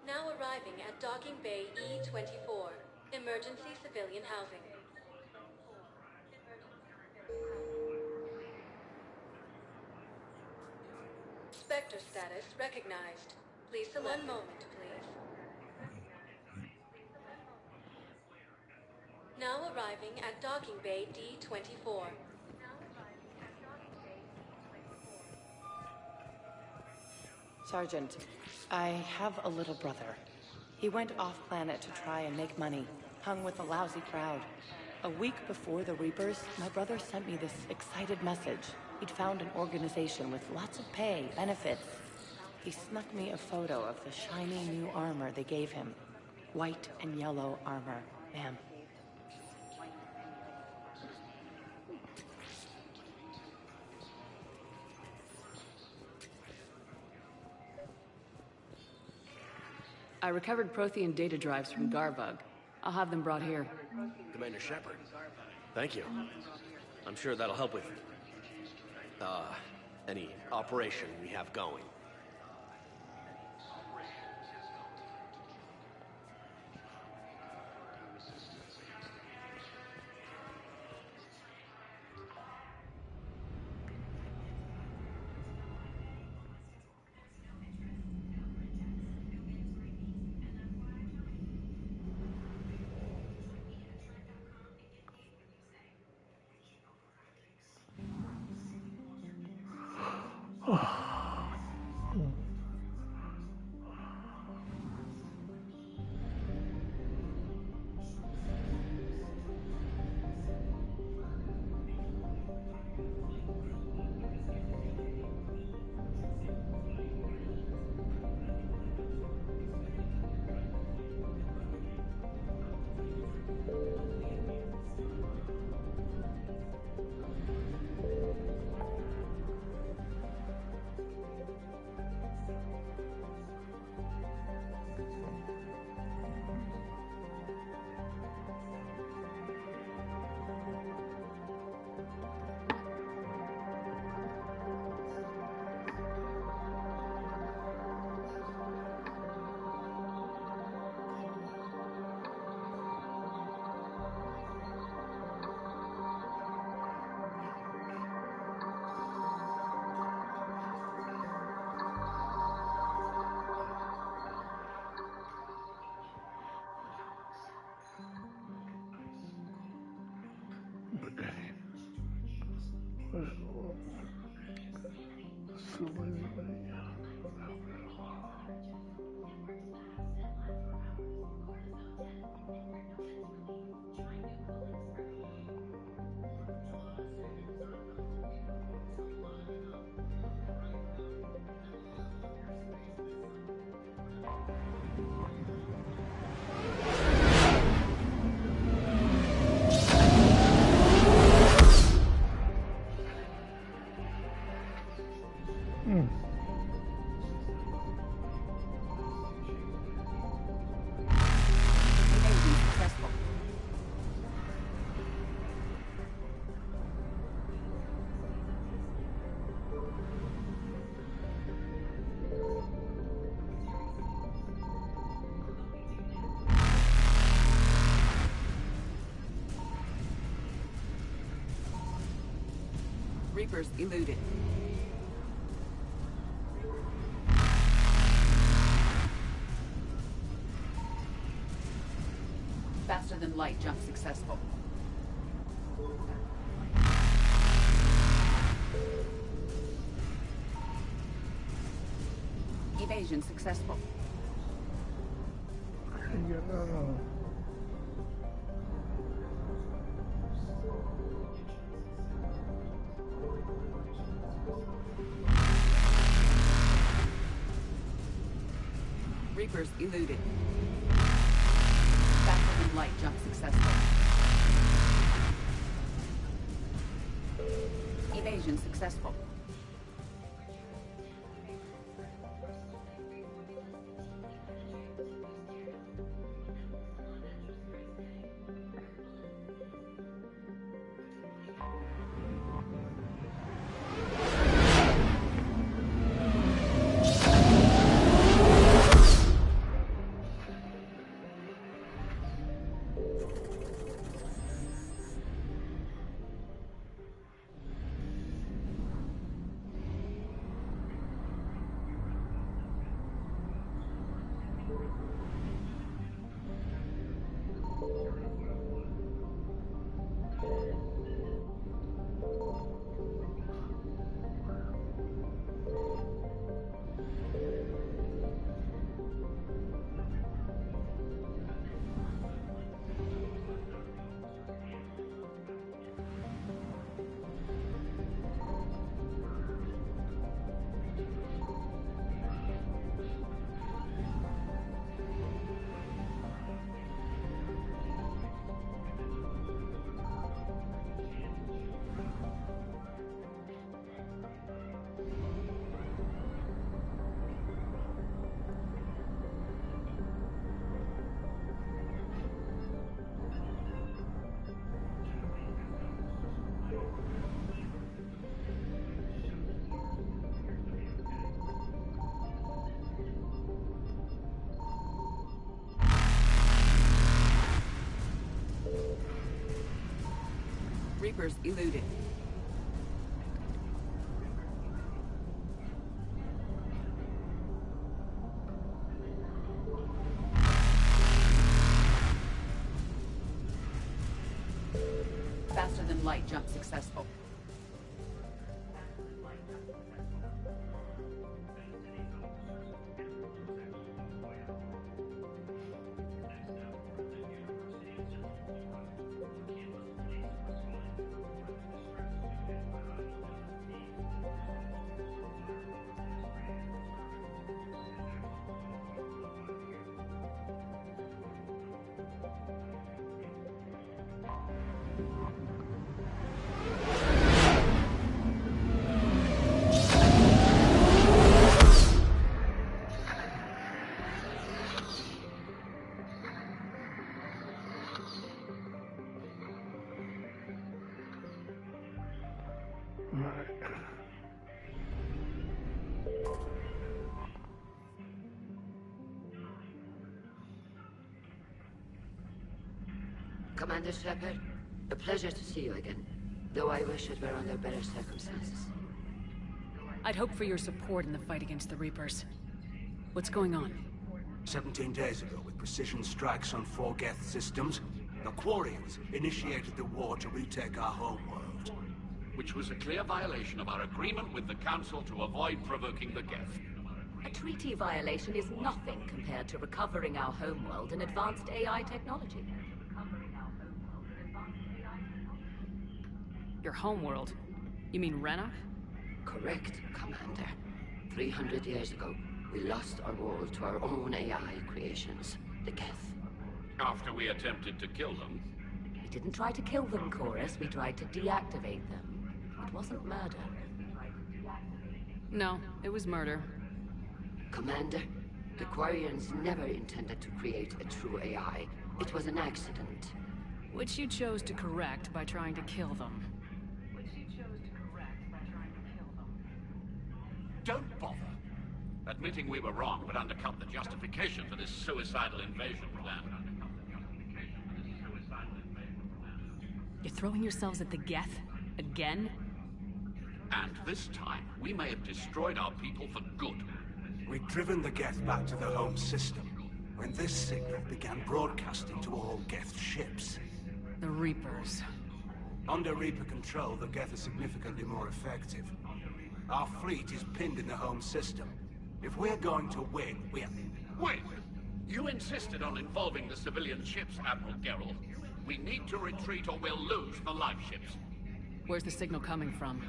Now arriving at Docking Bay E-24. Emergency civilian housing. Spectre status recognized. Please select. One moment, please. Now arriving at Docking Bay D-24. Sergeant, I have a little brother. He went off-planet to try and make money, hung with a lousy crowd. A week before the Reapers, my brother sent me this excited message. He'd found an organization with lots of pay, benefits. He snuck me a photo of the shiny new armor they gave him. White and yellow armor, ma'am. I recovered Prothean data drives from Garbug. I'll have them brought here. Commander Shepard, thank you. I'm sure that'll help with any operation we have going. Reapers eluded. Faster than light jump successful. Evasion successful. Reapers eluded. Faster than light jump successful. Evasion successful. Reapers eluded. Faster than light jump successful. Commander Shepard, a pleasure to see you again, though I wish it were under better circumstances. I'd hope for your support in the fight against the Reapers. What's going on? 17 days ago, with precision strikes on 4 Geth systems, the Quarians initiated the war to retake our homeworld. Which was a clear violation of our agreement with the Council to avoid provoking the Geth. A treaty violation is nothing compared to recovering our homeworld and advanced AI technology. Your homeworld? You mean Renok? Correct, Commander. 300 years ago, we lost our world to our own AI creations, the Geth. After we attempted to kill them? We didn't try to kill them, Chorus. We tried to deactivate them. It wasn't murder. No, it was murder. Commander, the Quarians never intended to create a true AI. It was an accident. Which you chose to correct by trying to kill them. Don't bother. Admitting we were wrong would undercut the justification for this suicidal invasion plan. You're throwing yourselves at the Geth? Again? And this time, we may have destroyed our people for good. We'd driven the Geth back to the home system, when this signal began broadcasting to all Geth ships. The Reapers. Under Reaper control, the Geth are significantly more effective. Our fleet is pinned in the home system. If we're going to win, we're... Win? You insisted on involving the civilian ships, Admiral Geralt. We need to retreat or we'll lose the live ships. Where's the signal coming from?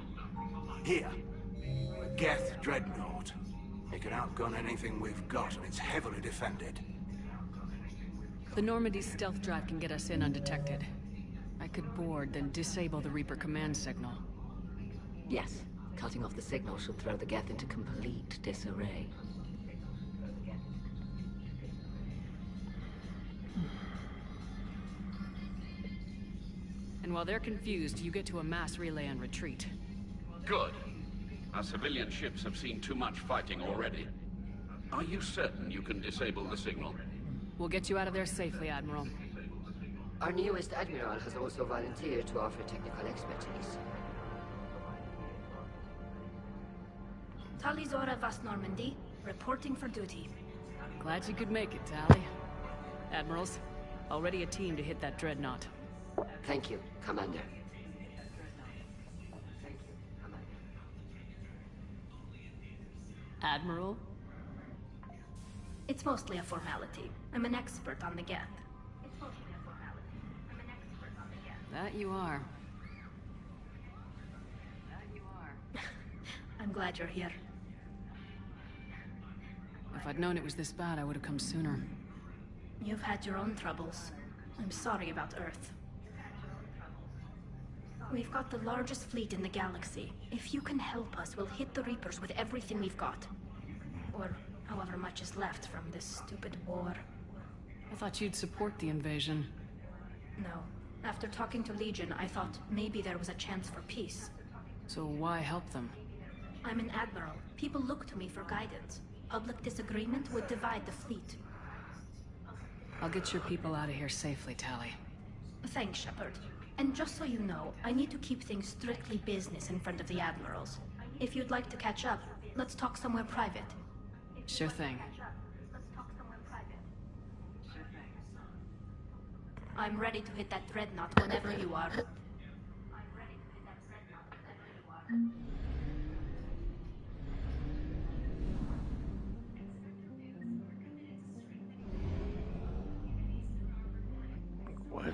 Here. The Geth Dreadnought. It can outgun anything we've got, and it's heavily defended. The Normandy's stealth drive can get us in undetected. I could board, then disable the Reaper command signal. Yes. Cutting off the signal should throw the Geth into complete disarray. And while they're confused, you get to a mass relay and retreat. Good. Our civilian ships have seen too much fighting already. Are you certain you can disable the signal? We'll get you out of there safely, Admiral. Our newest Admiral has also volunteered to offer technical expertise. Talizora Vast Normandy, reporting for duty. Glad you could make it, Tally. Admirals, already a team to hit that dreadnought. Thank you, Commander. Admiral? It's mostly a formality. I'm an expert on the Geth. That you are. I'm glad you're here. If I'd known it was this bad, I would have come sooner. You've had your own troubles. I'm sorry about Earth. We've got the largest fleet in the galaxy. If you can help us, we'll hit the Reapers with everything we've got. Or however much is left from this stupid war. I thought you'd support the invasion. No. After talking to Legion, I thought maybe there was a chance for peace. So why help them? I'm an admiral. People look to me for guidance. Public disagreement would divide the fleet. I'll get your people out of here safely, Tally. Thanks, Shepard. And just so you know, I need to keep things strictly business in front of the admirals. If you'd like to catch up, let's talk somewhere private. Sure thing. I'm ready to hit that dreadnought whenever you are. What?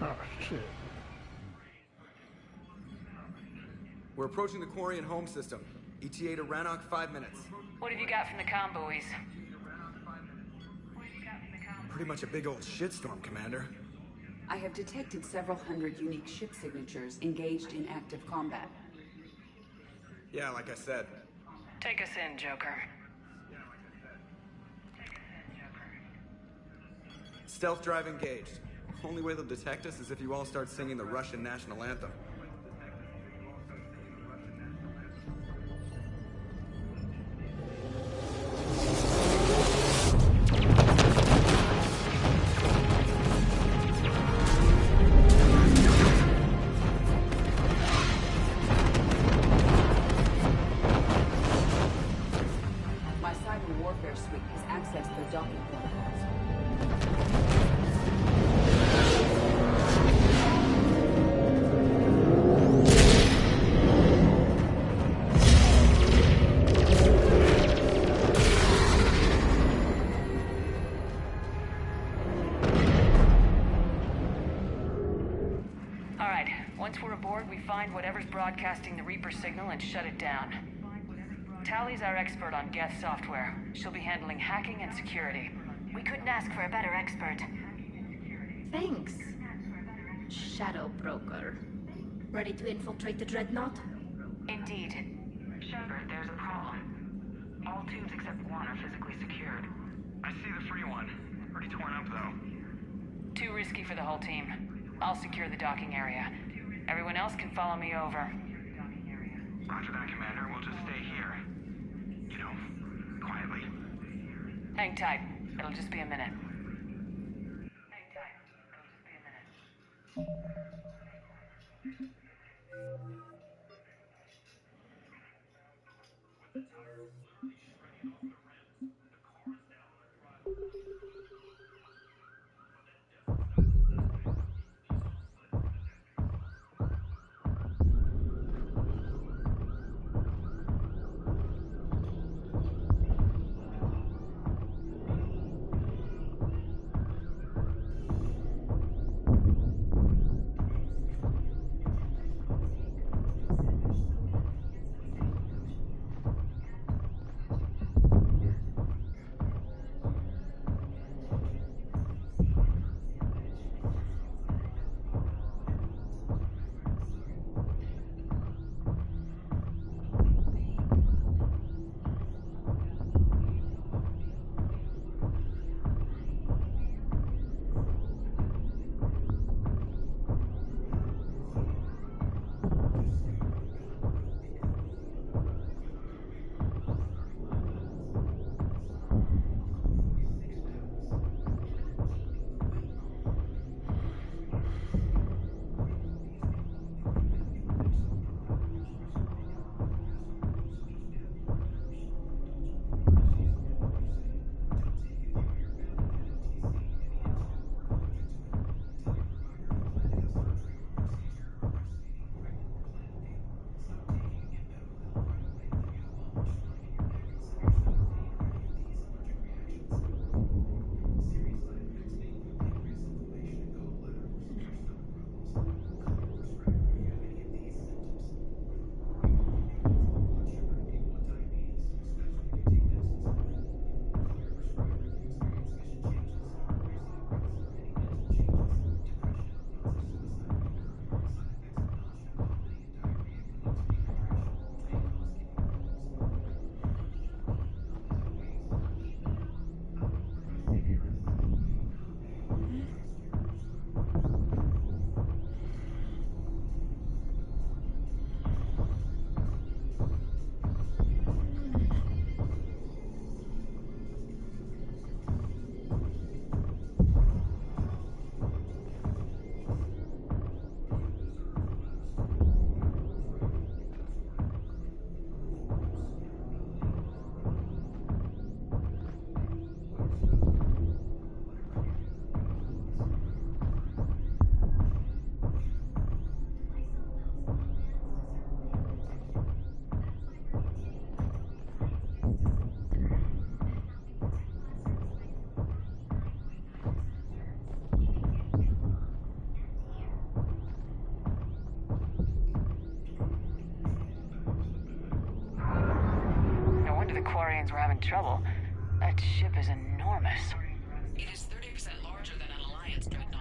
Oh, shit. We're approaching the Quarian home system. ETA to Rannoch, 5 minutes. What have you got from the comm buoys? Pretty much a big old shitstorm, Commander. I have detected several hundred unique ship signatures engaged in active combat. Yeah, like I said. Take us in, Joker. Stealth drive engaged. Only way they'll detect us is if you all start singing the Russian national anthem. My cyber warfare suite has accessed their docking protocols. Once we're aboard, we find whatever's broadcasting the Reaper signal and shut it down. Tally's our expert on Geth software. She'll be handling hacking and security. We couldn't ask for a better expert. Thanks, Shadow Broker. Ready to infiltrate the Dreadnought? Indeed. Shepard, there's a problem. All tubes except one are physically secured. I see the free one. Pretty torn up, though. Too risky for the whole team. I'll secure the docking area. Everyone else can follow me over. Roger that, Commander. We'll just stay here. You know, quietly. Hang tight. It'll just be a minute. We're having trouble. That ship is enormous. It is 30% larger than an Alliance dreadnought.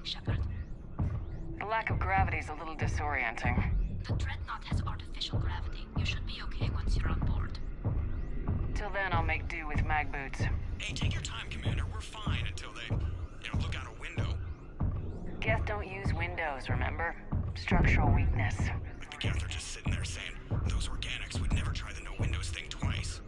Shepard? The lack of gravity is a little disorienting. The Dreadnought has artificial gravity. You should be okay once you're on board. Till then, I'll make do with mag boots. Hey, take your time, Commander. We're fine until they, look out a window. Geth don't use windows, remember? Structural weakness. The Geth are just sitting there saying, those organics would never try the no windows thing twice.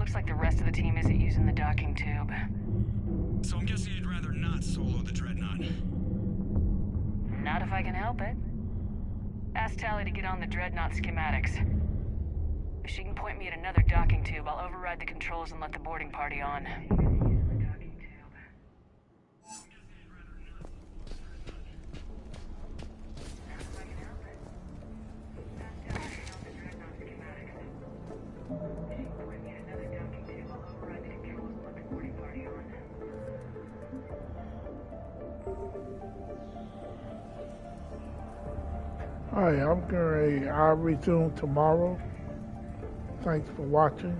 Looks like the rest of the team isn't using the docking tube. So I'm guessing you'd rather not solo the Dreadnought. Not if I can help it. Ask Tally to get on the Dreadnought schematics. If she can point me at another docking tube, I'll override the controls and let the boarding party on. Alright, I'm getting ready. I'll resume tomorrow. Thanks for watching.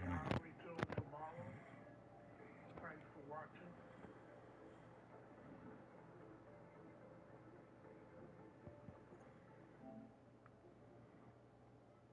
I'll resume tomorrow. Thanks for watching.